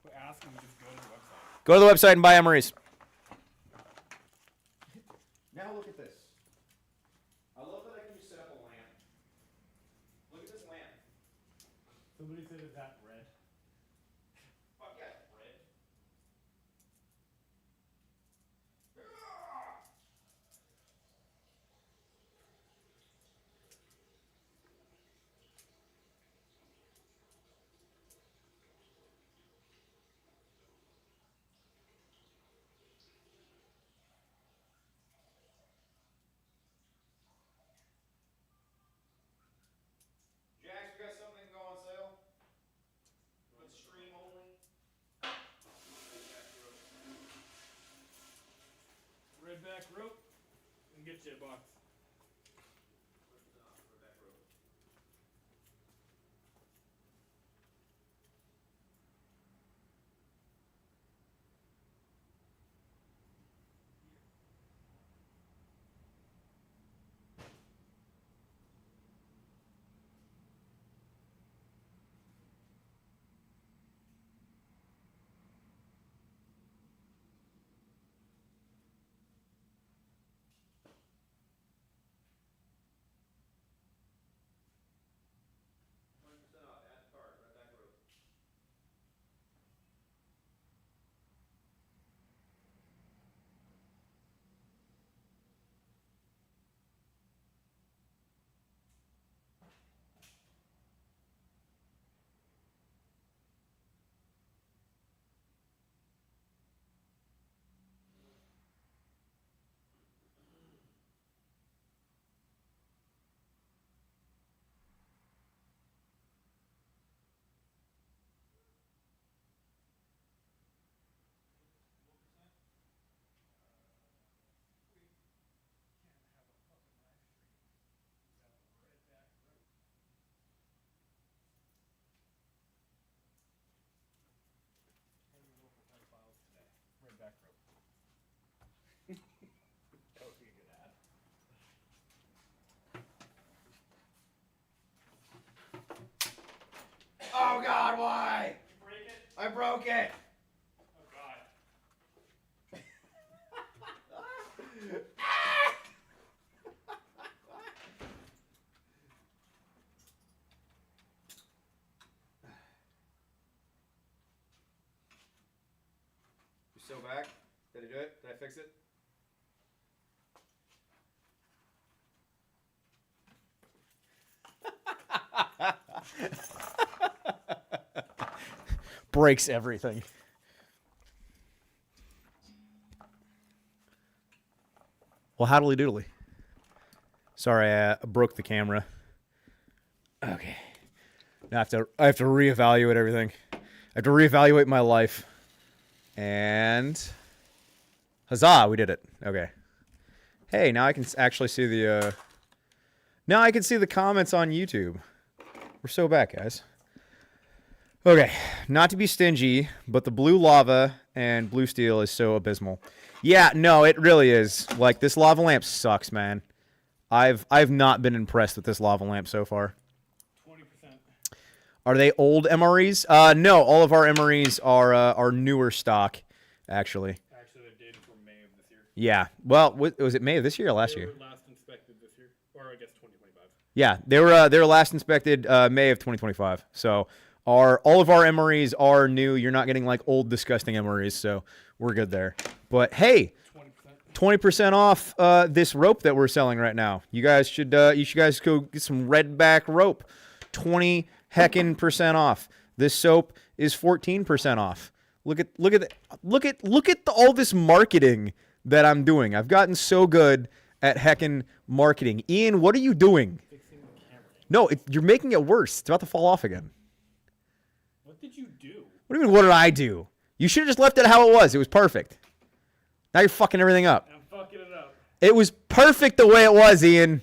B: Quit asking me, just go to the website.
E: Go to the website and buy MREs. Now look at this. I love that I can just set up a lamp. Look at this lamp.
B: Somebody said is that red?
E: Fuck yeah, it's red. Jax, we got something go on sale. With stream only.
B: Redback rope. And get you a box.
A: God, why?
B: Did you break it?
A: I broke it.
B: Oh God.
A: You still back? Did I do it? Did I fix it?
E: Breaks everything. Well, howdly doodly. Sorry, I broke the camera. Okay. Now I have to reevaluate everything. I have to reevaluate my life. And huzzah, we did it. Okay. Hey, now I can actually see the now I can see the comments on YouTube. We're so back, guys. Okay, not to be stingy, but the blue lava and blue steel is so abysmal. Yeah, no, it really is. Like, this lava lamp sucks, man. I've not been impressed with this lava lamp so far.
B: 20%.
E: Are they old MREs? No, all of our MREs are newer stock, actually.
B: Actually, they're dated from May of this year.
E: Yeah. Well, was it May of this year or last
B: They
E: year?
B: were last inspected this year, or I guess 2025.
E: Yeah, they were last inspected May of 2025. So all of our MREs are new. You're not getting like old disgusting MREs, so we're good there. But hey, 20% off this rope that we're selling right now. You guys go get some redback rope. 20 heckin' % off. This soap is 14% off. Look at all this marketing that I'm doing. I've gotten so good at heckin' marketing. Ian, what are you doing?
B: Fixing the camera.
E: No, you're making it worse. It's about to fall off again.
B: What did you do?
E: What do you mean, what did I do? You should have just left it how it was. It was perfect. Now you're fucking everything up.
B: I'm fucking it up.
E: It was perfect the way it was, Ian.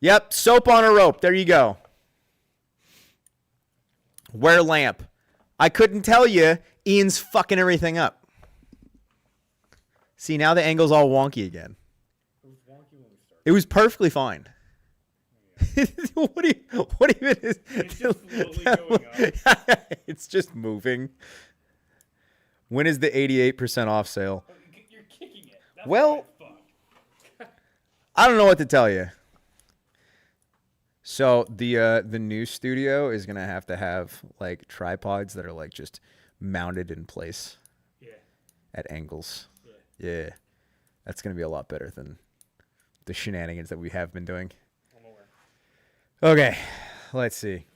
E: Yep, soap on a rope. There you go. Wear lamp. I couldn't tell you. Ian's fucking everything up. See, now the angle's all wonky again.
B: It was wonky when we started.
E: It was perfectly fine. what even is
B: It's just slowly going up.
E: It's just moving. When is the 88% off sale?
B: Oh, you're kicking it. That's
E: Well-
B: why it's fucked.
E: I don't know what to tell you. So the new studio is gonna have to have like tripods that are like just mounted in place
B: Yeah.
E: at angles.
B: Yeah.
E: Yeah, that's gonna be a lot better than the shenanigans that we have been doing.
B: I'm aware.
E: Okay, let's see.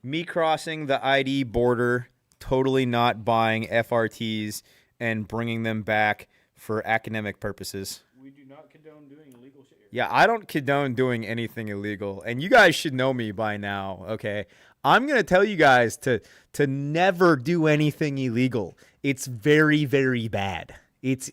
E: Me crossing the ID border, totally not buying FRTs and bringing them back for academic purposes.
B: We do not condone doing illegal shit here.
E: Yeah, I don't condone doing anything illegal, and you guys should know me by now, okay? I'm going to tell you guys to never do anything illegal. It's very, very bad. It's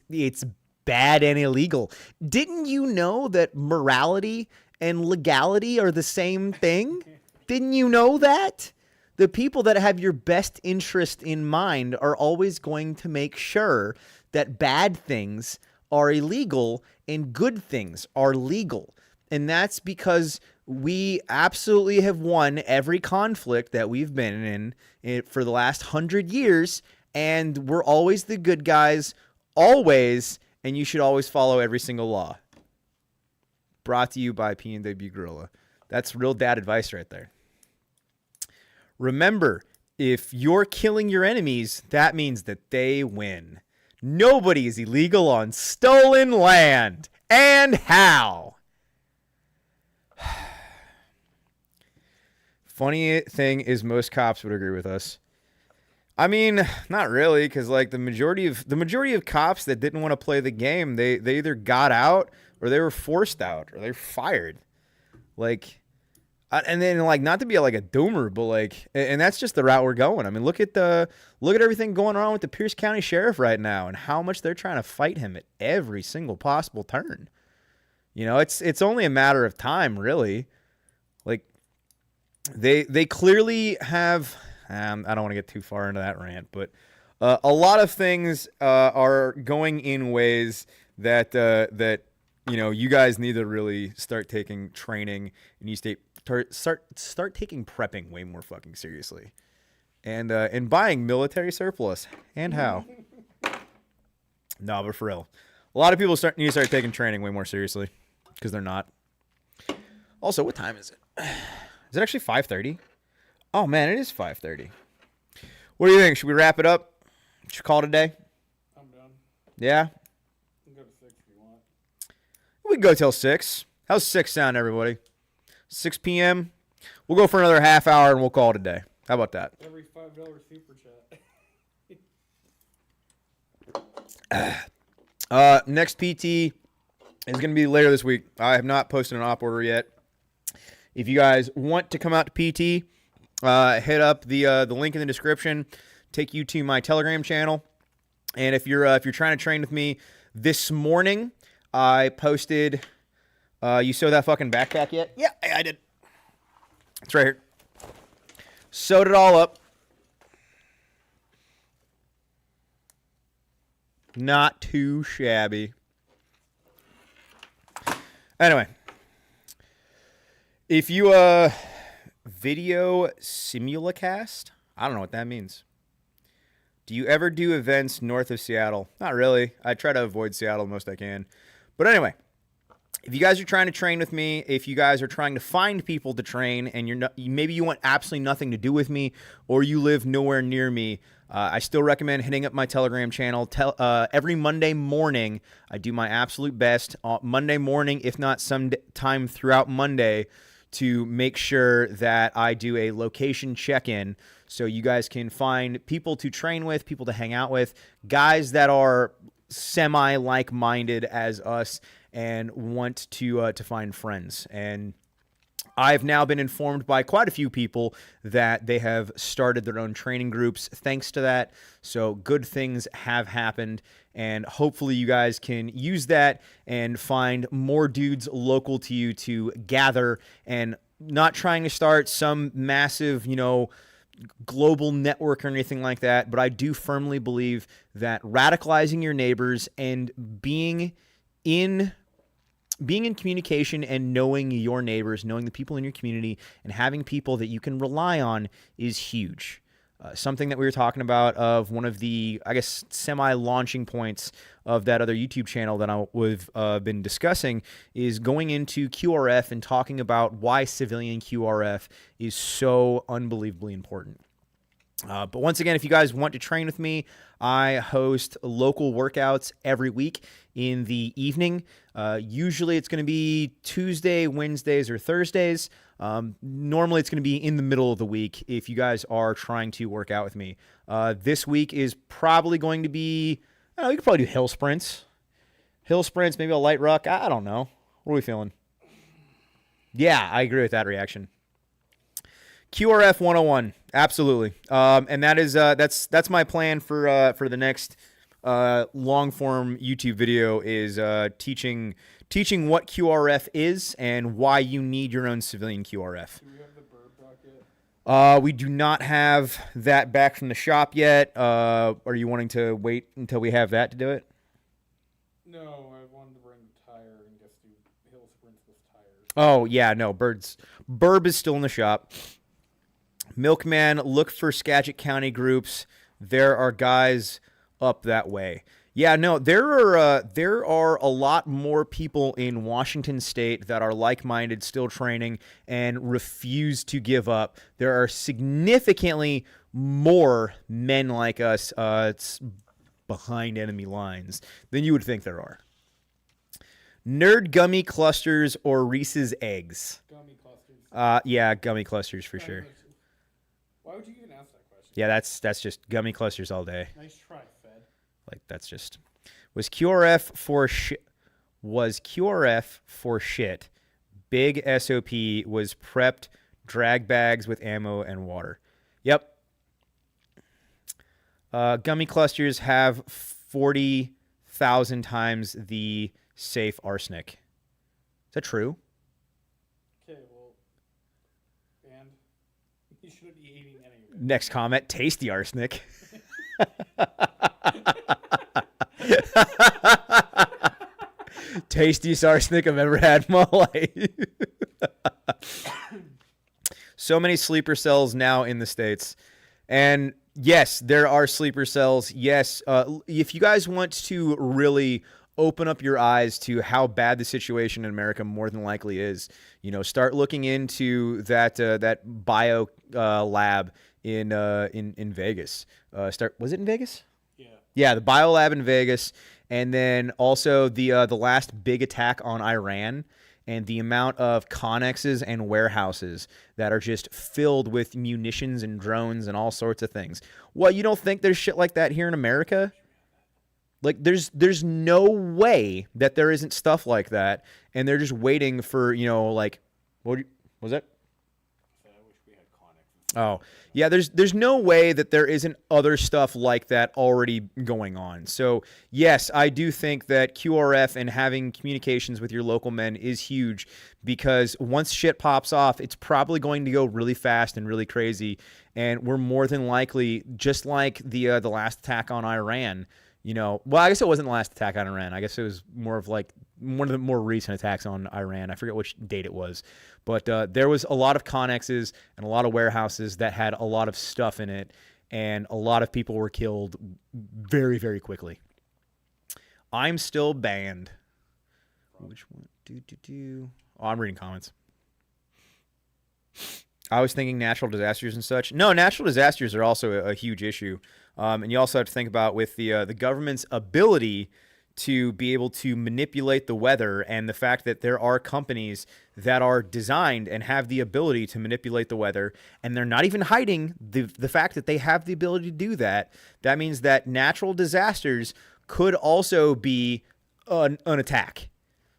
E: bad and illegal. Didn't you know that morality and legality are the same thing? Didn't you know that? The people that have your best interest in mind are always going to make sure that bad things are illegal and good things are legal. And that's because we absolutely have won every conflict that we've been in for the last 100 years. And we're always the good guys, always. And you should always follow every single law. Brought to you by PNW Guerilla. That's real dad advice right there. Remember, if you're killing your enemies, that means that they win. Nobody is illegal on stolen land. And how? Funny thing is, most cops would agree with us. I mean, not really, because like the majority of cops that didn't want to play the game, they either got out or they were forced out or they were fired. Like, and then like not to be like a doomer, but like, and that's just the route we're going. I mean, look at everything going on with the Pierce County Sheriff right now and how much they're trying to fight him at every single possible turn. You know, it's only a matter of time, really. Like, they clearly have. I don't want to get too far into that rant, but a lot of things are going in ways that you guys need to really start taking training, and you start taking prepping way more fucking seriously, and buying military surplus. And how? No, but for real, a lot of people need to start taking training way more seriously because they're not. Also, what time is it? Is it actually 5:30? Oh man, it is 5:30. What do you think? Should we wrap it up? Should we call it a day?
B: I'm done.
E: Yeah?
B: You can go to 6 if you want.
E: We can go till 6. How's 6 sound, everybody? 6 p.m.? We'll go for another half hour and we'll call it a day. How about that?
B: Every $5 super chat.
E: Next PT is going to be later this week. I have not posted an op order yet. If you guys want to come out to PT, hit up the link in the description. Take you to my Telegram channel. And if you're trying to train with me, this morning I posted. You saw that fucking backpack yet? Yeah, I did. It's right here. Sewed it all up. Not too shabby. Anyway, if you video simulcast, I don't know what that means. Do you ever do events north of Seattle? Not really. I try to avoid Seattle the most I can. But anyway, if you guys are trying to train with me, if you guys are trying to find people to train, and maybe you want absolutely nothing to do with me, or you live nowhere near me, I still recommend hitting up my Telegram channel. Every Monday morning, I do my absolute best. Monday morning, if not some time throughout Monday, to make sure that I do a location check-in so you guys can find people to train with, people to hang out with, guys that are semi-like-minded as us and want to find friends. And I've now been informed by quite a few people that they have started their own training groups thanks to that. So good things have happened, and hopefully you guys can use that and find more dudes local to you to gather, and not trying to start some massive, global network or anything like that. But I do firmly believe that radicalizing your neighbors and being in communication and knowing your neighbors, knowing the people in your community, and having people that you can rely on is huge. Something that we were talking about of one of the, I guess, semi-launching points of that other YouTube channel that we've been discussing is going into QRF and talking about why civilian QRF is so unbelievably important. But once again, if you guys want to train with me, I host local workouts every week in the evening. Usually it's going to be Tuesday, Wednesdays, or Thursdays. Normally it's going to be in the middle of the week if you guys are trying to work out with me. This week is probably going to be, I don't know, you could probably do hill sprints. Hill sprints, maybe a light ruck. I don't know. What are we feeling? Yeah, I agree with that reaction. QRF 101, absolutely, and that is that's my plan for the next long form YouTube video is teaching what QRF is and why you need your own civilian QRF.
B: Do we have the bird dock yet?
E: We do not have that back from the shop yet. Are you wanting to wait until we have that to do it?
B: No, I wanted to bring the tire and just do hill sprints with tires.
E: Oh yeah, no, Burb is still in the shop. Milkman, look for Skagit County groups. There are guys up that way. Yeah, no, there are a lot more people in Washington State that are like-minded, still training, and refuse to give up. There are significantly more men like us behind enemy lines than you would think there are. Nerd gummy clusters or Reese's eggs?
B: Gummy clusters.
E: Yeah, gummy clusters for sure.
B: Why would you even ask that question?
E: Yeah, that's just gummy clusters all day.
B: Nice try, Fed.
E: Like that's just was QRF for shit. Big SOP was prepped drag bags with ammo and water. Yep. Gummy clusters have 40,000 times the safe arsenic. Is that true?
B: Okay, well, and you shouldn't be eating any of it.
E: Next comment, taste the arsenic. Tastiest arsenic I've ever had in my life. So many sleeper cells now in the States. And yes, there are sleeper cells. Yes, if you guys want to really open up your eyes to how bad the situation in America more than likely is, start looking into that bio lab in Vegas. Was it in Vegas?
B: Yeah.
E: Yeah, the bio lab in Vegas, and then also the last big attack on Iran. And the amount of connexes and warehouses that are just filled with munitions and drones and all sorts of things. Well, you don't think there's shit like that here in America? Like, there's no way that there isn't stuff like that, and they're just waiting for, what was that?
B: So I wish we had Connex.
E: Oh, yeah, there's no way that there isn't other stuff like that already going on. So, yes, I do think that QRF and having communications with your local men is huge, because once shit pops off, it's probably going to go really fast and really crazy, and we're more than likely, just like the last attack on Iran, well, I guess it wasn't the last attack on Iran. I guess it was more of like one of the more recent attacks on Iran. I forget which date it was. But there was a lot of connexes and a lot of warehouses that had a lot of stuff in it, and a lot of people were killed very, very quickly. I'm still banned. Which one? Oh, I'm reading comments. I was thinking natural disasters and such. No, natural disasters are also a huge issue. And you also have to think about with the government's ability to be able to manipulate the weather, and the fact that there are companies that are designed and have the ability to manipulate the weather, and they're not even hiding the fact that they have the ability to do that. That means that natural disasters could also be an attack.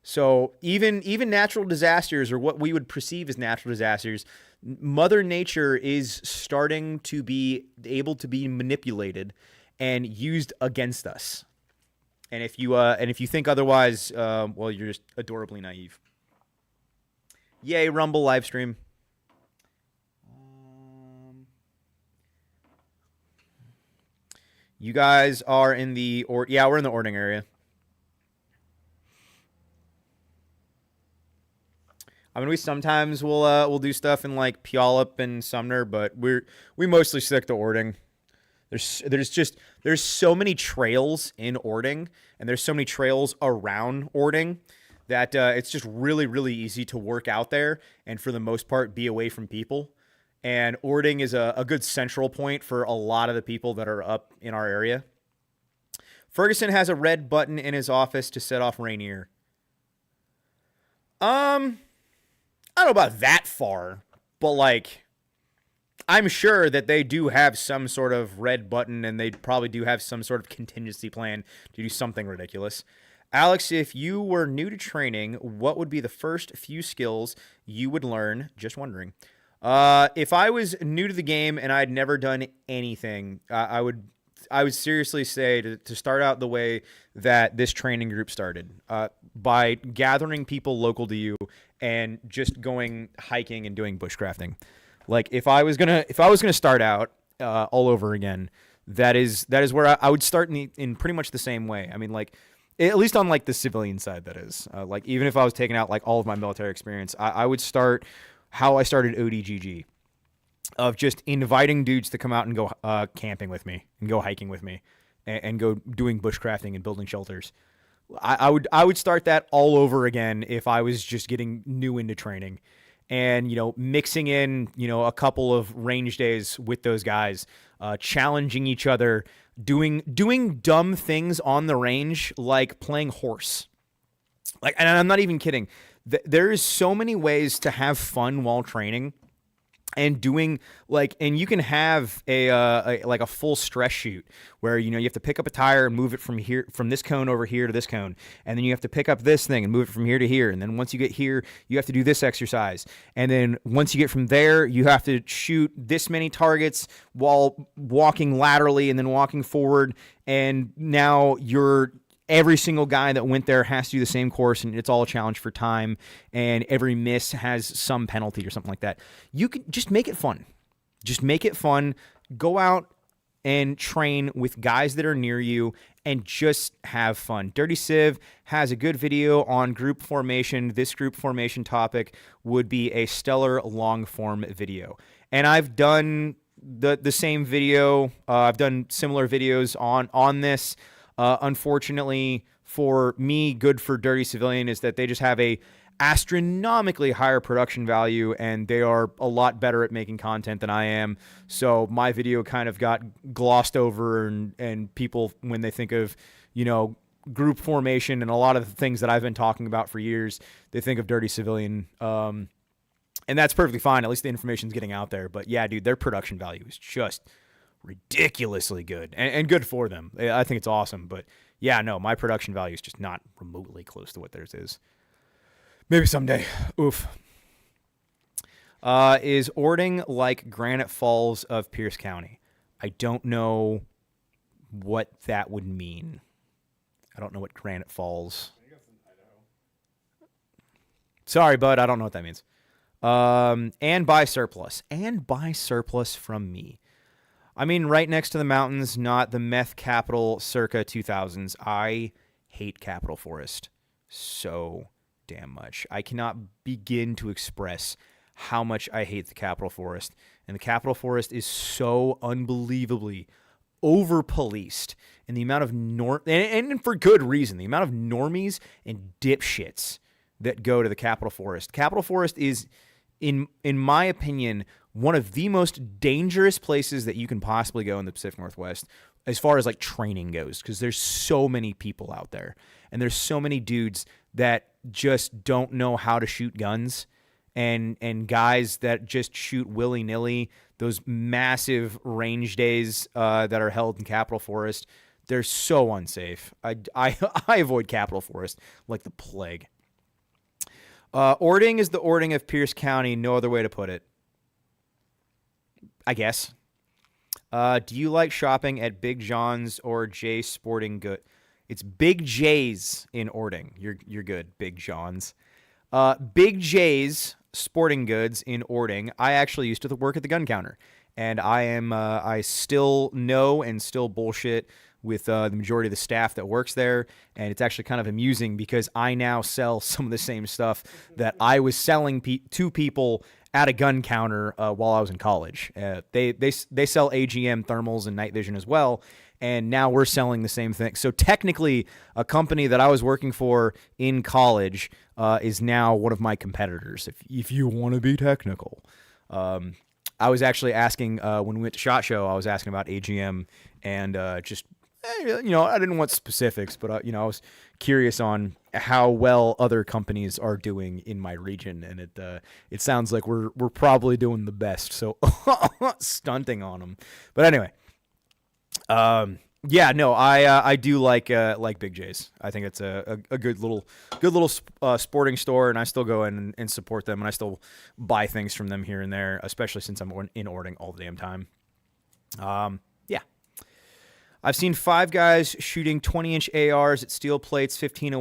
E: So even natural disasters, or what we would perceive as natural disasters, Mother Nature is starting to be able to be manipulated and used against us. And if you think otherwise, well, you're just adorably naive. Yay, Rumble live stream. You guys are in the we're in the Ording area. I mean, we sometimes we'll do stuff in like Puyallup and Sumner, but we mostly stick to Ording. There's so many trails in Ording, and there's so many trails around Ording that it's just really, really easy to work out there, and for the most part be away from people. And Ording is a good central point for a lot of the people that are up in our area. Ferguson has a red button in his office to set off Rainier. I don't know about that far, but like, I'm sure that they do have some sort of red button, and they probably do have some sort of contingency plan to do something ridiculous. Alex, if you were new to training, what would be the first few skills you would learn? Just wondering. If I was new to the game and I'd never done anything, I would seriously say to start out the way that this training group started, by gathering people local to you and just going hiking and doing bushcrafting. Like if I was gonna start out all over again, that is where I would start in pretty much the same way. I mean, like, at least on like the civilian side, that is. Like, even if I was taking out like all of my military experience, I would start how I started ODGG, of just inviting dudes to come out and go camping with me and go hiking with me and go doing bushcrafting and building shelters. I would start that all over again if I was just getting new into training, and mixing in a couple of range days with those guys, challenging each other, doing dumb things on the range, like playing horse. Like, and I'm not even kidding. There is so many ways to have fun while training. And doing and you can have a full stress shoot where you have to pick up a tire and move it from this cone over here to this cone, and then you have to pick up this thing and move it from here to here, and then once you get here you have to do this exercise, and then once you get from there you have to shoot this many targets while walking laterally and then walking forward, and now every single guy that went there has to do the same course, and it's all a challenge for time, and every miss has some penalty or something like that. You can just make it fun. Just make it fun. Go out and train with guys that are near you,
A: and just have fun. Dirty Civ has a good video on group formation. This group formation topic would be a stellar long-form video. And I've done the same video. I've done similar videos on this. Unfortunately, for me, good for Dirty Civilian is that they just have a astronomically higher production value, and they are a lot better at making content than I am. So my video kind of got glossed over, and people, when they think of, group formation and a lot of the things that I've been talking about for years, they think of Dirty Civilian. And that's perfectly fine. At least the information's getting out there. But yeah, dude, their production value is just ridiculously good, and good for them. I think it's awesome. But yeah, no, my production value is just not remotely close to what theirs is. Maybe someday. Oof. Is Ording like Granite Falls of Pierce County? I don't know what that would mean. I don't know what Granite Falls.
B: I guess in Idaho.
A: Sorry, bud. I don't know what that means. And buy surplus. And buy surplus from me. I mean, right next to the mountains, not the meth capital circa 2000s. I hate Capitol Forest so damn much. I cannot begin to express how much I hate the Capitol Forest. And the Capitol Forest is so unbelievably over-policed. And the amount of and for good reason, the amount of normies and dipshits that go to the Capitol Forest. Capitol Forest is, in my opinion, one of the most dangerous places that you can possibly go in the Pacific Northwest as far as like training goes, because there's so many people out there, and there's so many dudes that just don't know how to shoot guns, and guys that just shoot willy-nilly. Those massive range days that are held in Capitol Forest, they're so unsafe. I avoid Capitol Forest like the plague. Ording is the Ording of Pierce County. No other way to put it, I guess. Do you like shopping at Big John's or J Sporting Good? It's Big J's in Ording. You're good, Big John's. Big J's Sporting Goods in Ording. I actually used to work at the gun counter, and I still know and still bullshit with the majority of the staff that works there, and it's actually kind of amusing because I now sell some of the same stuff that I was selling to people at a gun counter while I was in college. They sell AGM thermals and night vision as well, and now we're selling the same thing. So technically, a company that I was working for in college is now one of my competitors, if you want to be technical. I was actually asking, when we went to SHOT Show, I was asking about AGM and just, I didn't want specifics, but, I was curious on how well other companies are doing in my region, and it sounds like we're probably doing the best, so stunting on them. But anyway, yeah, no, I do like Big J's. I think it's a good little sporting store, and I still go in and support them, and I still buy things from them here and there, especially since I'm in Ording all the damn time. Yeah. I've seen 5 guys shooting 20-inch ARs at steel plates 15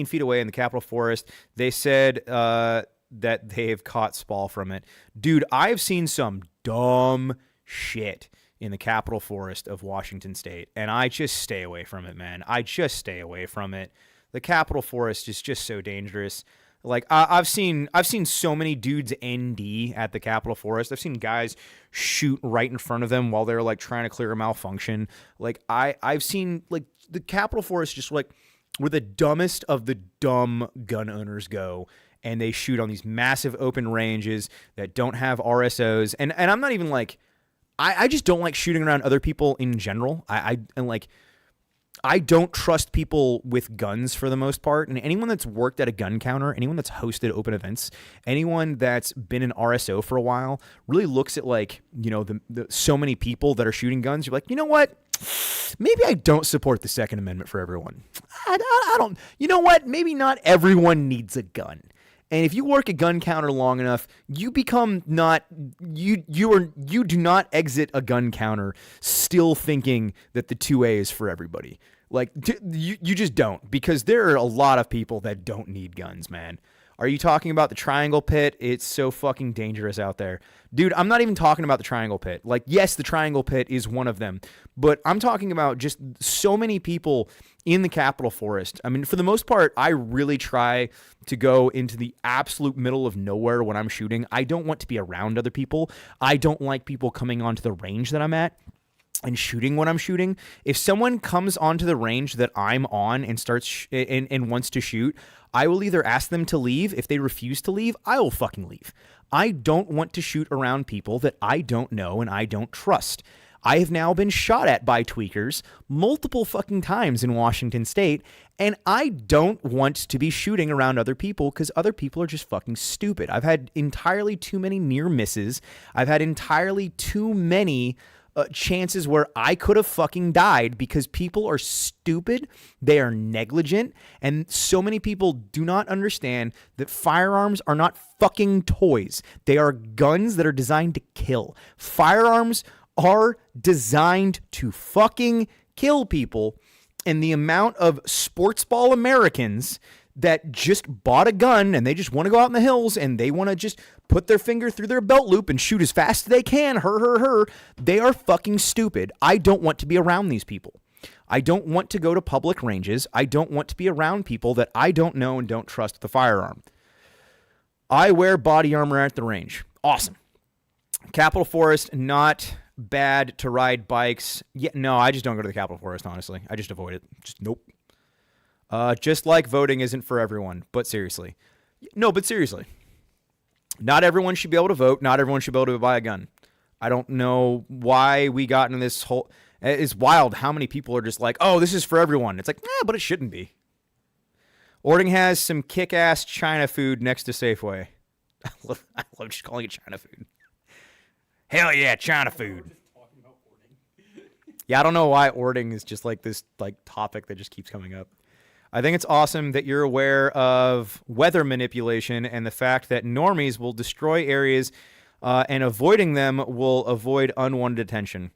A: feet away in the Capitol Forest. They said that they've caught spall from it. Dude, I've seen some dumb shit in the Capitol Forest of Washington State, and I just stay away from it, man. I just stay away from it. The Capitol Forest is just so dangerous. Like, I've seen so many dudes ND at the Capitol Forest. I've seen guys shoot right in front of them while they're like trying to clear a malfunction. Like, I've seen like the Capitol Forest just like where the dumbest of the dumb gun owners go, and they shoot on these massive open ranges that don't have RSOs. And I'm not even like, I just don't like shooting around other people in general. I don't trust people with guns for the most part. And anyone that's worked at a gun counter, anyone that's hosted open events, anyone that's been an RSO for a while really looks at like, the so many people that are shooting guns. You're like, you know what? Maybe I don't support the Second Amendment for everyone. I don't, you know what? Maybe not everyone needs a gun. And if you work a gun counter long enough, you become you do not exit a gun counter still thinking that the 2A is for everybody. Like, you just don't, because there are a lot of people that don't need guns, man.
E: Are you talking about the triangle pit? It's so fucking dangerous out there. Dude, I'm not even talking about the triangle pit. Like, yes, the triangle pit is one of them, but I'm talking about just so many people in the Capitol Forest. I mean, for the most part, I really try to go into the absolute middle of nowhere when I'm shooting. I don't want to be around other people. I don't like people coming onto the range that I'm at and shooting when I'm shooting. If someone comes onto the range that I'm on and starts and wants to shoot, I will either ask them to leave. If they refuse to leave, I will fucking leave. I don't want to shoot around people that I don't know and I don't trust. I have now been shot at by tweakers multiple fucking times in Washington State, and I don't want to be shooting around other people because other people are just fucking stupid. I've had entirely too many near misses. I've had entirely too many chances where I could have fucking died because people are stupid, they are negligent, and so many people do not understand that firearms are not fucking toys. They are guns that are designed to kill. Firearms are designed to fucking kill people, and the amount of sports ball Americans that just bought a gun and they just want to go out in the hills and they want to just put their finger through their belt loop and shoot as fast as they can, they are fucking stupid. I don't want to be around these people. I don't want to go to public ranges. I don't want to be around people that I don't know and don't trust with a firearm. I wear body armor at the range. Awesome. Capitol Forest, not bad to ride bikes. Yeah, no, I just don't go to the Capitol Forest, honestly. I just avoid it. Just nope. Just like voting isn't for everyone, but seriously. No, but seriously. Not everyone should be able to vote. Not everyone should be able to buy a gun. I don't know why we got into this whole... It's wild how many people are just like, oh, this is for everyone. It's like, but it shouldn't be. Ording has some kick-ass China food next to Safeway. I love just calling it China food. Hell yeah, China food. Yeah, I don't know why ording is just like this topic that just keeps coming up. I think it's awesome that you're aware of weather manipulation and the fact that normies will destroy areas and avoiding them will avoid unwanted attention.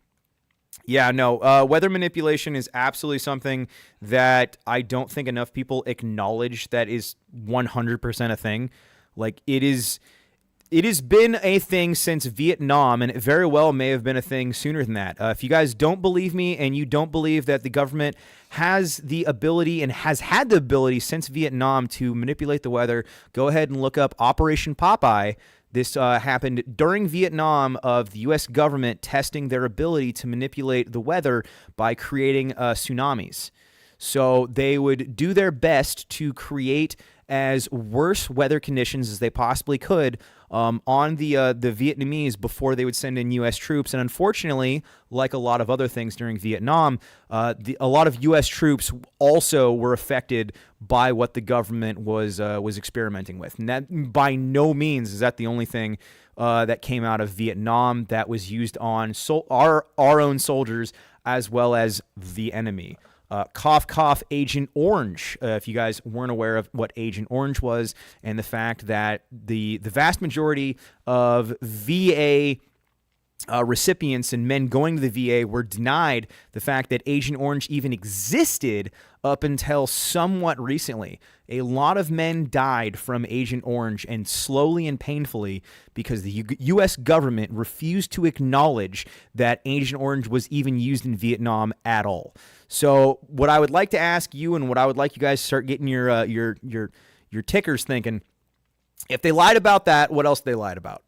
E: Yeah, no, weather manipulation is absolutely something that I don't think enough people acknowledge that is 100% a thing. Like, it has been a thing since Vietnam, and it very well may have been a thing sooner than that. If you guys don't believe me and you don't believe that the government has the ability and has had the ability since Vietnam to manipulate the weather, go ahead and look up Operation Popeye. This happened during Vietnam of the U.S. government testing their ability to manipulate the weather by creating tsunamis. So they would do their best to create as worse weather conditions as they possibly could on the Vietnamese before they would send in U.S. troops. And unfortunately, like a lot of other things during Vietnam, a lot of U.S. troops also were affected by what the government was experimenting with. And that by no means is that the only thing that came out of Vietnam that was used on our own soldiers as well as the enemy. Cough, cough, Agent Orange, if you guys weren't aware of what Agent Orange was, and the fact that the vast majority of VA recipients and men going to the VA were denied the fact that Agent Orange even existed up until somewhat recently. A lot of men died from Agent Orange, and slowly and painfully, because the U.S. government refused to acknowledge that Agent Orange was even used in Vietnam at all. So what I would like to ask you, and what I would like you guys to start getting your tickers thinking, if they lied about that, what else they lied about?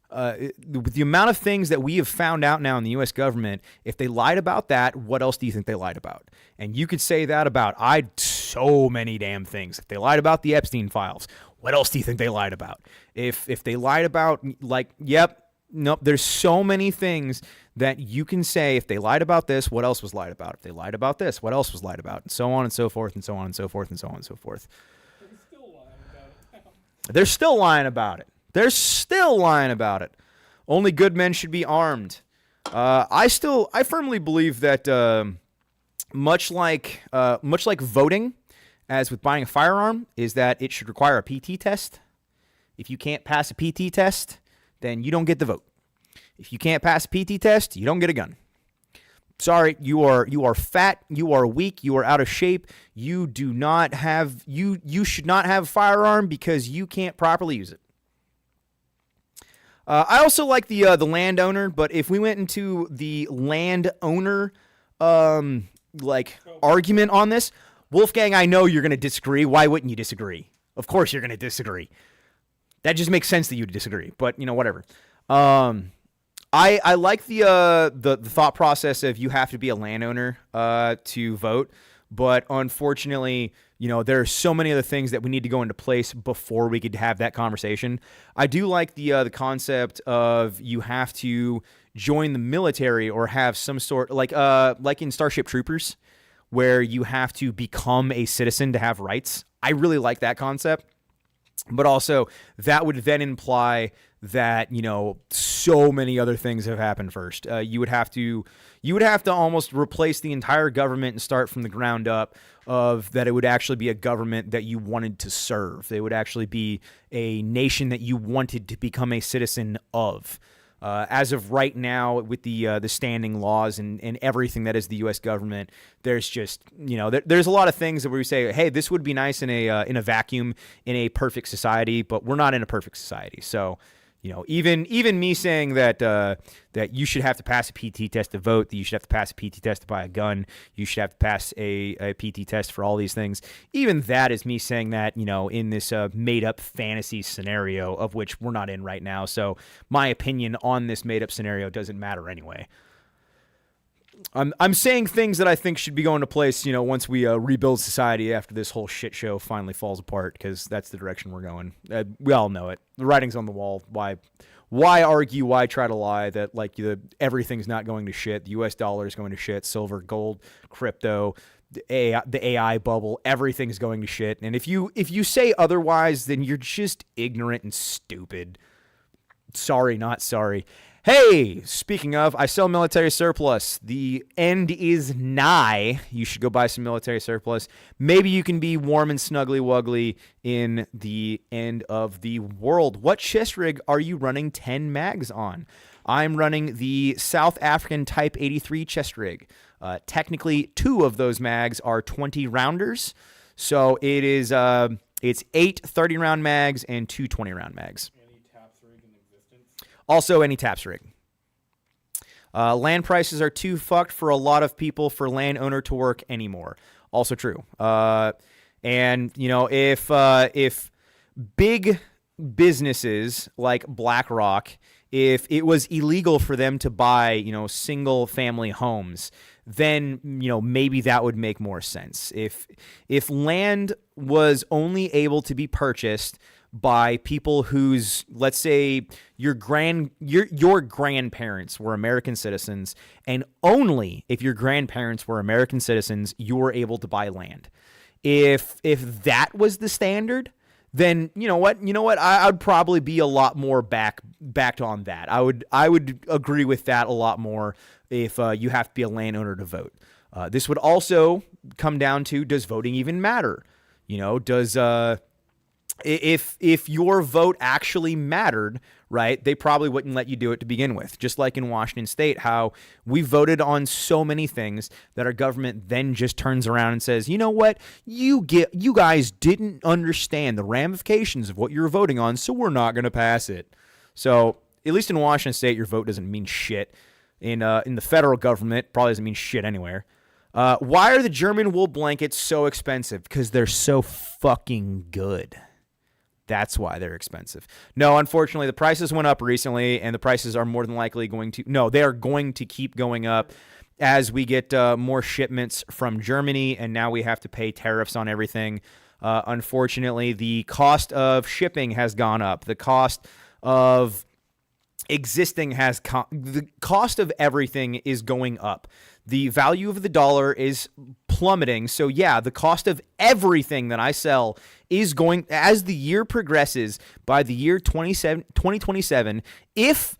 E: With the amount of things that we have found out now in the U.S. government, if they lied about that, what else do you think they lied about? And you could say that about so many damn things. If they lied about the Epstein files, what else do you think they lied about? If they lied about, nope, there's so many things that you can say. If they lied about this, what else was lied about? If they lied about this, what else was lied about? And so on and so forth, and so on and so forth, and so on and so forth. They're still lying about it. They're still lying about it. Only good men should be armed. I firmly believe that much like voting, as with buying a firearm, is that it should require a PT test. If you can't pass a PT test, then you don't get the vote. If you can't pass a PT test, you don't get a gun. Sorry, you are fat, you are weak, you are out of shape. You do not have you should not have a firearm because you can't properly use it. I also like the landowner, but if we went into the landowner argument on this, Wolfgang, I know you're going to disagree. Why wouldn't you disagree? Of course you're going to disagree. That just makes sense that you disagree, but whatever. I like the thought process of you have to be a landowner to vote, but unfortunately, there are so many other things that we need to go into place before we could have that conversation. I do like the concept of you have to join the military or have some sort like in Starship Troopers, where you have to become a citizen to have rights. I really like that concept. But also, that would then imply that so many other things have happened first. You would have to almost replace the entire government and start from the ground up. Of that, it would actually be a government that you wanted to serve. It would actually be a nation that you wanted to become a citizen of. As of right now, with the standing laws and everything that is the U.S. government, there's just there's a lot of things that we say, hey, this would be nice in a vacuum in a perfect society, but we're not in a perfect society. So even me saying that that you should have to pass a PT test to vote, that you should have to pass a PT test to buy a gun, you should have to pass a PT test for all these things. Even that is me saying that in this made up fantasy scenario of which we're not in right now. So my opinion on this made up scenario doesn't matter anyway. I'm saying things that I think should be going to place, once we rebuild society after this whole shit show finally falls apart, because that's the direction we're going. We all know it. The writing's on the wall. Why argue? Why try to lie that everything's not going to shit? The U.S. dollar is going to shit. Silver, gold, crypto, the AI bubble, everything's going to shit. And if you say otherwise, then you're just ignorant and stupid. Sorry, not sorry. Hey, speaking of, I sell military surplus. The end is nigh. You should go buy some military surplus. Maybe you can be warm and snuggly wuggly in the end of the world. What chest rig are you running 10 mags on? I'm running the South African Type 83 chest rig. Technically, 2 of those mags are 20 rounders. So it is it's 8 30-round mags and 2 20-round mags. Also, any taps rig. Land prices are too fucked for a lot of people for landowner to work anymore. Also true. And if big businesses like BlackRock, if it was illegal for them to buy single family homes, then maybe that would make more sense. If land was only able to be purchased by people whose, let's say, your grandparents were American citizens, and only if your grandparents were American citizens, you were able to buy land. If that was the standard, then you know what? I'd probably be a lot more backed on that. I would agree with that a lot more if you have to be a landowner to vote. This would also come down to, does voting even matter? If your vote actually mattered, right, they probably wouldn't let you do it to begin with. Just like in Washington State, how we voted on so many things that our government then just turns around and says, you know what, you guys didn't understand the ramifications of what you were voting on, so we're not going to pass it. So at least in Washington State, your vote doesn't mean shit. In the federal government, probably doesn't mean shit anywhere. Why are the German wool blankets so expensive? Because they're so fucking good. That's why they're expensive. No, unfortunately, the prices went up recently, and the prices are more than likely going to... No, they are going to keep going up as we get more shipments from Germany, and now we have to pay tariffs on everything. Unfortunately, the cost of shipping has gone up. The cost of the cost of everything is going up. The value of the dollar is plummeting. So yeah, the cost of everything that I sell is going, as the year progresses, by the year 2027, if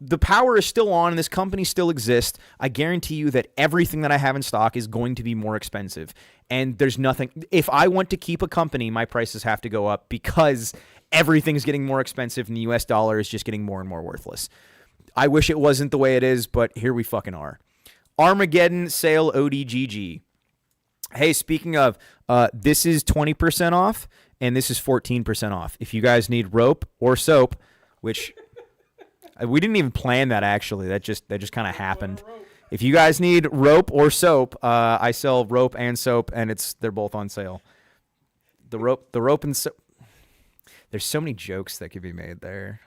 E: the power is still on and this company still exists, I guarantee you that everything that I have in stock is going to be more expensive. And there's nothing, if I want to keep a company, my prices have to go up because everything's getting more expensive and the US dollar is just getting more and more worthless. I wish it wasn't the way it is, but here we fucking are. Armageddon sale ODGG. Hey, speaking of, this is 20% off, and this is 14% off. If you guys need rope or soap, which we didn't even plan that actually, that just kind of happened. If you guys need rope or soap, I sell rope and soap, and they're both on sale. The rope and soap. There's so many jokes that could be made there.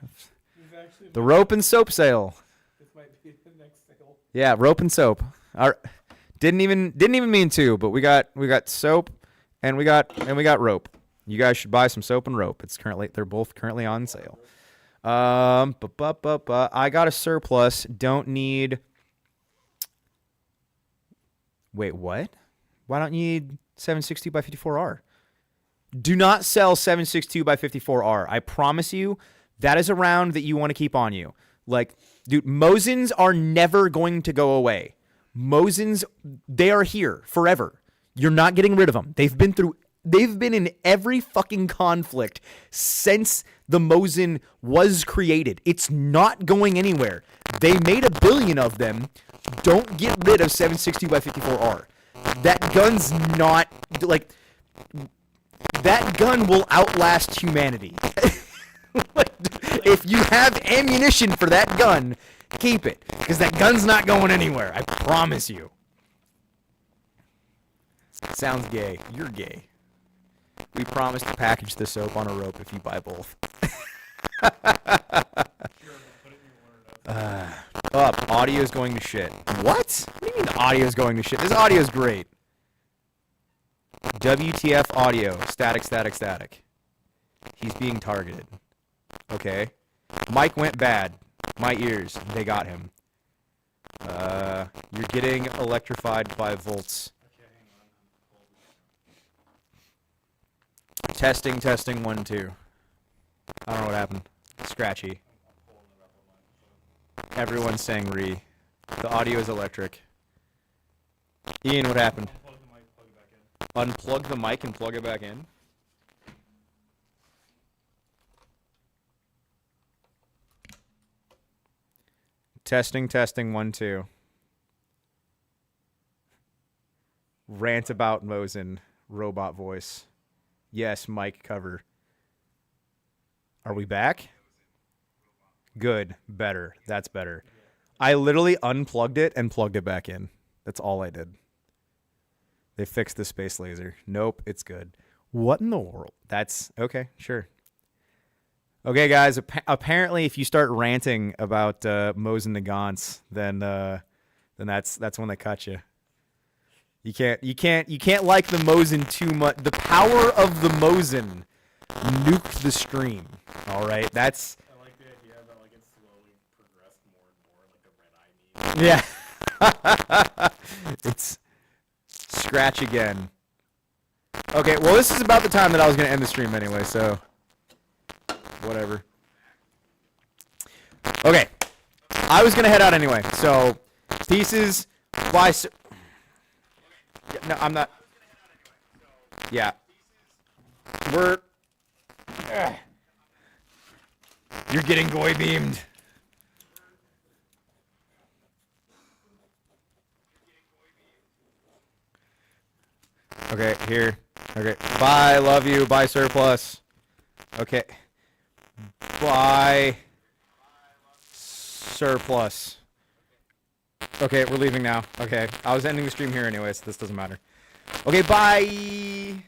E: The rope and soap sale.
B: This might be the next sale.
E: Yeah, rope and soap. Didn't even mean to, but we got soap and we got rope. You guys should buy some soap and rope. They're both currently on sale. I got a surplus. Don't need. Wait, what? Why don't you need 762 by 54R? Do not sell 762 by 54R. I promise you, that is a round that you want to keep on you. Like, dude, Mosins are never going to go away. Mosins, they are here forever. You're not getting rid of them. They've been in every fucking conflict since the Mosin was created. It's not going anywhere. They made 1 billion of them. Don't get rid of 762 by 54R. That gun's not, like, that gun will outlast humanity. If you have ammunition for that gun, keep it, because that gun's not going anywhere. I promise you. Sounds gay. You're gay. We promise to package the soap on a rope if you buy both. Up. Audio's going to shit. What? What do you mean the audio's going to shit? This audio's great. WTF audio. Static, static, static. He's being targeted. Okay. Mike went bad. My ears. They got him. You're getting electrified by volts. Testing, testing, 1, 2. I don't know what happened. Scratchy. Everyone's saying re. The audio is electric. Ian, what happened? Unplug the mic and plug it back in? Testing, testing, 1, 2. Rant about Mosin. Robot voice. Yes, mic cover. Are we back? Good. Better. That's better. I literally unplugged it and plugged it back in. That's all I did. They fixed the space laser. Nope, it's good. What in the world? That's okay, sure. Okay, guys, apparently if you start ranting about Mosin the Gaunt's, then that's when they cut you. You can't like the Mosin too much. The power of the Mosin nuked the stream. All right, that's.
B: I like the idea that like it slowly progressed more and more, like a red eye meme.
E: Yeah. It's scratch again. Okay, well this is about the time that I was gonna end the stream anyway, so whatever. Okay, I was gonna head out anyway, so pieces. Bye. No, I'm not. Yeah. We're. You're getting goy beamed. Okay, here. Okay. Bye, love you. Bye, surplus. Okay. Bye. Surplus. Okay, we're leaving now. Okay, I was ending the stream here anyway, so this doesn't matter. Okay, bye.